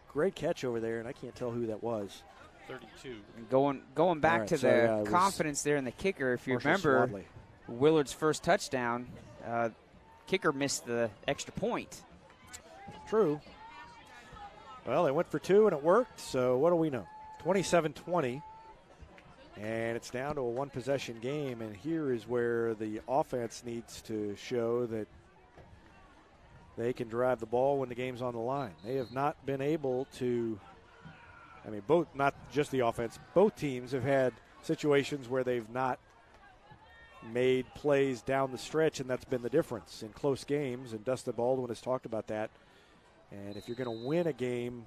Speaker 1: great catch over there, and I can't tell who that was.
Speaker 10: 32.
Speaker 2: And going back to the confidence there in the kicker, if you remember
Speaker 1: Swadley.
Speaker 2: Willard's first touchdown, kicker missed the extra point.
Speaker 1: True. Well, they went for 2 and it worked, so what do we know? 27-20, and it's down to a 1-possession game, and here is where the offense needs to show that they can drive the ball when the game's on the line. They have not been able to, both, not just the offense, both teams have had situations where they've not made plays down the stretch, and that's been the difference in close games, and Dustin Baldwin has talked about that. And if you're going to win a game,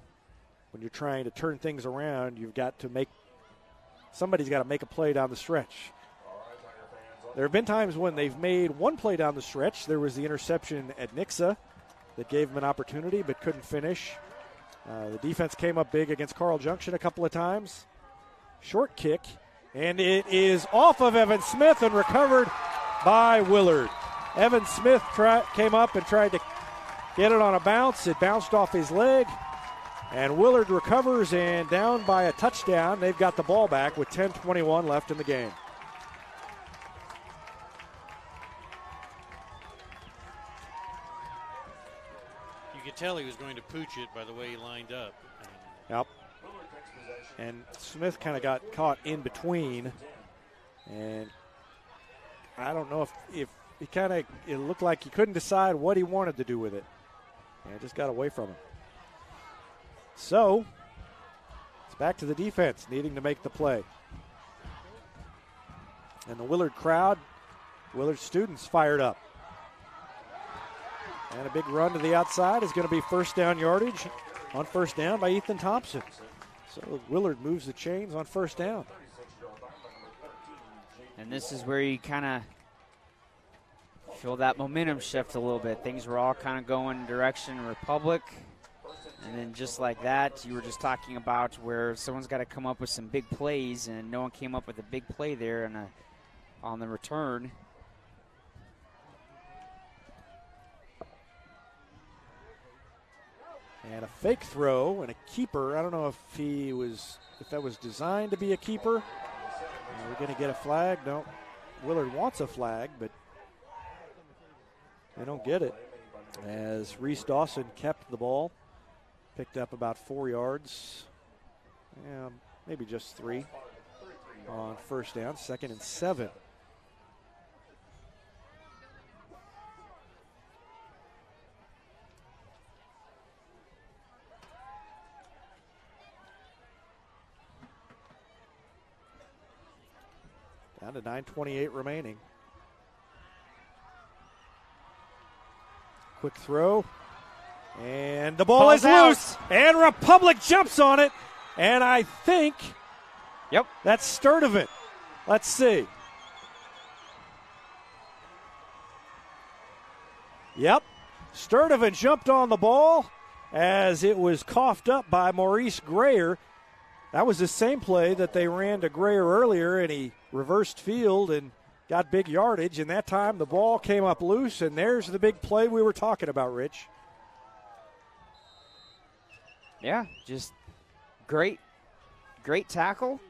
Speaker 1: when you're trying to turn things around, somebody's got to make a play down the stretch. There have been times when they've made one play down the stretch. There was the interception at Nixa that gave them an opportunity but couldn't finish. The defense came up big against Carl Junction a couple of times. Short kick, and it is off of Evan Smith and recovered by Willard. Evan Smith came up and tried to get it on a bounce. It bounced off his leg, and Willard recovers and down by a touchdown. They've got the ball back with 10:21 left in the game.
Speaker 10: You could tell he was going to pooch it by the way he lined up.
Speaker 1: Yep. And Smith kind of got caught in between, and I don't know if it looked like he couldn't decide what he wanted to do with it. And it just got away from him. So, it's back to the defense needing to make the play. And the Willard crowd, Willard students fired up. And a big run to the outside is going to be first down yardage on first down by Ethan Thompson. So Willard moves the chains on first down.
Speaker 2: And this is where you kind of feel that momentum shift a little bit. Things were all kind of going direction Republic. And then just like that, you were just talking about where someone's got to come up with some big plays, and no one came up with a big play there on the return.
Speaker 1: And a fake throw and a keeper. I don't know if that was designed to be a keeper. We're going to get a flag. No, Willard wants a flag, but they don't get it. As Reese Dawson kept the ball, picked up about 4 yards, maybe just 3 on first down, 2nd and 7 Down to 9:28 remaining. Quick throw. And the ball is loose. And Republic jumps on it. And I think that's Sturdivant. Let's see. Yep. Sturdivant jumped on the ball as it was coughed up by Maurice Grayer. That was the same play that they ran to Grayer earlier, and he reversed field and got big yardage. And that time the ball came up loose, and there's the big play we were talking about, Rich.
Speaker 2: Yeah, just great tackle.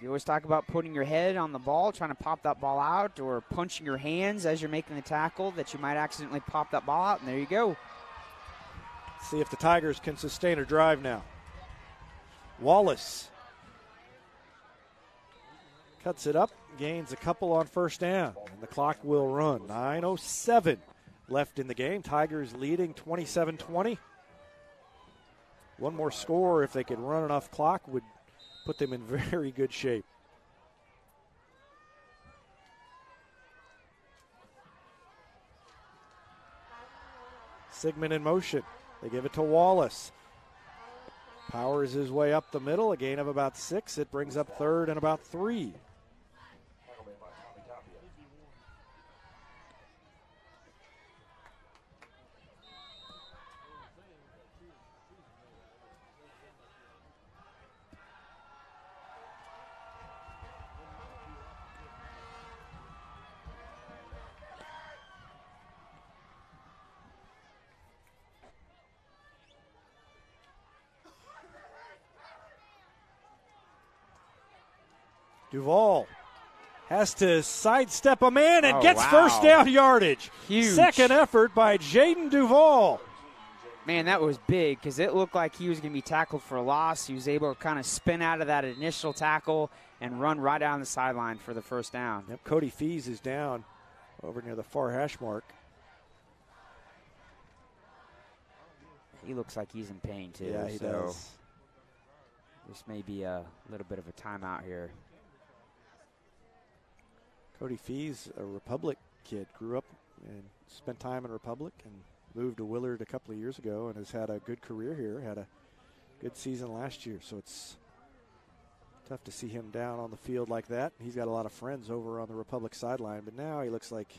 Speaker 2: You always talk about putting your head on the ball, trying to pop that ball out, or punching your hands as you're making the tackle that you might accidentally pop that ball out, and there you go.
Speaker 1: See if the Tigers can sustain a drive now. Wallace cuts it up, gains a couple on first down, and the clock will run. 9:07 left in the game. Tigers leading 27-20. One more score, if they could run enough clock, would put them in very good shape. Sigmund in motion. They give it to Wallace. Powers his way up the middle, a gain of about 6. It brings up third and about 3. Duvall has to sidestep a man and gets first down yardage.
Speaker 2: Huge.
Speaker 1: Second effort by Jaden Duvall.
Speaker 2: Man, that was big because it looked like he was going to be tackled for a loss. He was able to kind of spin out of that initial tackle and run right down the sideline for the first down.
Speaker 1: Yep, Cody Fees is down over near the far hash mark.
Speaker 2: He looks like he's in pain, too.
Speaker 1: Yeah, he does.
Speaker 2: This may be a little bit of a timeout here.
Speaker 1: Cody Fees, a Republic kid, grew up and spent time in Republic and moved to Willard a couple of years ago and has had a good career here, had a good season last year. So it's tough to see him down on the field like that. He's got a lot of friends over on the Republic sideline, but now he looked like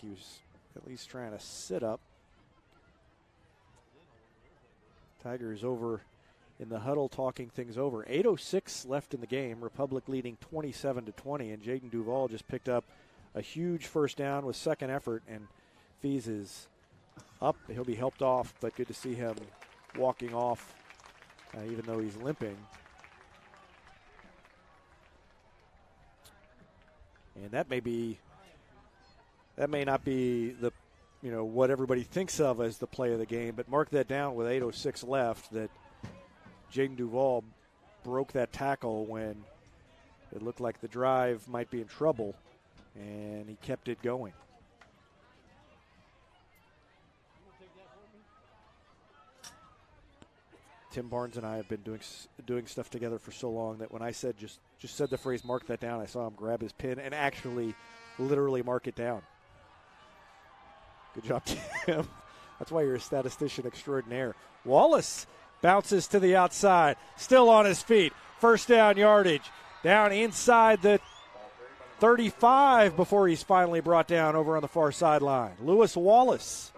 Speaker 1: he was at least trying to sit up. Tigers over in the huddle talking things over. 8:06 left in the game. Republic leading 27-20, and Jaden Duvall just picked up a huge first down with second effort, and Fees is up. He'll be helped off, but good to see him walking off even though he's limping. And that may not be the what everybody thinks of as the play of the game, but mark that down with 8:06 left that Jaden Duvall broke that tackle when it looked like the drive might be in trouble, and he kept it going. Tim Barnes and I have been doing stuff together for so long that when I said just said the phrase "mark that down," I saw him grab his pen and actually literally mark it down. Good job, Tim. That's why you're a statistician extraordinaire. Wallace bounces to the outside, still on his feet. First down yardage, down inside the 35 before he's finally brought down over on the far sideline. Lewis Wallace.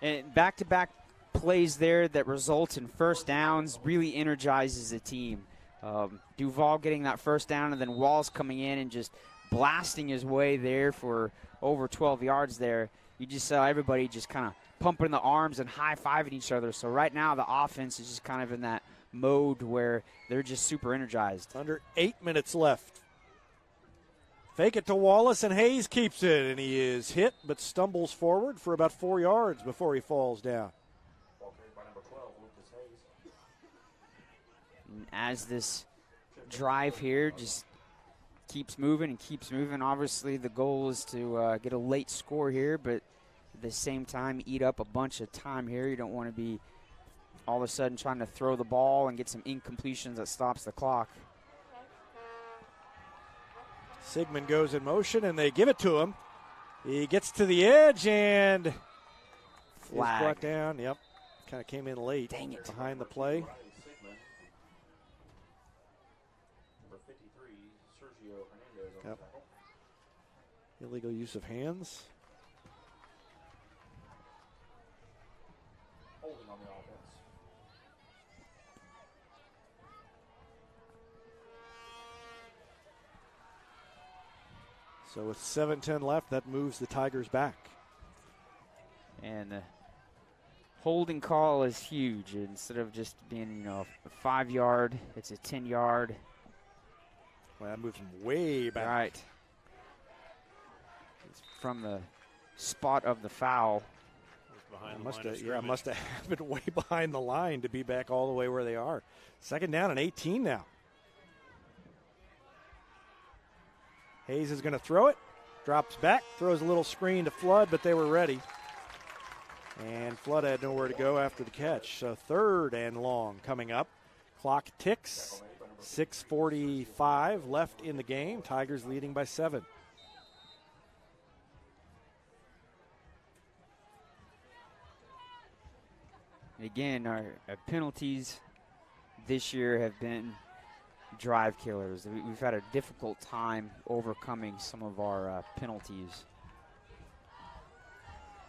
Speaker 2: And back-to-back plays there that result in first downs really energizes the team. Duvall getting that first down, and then Wallace coming in and just blasting his way there for over 12 yards there. You just saw everybody just kind of pumping the arms and high-fiving each other. So right now the offense is just kind of in that mode where they're just super energized.
Speaker 1: Under 8 minutes left. Fake it to Wallace, and Hayes keeps it, and he is hit but stumbles forward for about 4 yards before he falls down.
Speaker 2: And as this drive here just keeps moving, obviously the goal is to get a late score here, but at the same time eat up a bunch of time here. You don't want to be all of a sudden trying to throw the ball and get some incompletions that stops the clock.
Speaker 1: Sigmund goes in motion, and they give it to him. He gets to the edge and is brought down. Yep, kind of came in late.
Speaker 2: Dang it.
Speaker 1: Behind the play.
Speaker 3: Number 53, Sergio Hernandez on
Speaker 1: Yep.
Speaker 3: the tackle.
Speaker 1: Illegal use of hands.
Speaker 3: Holding on the offense.
Speaker 1: So with 7:10 left, that moves the Tigers back.
Speaker 2: And the holding call is huge. Instead of just being, a 5-yard, it's a 10-yard.
Speaker 1: Well, that moves them way back.
Speaker 2: Right. It's from the spot of the foul.
Speaker 1: Must have happened way behind the line to be back all the way where they are. 2nd down and 18 now. Hayes is going to throw it. Drops back, throws a little screen to Flood, but they were ready. And Flood had nowhere to go after the catch. So 3rd and long coming up. Clock ticks. 6:45 left in the game. Tigers leading by 7.
Speaker 2: Again, our penalties this year have been drive killers. We've had a difficult time overcoming some of our penalties.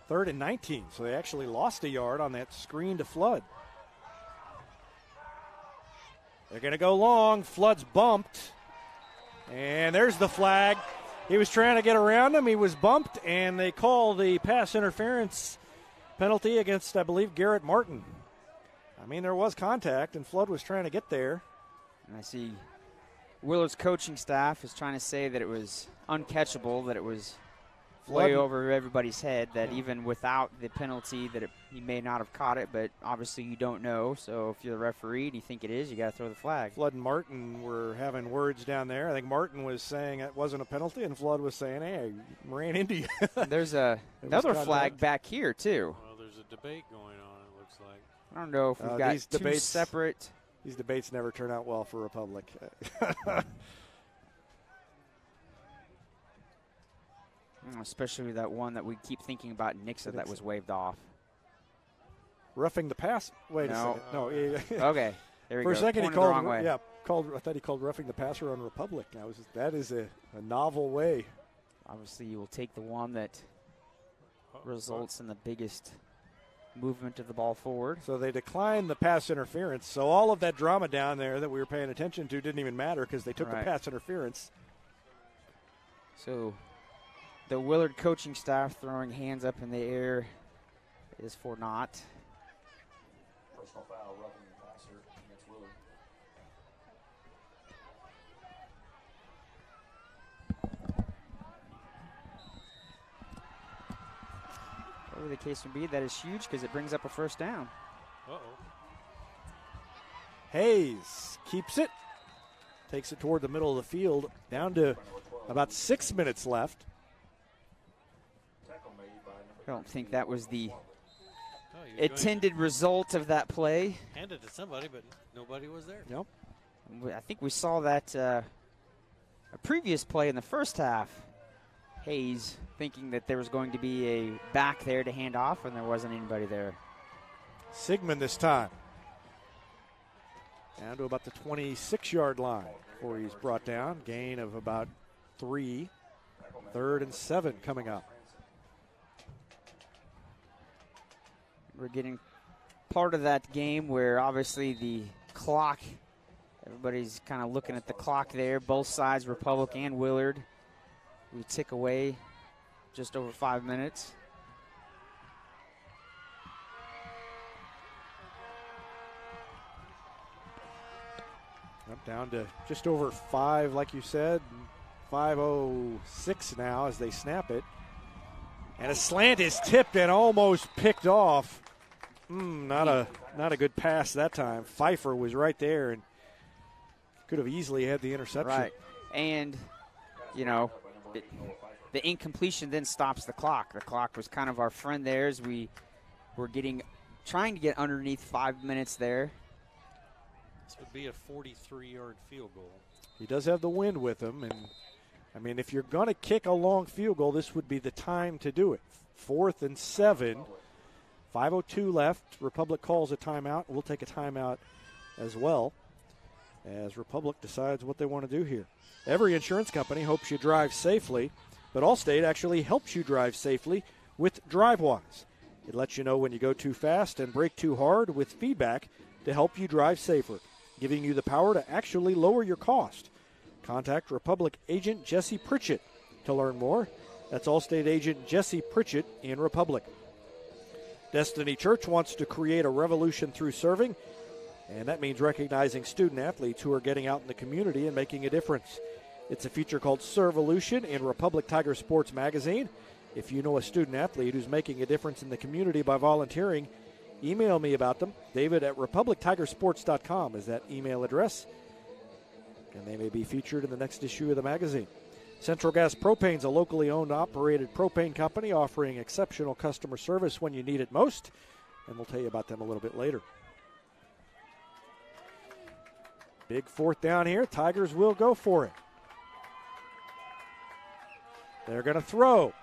Speaker 1: 3rd and 19, so they actually lost a yard on that screen to Flood. They're going to go long. Flood's bumped. And there's the flag. He was trying to get around him. He was bumped, and they call the pass interference penalty against, I believe, Garrett Martin. I mean, there was contact, and Flood was trying to get there.
Speaker 2: And I see Willard's coaching staff is trying to say that it was uncatchable, that it was way over everybody's head, that even without the penalty that he may not have caught it, but obviously you don't know. So if you're the referee and you think it is, you got to throw the flag.
Speaker 1: Flood and Martin were having words down there. I think Martin was saying it wasn't a penalty, and Flood was saying, hey, I ran into you.
Speaker 2: There's another flag back here, too.
Speaker 10: Well, there's a debate going on, it looks like.
Speaker 2: I don't know if we've got
Speaker 1: these
Speaker 2: two
Speaker 1: debates,
Speaker 2: separate.
Speaker 1: These debates never turn out well for Republic.
Speaker 2: Especially that one that we keep thinking about, Nixa, that was waved off.
Speaker 1: Roughing the pass? Wait a second. No.
Speaker 2: Okay. There we go.
Speaker 1: For a second,
Speaker 2: Pointed
Speaker 1: he called.
Speaker 2: the wrong way.
Speaker 1: Yeah, I thought he called roughing the passer on Republic. That is a novel way.
Speaker 2: Obviously, you will take the one that results in the biggest movement of the ball forward.
Speaker 1: So they declined the pass interference. So all of that drama down there that we were paying attention to didn't even matter because they took the pass interference.
Speaker 2: So the Willard coaching staff throwing hands up in the air is for naught.
Speaker 3: Personal foul, roughing the passer against Willard.
Speaker 2: Whatever the case may be, that is huge because it brings up a 1st down.
Speaker 10: Uh-oh.
Speaker 1: Hayes keeps it, takes it toward the middle of the field, down to about 6 minutes left.
Speaker 2: I don't think that was the intended result of that play.
Speaker 10: Handed to somebody, but nobody was there.
Speaker 1: Nope.
Speaker 2: I think we saw that a previous play in the first half. Hayes thinking that there was going to be a back there to hand off, and there wasn't anybody there.
Speaker 1: Sigmund this time. Down to about the 26-yard line before he's brought down. Gain of about 3. 3rd and 7 coming up.
Speaker 2: We're getting part of that game where obviously the clock, everybody's kind of looking at the clock there, both sides, Republic and Willard. We tick away just over 5 minutes.
Speaker 1: Up down to just over 5, like you said. 5:06 now as they snap it. And a slant is tipped and almost picked off. Not a good pass that time. Pfeiffer was right there and could have easily had the interception.
Speaker 2: Right. And, the incompletion then stops the clock. The clock was kind of our friend there as we were getting trying to get underneath 5 minutes there.
Speaker 10: This would be a 43-yard field goal.
Speaker 1: He does have the wind with him, and I mean, if you're going to kick a long field goal, this would be the time to do it. 4th and 7, 5:02 left. Republic calls a timeout. We'll take a timeout as well as Republic decides what they want to do here. Every insurance company hopes you drive safely, but Allstate actually helps you drive safely with DriveWise. It lets you know when you go too fast and brake too hard with feedback to help you drive safer, giving you the power to actually lower your cost. Contact Republic agent Jesse Pritchett to learn more. That's Allstate agent Jesse Pritchett in Republic. Destiny Church wants to create a revolution through serving, and that means recognizing student athletes who are getting out in the community and making a difference. It's a feature called Servolution in Republic Tiger Sports Magazine. If you know a student athlete who's making a difference in the community by volunteering, email me about them. David at republictigersports.com is that email address, and they may be featured in the next issue of the magazine. Central Gas Propane is a locally owned, operated propane company offering exceptional customer service when you need it most, and we'll tell you about them a little bit later. Big 4th down here. Tigers will go for it. They're going to throw.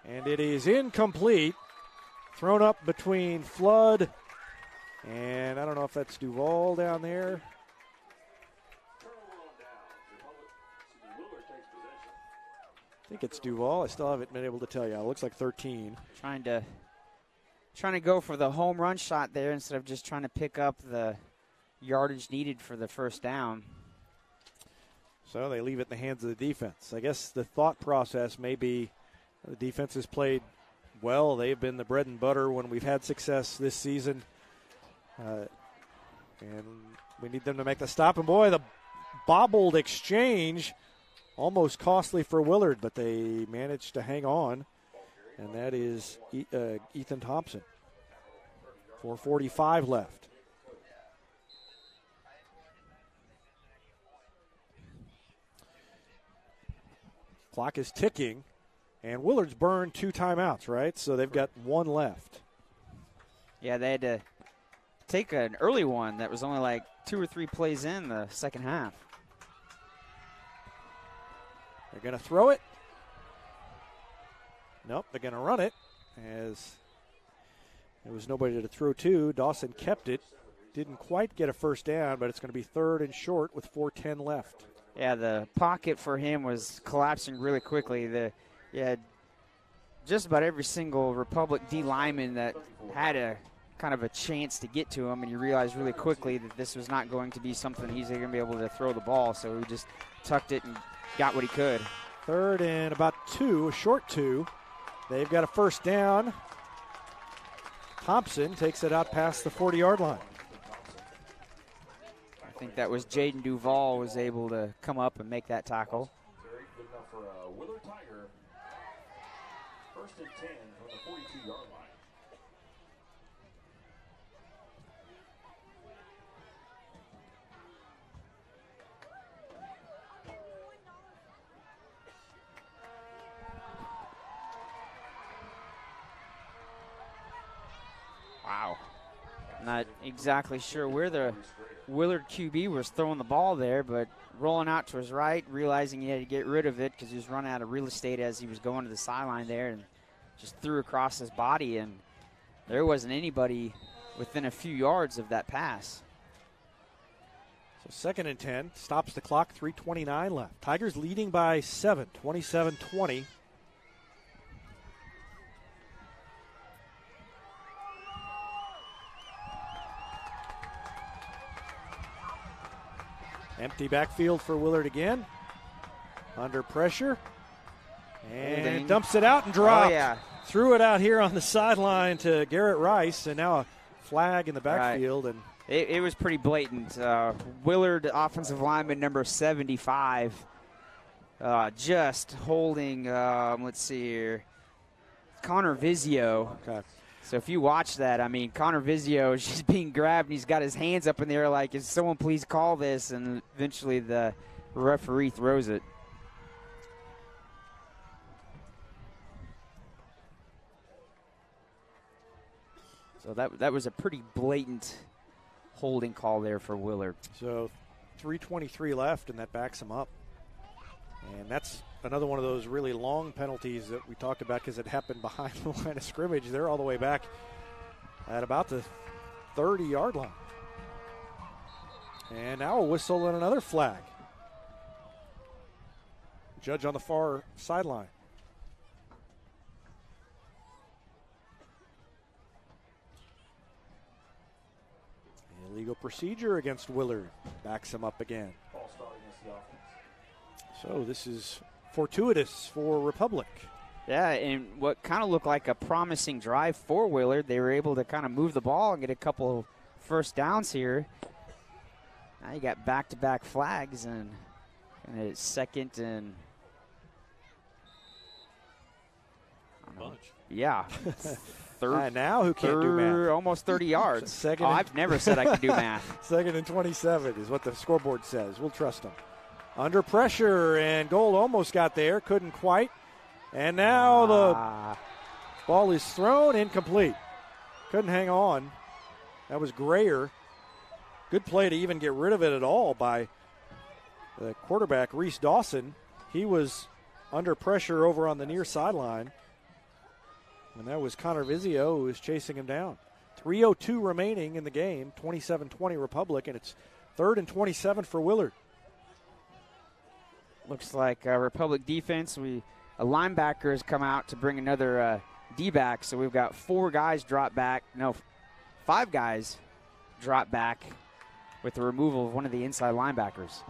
Speaker 1: And it is incomplete. Thrown up between Flood and I don't know if that's Duval down there. I think it's Duval. I still haven't been able to tell you. It looks like 13.
Speaker 2: Trying to go for the home run shot there instead of just trying to pick up the yardage needed for the first down.
Speaker 1: So they leave it in the hands of the defense. I guess the thought process may be the defense has played well. They've been the bread and butter when we've had success this season. And we need them to make the stop. And, boy, the bobbled exchange, almost costly for Willard, but they managed to hang on. And that is Ethan Thompson. 4:45 left. Clock is ticking, and Willard's burned 2 timeouts, right? So they've got 1 left.
Speaker 2: Yeah, they had to take an early one that was only like 2 or 3 plays in the second half.
Speaker 1: They're going to throw it. Nope, they're going to run it as there was nobody to throw to. Dawson kept it. Didn't quite get a first down, but it's going to be 3rd and short with 4:10 left.
Speaker 2: Yeah, the pocket for him was collapsing really quickly. Just about every single Republic D lineman that had a kind of a chance to get to him, and you realized really quickly that this was not going to be something he's going to be able to throw the ball, so he just tucked it and got what he could.
Speaker 1: 3rd and about 2, a short 2. They've got a first down. Thompson takes it out past the 40-yard line.
Speaker 2: I think that was Jaden Duval was able to come up and make that tackle.
Speaker 3: Very good enough for Willard Tiger. 1st and 10 from the 42-yard line.
Speaker 2: Wow. Not exactly sure where the Willard QB was throwing the ball there, but rolling out to his right, realizing he had to get rid of it because he was running out of real estate as he was going to the sideline there, and just threw across his body, and there wasn't anybody within a few yards of that pass.
Speaker 1: So 2nd and 10, stops the clock, 3:29 left. Tigers leading by 7, 27-20. Empty backfield for Willard again. Under pressure. And dumps it out and dropped.
Speaker 2: Oh, yeah.
Speaker 1: Threw it out here on the sideline to Garrett Rice, and now a flag in the backfield.
Speaker 2: Right.
Speaker 1: And
Speaker 2: it was pretty blatant. Willard, offensive lineman number 75, just holding, let's see here, Connor Vizio.
Speaker 1: Okay.
Speaker 2: So if you watch that, I mean, Connor Vizio is just being grabbed, and he's got his hands up in the air like, is someone please call this? And eventually the referee throws it. So that was a pretty blatant holding call there for Willard.
Speaker 1: So 3:23 left, and that backs him up. And that's another one of those really long penalties that we talked about because it happened behind the line of scrimmage. They're all the way back at about the 30-yard line. And now a whistle and another flag. Judge on the far sideline. Illegal procedure against Willard. Backs him up again. So this is fortuitous for Republic.
Speaker 2: Yeah, and what kind of looked like a promising drive for Willard. They were able to kind of move the ball and get a couple first downs here. Now you got back-to-back flags, and it's second and
Speaker 10: bunch.
Speaker 2: Yeah. Third,
Speaker 1: now who can't do math?
Speaker 2: Almost 30 yards.
Speaker 1: Second
Speaker 2: I've never said I could do math.
Speaker 1: 2nd and 27 is what the scoreboard says. We'll trust them. Under pressure, and Gold almost got there, couldn't quite. And now the ball is thrown incomplete. Couldn't hang on. That was Grayer. Good play to even get rid of it at all by the quarterback, Reese Dawson. He was under pressure over on the near sideline. And that was Connor Vizio who was chasing him down. 3:02 remaining in the game, 27-20 Republic, and it's 3rd and 27 for Willard.
Speaker 2: Looks like Republic defense. A linebacker has come out to bring another D-back, so we've got 5 guys drop back with the removal of one of the inside linebackers.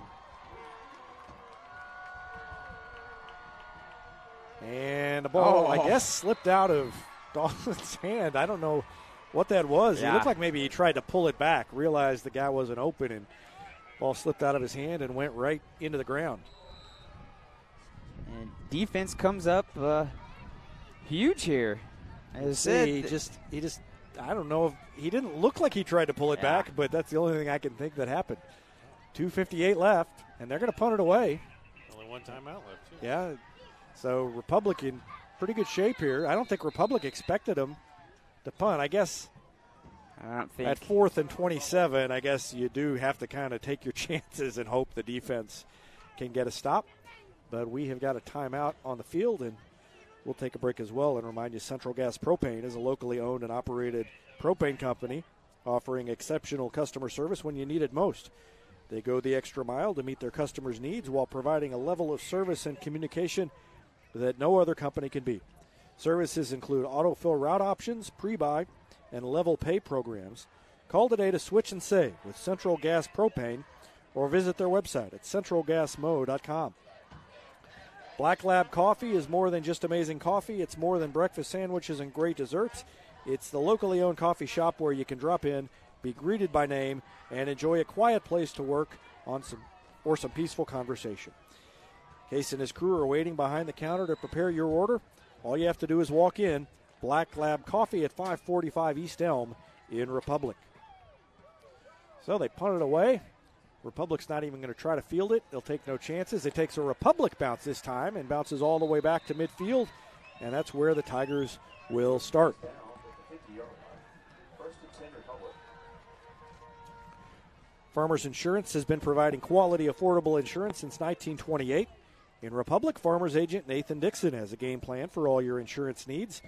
Speaker 1: And the ball, I guess, slipped out of Dawson's hand. I don't know what that was.
Speaker 2: Yeah.
Speaker 1: It looked like maybe he tried to pull it back, realized the guy wasn't open, and ball slipped out of his hand and went right into the ground.
Speaker 2: And defense comes up huge here. As I said,
Speaker 1: he just I don't know if he didn't look like he tried to pull it back, but that's the only thing I can think that happened. 2:58 left, and they're going to punt it away.
Speaker 10: Only one timeout left, too.
Speaker 1: Yeah. So Republic in pretty good shape here. I don't think Republic expected him to punt. I guess
Speaker 2: I don't think
Speaker 1: at 4th and 27, I guess you do have to kind of take your chances and hope the defense can get a stop. But we have got a timeout on the field, and we'll take a break as well and remind you Central Gas Propane is a locally owned and operated propane company offering exceptional customer service when you need it most. They go the extra mile to meet their customers' needs while providing a level of service and communication that no other company can beat. Services include autofill route options, pre-buy, and level pay programs. Call today to switch and save with Central Gas Propane or visit their website at centralgasmo.com. Black Lab Coffee is more than just amazing coffee. It's more than breakfast sandwiches and great desserts. It's the locally owned coffee shop where you can drop in, be greeted by name, and enjoy a quiet place to work on some peaceful conversation. Case and his crew are waiting behind the counter to prepare your order. All you have to do is walk in. Black Lab Coffee at 545 East Elm in Republic. So they punt it away. Republic's not even going to try to field it. They'll take no chances. It takes a Republic bounce this time and bounces all the way back to midfield, and that's where the Tigers will start. Farmers Insurance has been providing quality, affordable insurance since 1928. In Republic, Farmers Agent Nathan Dixon has a game plan for all your insurance needs.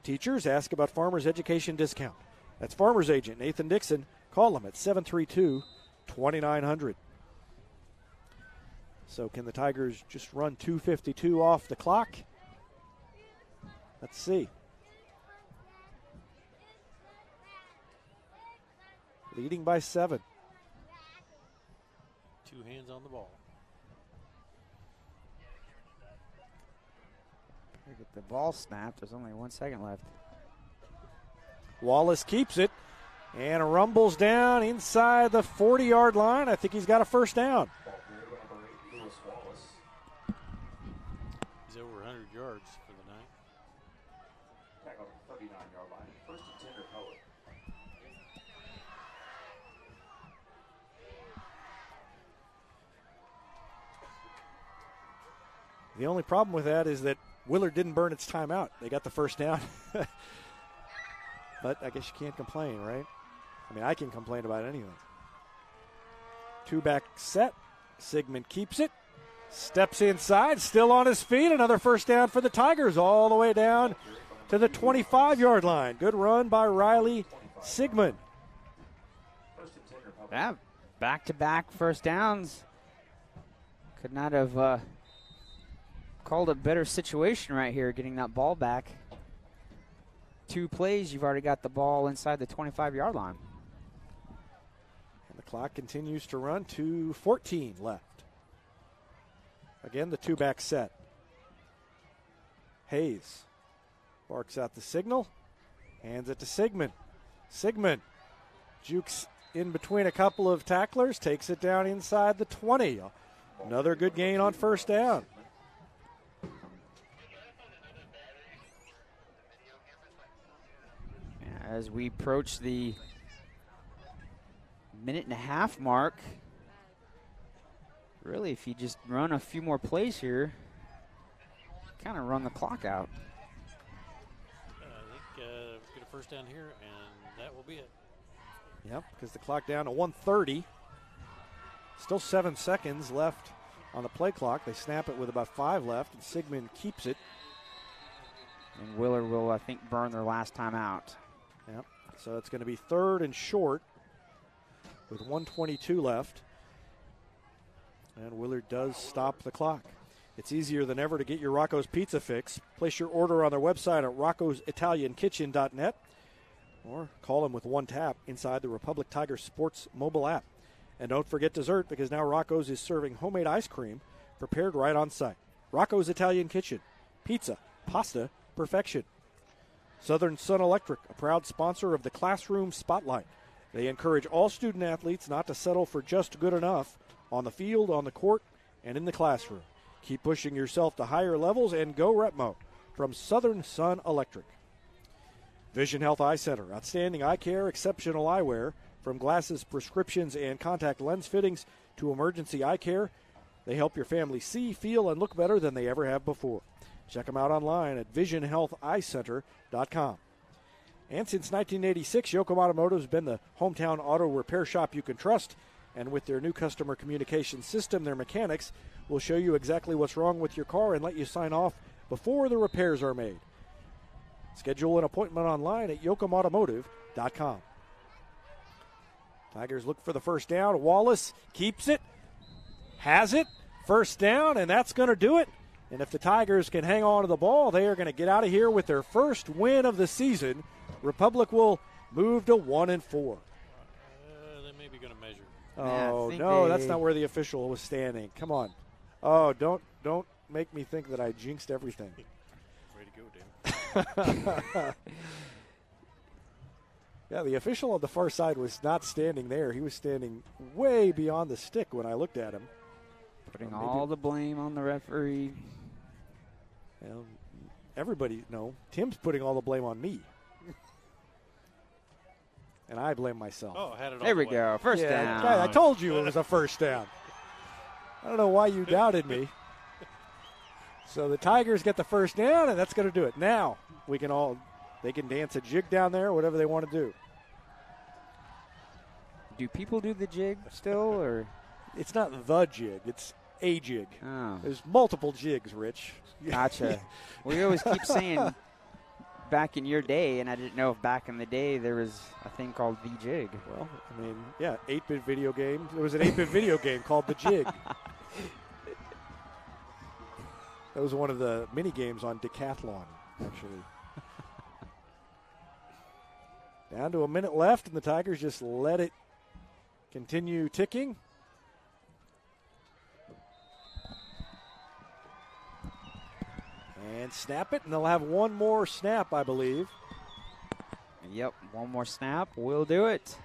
Speaker 1: Teachers, ask about Farmers Education Discount. That's Farmers Agent Nathan Dixon. Call him at 732-2900. So can the Tigers just run 2:52 off the clock? Let's see. Leading by 7.
Speaker 10: 2 hands on the ball.
Speaker 2: Get the ball snapped. There's only 1 second left.
Speaker 1: Wallace keeps it and rumbles down inside the 40-yard line. I think he's got a first down.
Speaker 10: He's over 100 yards for the night.
Speaker 3: Back up the 39-yard line. 1st and 10 Republic.
Speaker 1: The only problem with that is that Willard didn't burn its timeout. They got the first down But I guess you can't complain, right? I mean, I can complain about anything. 2-back set. Sigmund keeps it. Steps inside, still on his feet. Another first down for the Tigers, all the way down to the 25-yard line. Good run by Riley Sigmund.
Speaker 2: Yeah, back-to-back first downs. Could not have called a better situation right here, getting that ball back. 2 plays, you've already got the ball inside the 25-yard line.
Speaker 1: And the clock continues to run. 2:14 left. Again, the 2-back set. Hayes barks out the signal, hands it to Sigmund. Sigmund jukes in between a couple of tacklers, takes it down inside the 20. Another good gain on first down.
Speaker 2: As we approach the 1.5-minute mark, really, if you just run a few more plays here, kind of run the clock out.
Speaker 10: I think get a first down here, and that will be it.
Speaker 1: Yep, because the clock down to 1:30. Still 7 seconds left on the play clock. They snap it with about 5 left, and Sigmund keeps it.
Speaker 2: And Willard will, I think, burn their last time out.
Speaker 1: Yep, so it's going to be 3rd and short with 1:22 left. And Willard does stop the clock. It's easier than ever to get your Rocco's Pizza fix. Place your order on their website at roccositaliankitchen.net or call them with one tap inside the Republic Tiger Sports mobile app. And don't forget dessert, because now Rocco's is serving homemade ice cream prepared right on site. Rocco's Italian Kitchen. Pizza, pasta, perfection. Southern Sun Electric, a proud sponsor of the Classroom Spotlight. They encourage all student athletes not to settle for just good enough on the field, on the court, and in the classroom. Keep pushing yourself to higher levels and go Retmo from Southern Sun Electric. Vision Health Eye Center, outstanding eye care, exceptional eyewear. From glasses, prescriptions, and contact lens fittings to emergency eye care, they help your family see, feel, and look better than they ever have before. Check them out online at visionhealtheyecenter.com. And since 1986, Yoakum Automotive has been the hometown auto repair shop you can trust. And with their new customer communication system, their mechanics will show you exactly what's wrong with your car and let you sign off before the repairs are made. Schedule an appointment online at yoakumautomotive.com. Tigers look for the first down. Wallace keeps it, has it, first down, and that's going to do it. And if the Tigers can hang on to the ball, they are going to get out of here with their first win of the season. Republic will move to 1-4.
Speaker 10: They may be going to measure.
Speaker 1: Oh, no, that's not where the official was standing. Come on. Oh, don't make me think that I jinxed everything.
Speaker 10: Way to go, Dan.
Speaker 1: Yeah, the official on the far side was not standing there. He was standing way beyond the stick when I looked at him.
Speaker 2: Putting all the blame on the referee.
Speaker 1: Well, Tim's putting all the blame on me. And I blame myself.
Speaker 10: Oh, I had it all
Speaker 2: there we
Speaker 10: way.
Speaker 2: go. First down.
Speaker 1: I told you it was a first down. I don't know why you doubted me. So the Tigers get the first down, and that's going to do it. Now they can dance a jig down there, whatever they want to do.
Speaker 2: Do people do the jig still, or?
Speaker 1: It's not the jig. It's a jig.
Speaker 2: Oh.
Speaker 1: There's multiple jigs, Rich.
Speaker 2: Gotcha. We always keep saying back in your day, and I didn't know if back in the day there was a thing called the jig.
Speaker 1: Well, 8-bit video game. There was an 8-bit video game called The Jig. That was one of the mini games on Decathlon, actually. Down to a minute left, and the Tigers just let it continue ticking. And snap it, and they'll have one more snap, I believe.
Speaker 2: Yep, one more snap. We'll do it.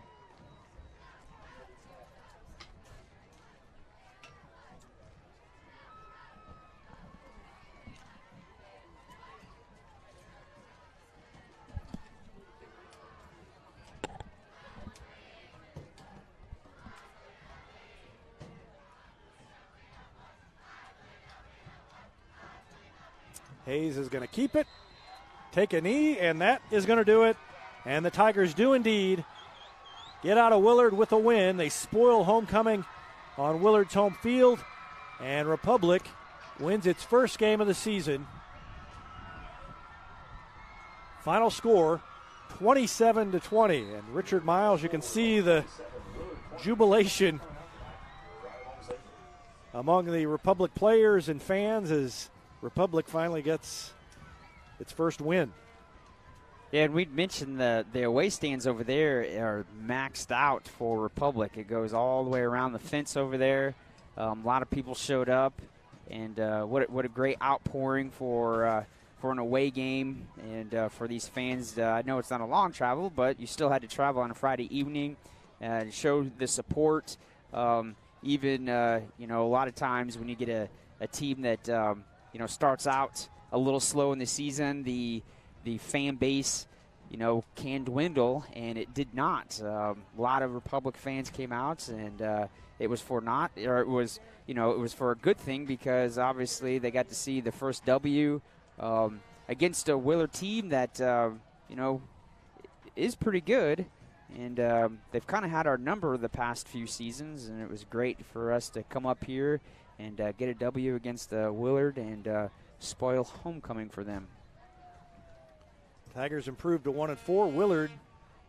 Speaker 1: Hayes is going to keep it, take a knee, and that is going to do it. And the Tigers do indeed get out of Willard with a win. They spoil homecoming on Willard's home field, and Republic wins its first game of the season. Final score, 27-20. And Richard Miles, you can see the jubilation among the Republic players and fans as Republic finally gets its first win.
Speaker 2: Yeah, and we'd mentioned the away stands over there are maxed out for Republic. It goes all the way around the fence over there. A lot of people showed up, and what a great outpouring for an away game and for these fans. I know it's not a long travel, but you still had to travel on a Friday evening to show the support. Even a lot of times when you get a team that starts out a little slow in the season, the fan base can dwindle, and it did not. A lot of Republic fans came out, and it was for a good thing, because obviously they got to see the first W against a Willard team that is pretty good. And they've kind of had our number the past few seasons, and it was great for us to come up here and get a W against Willard and spoil homecoming for them.
Speaker 1: Tigers improved to 1-4. Willard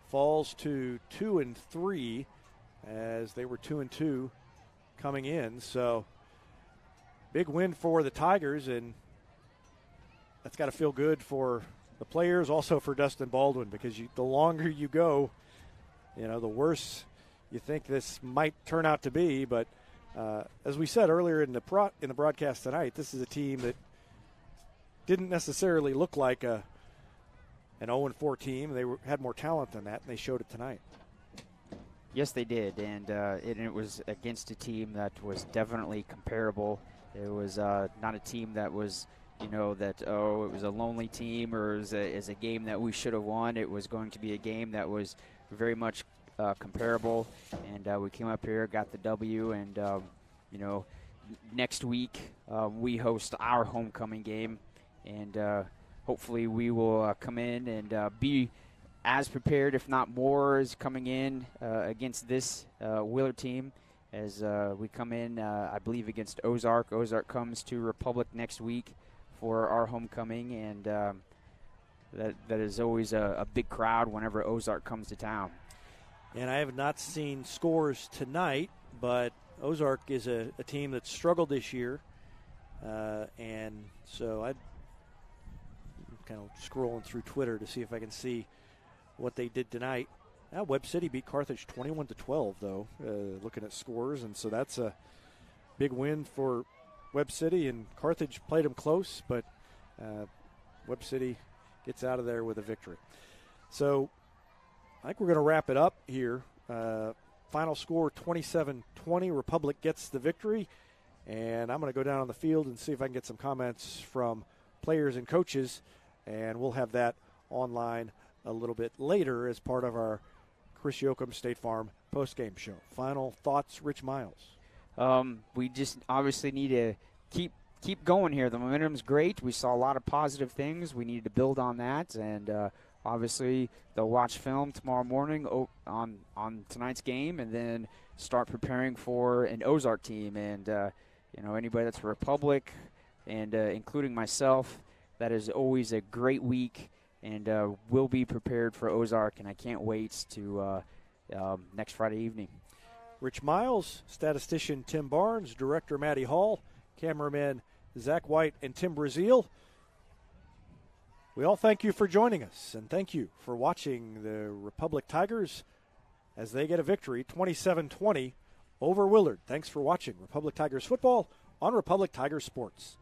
Speaker 1: falls to 2-3 as they were 2-2 coming in. So big win for the Tigers, and that's got to feel good for the players, also for Dustin Baldwin, because the longer you go, the worse you think this might turn out to be. But as we said earlier in the broadcast tonight, this is a team that didn't necessarily look like an 0-4 team. They had more talent than that, and they showed it tonight.
Speaker 2: Yes, they did, and it was against a team that was definitely comparable. It was not a team that was, it was a lonely team or is a game that we should have won. It was going to be a game that was very much comparable, and we came up here, got the W, and next week we host our homecoming game, and hopefully we will come in and be as prepared, if not more, as coming in against this Willard team as we come in, I believe, against Ozark. Ozark comes to Republic next week for our homecoming, and that is always a big crowd whenever Ozark comes to town.
Speaker 1: And I have not seen scores tonight, but Ozark is a team that struggled this year, and so I'm kind of scrolling through Twitter to see if I can see what they did tonight. Webb City beat Carthage 21-12, though, looking at scores, and so that's a big win for Webb City, and Carthage played them close, but Webb City gets out of there with a victory. So I think we're going to wrap it up here. Final score 27-20. Republic gets the victory, and I'm going to go down on the field and see if I can get some comments from players and coaches, and we'll have that online a little bit later as part of our Chris Yoakum State Farm postgame show. Final thoughts, Rich Miles.
Speaker 2: We just obviously need to keep going here. The momentum's great. We saw a lot of positive things. We need to build on that, and obviously they'll watch film tomorrow morning on tonight's game, and then start preparing for an Ozark team. And anybody that's Republic, and including myself, that is always a great week. And we'll be prepared for Ozark, and I can't wait to next Friday evening.
Speaker 1: Rich Miles, statistician Tim Barnes, director Maddie Hall, cameraman Zach White, and Tim Brazil. We all thank you for joining us, and thank you for watching the Republic Tigers as they get a victory, 27-20 over Willard. Thanks for watching Republic Tigers football on Republic Tigers Sports.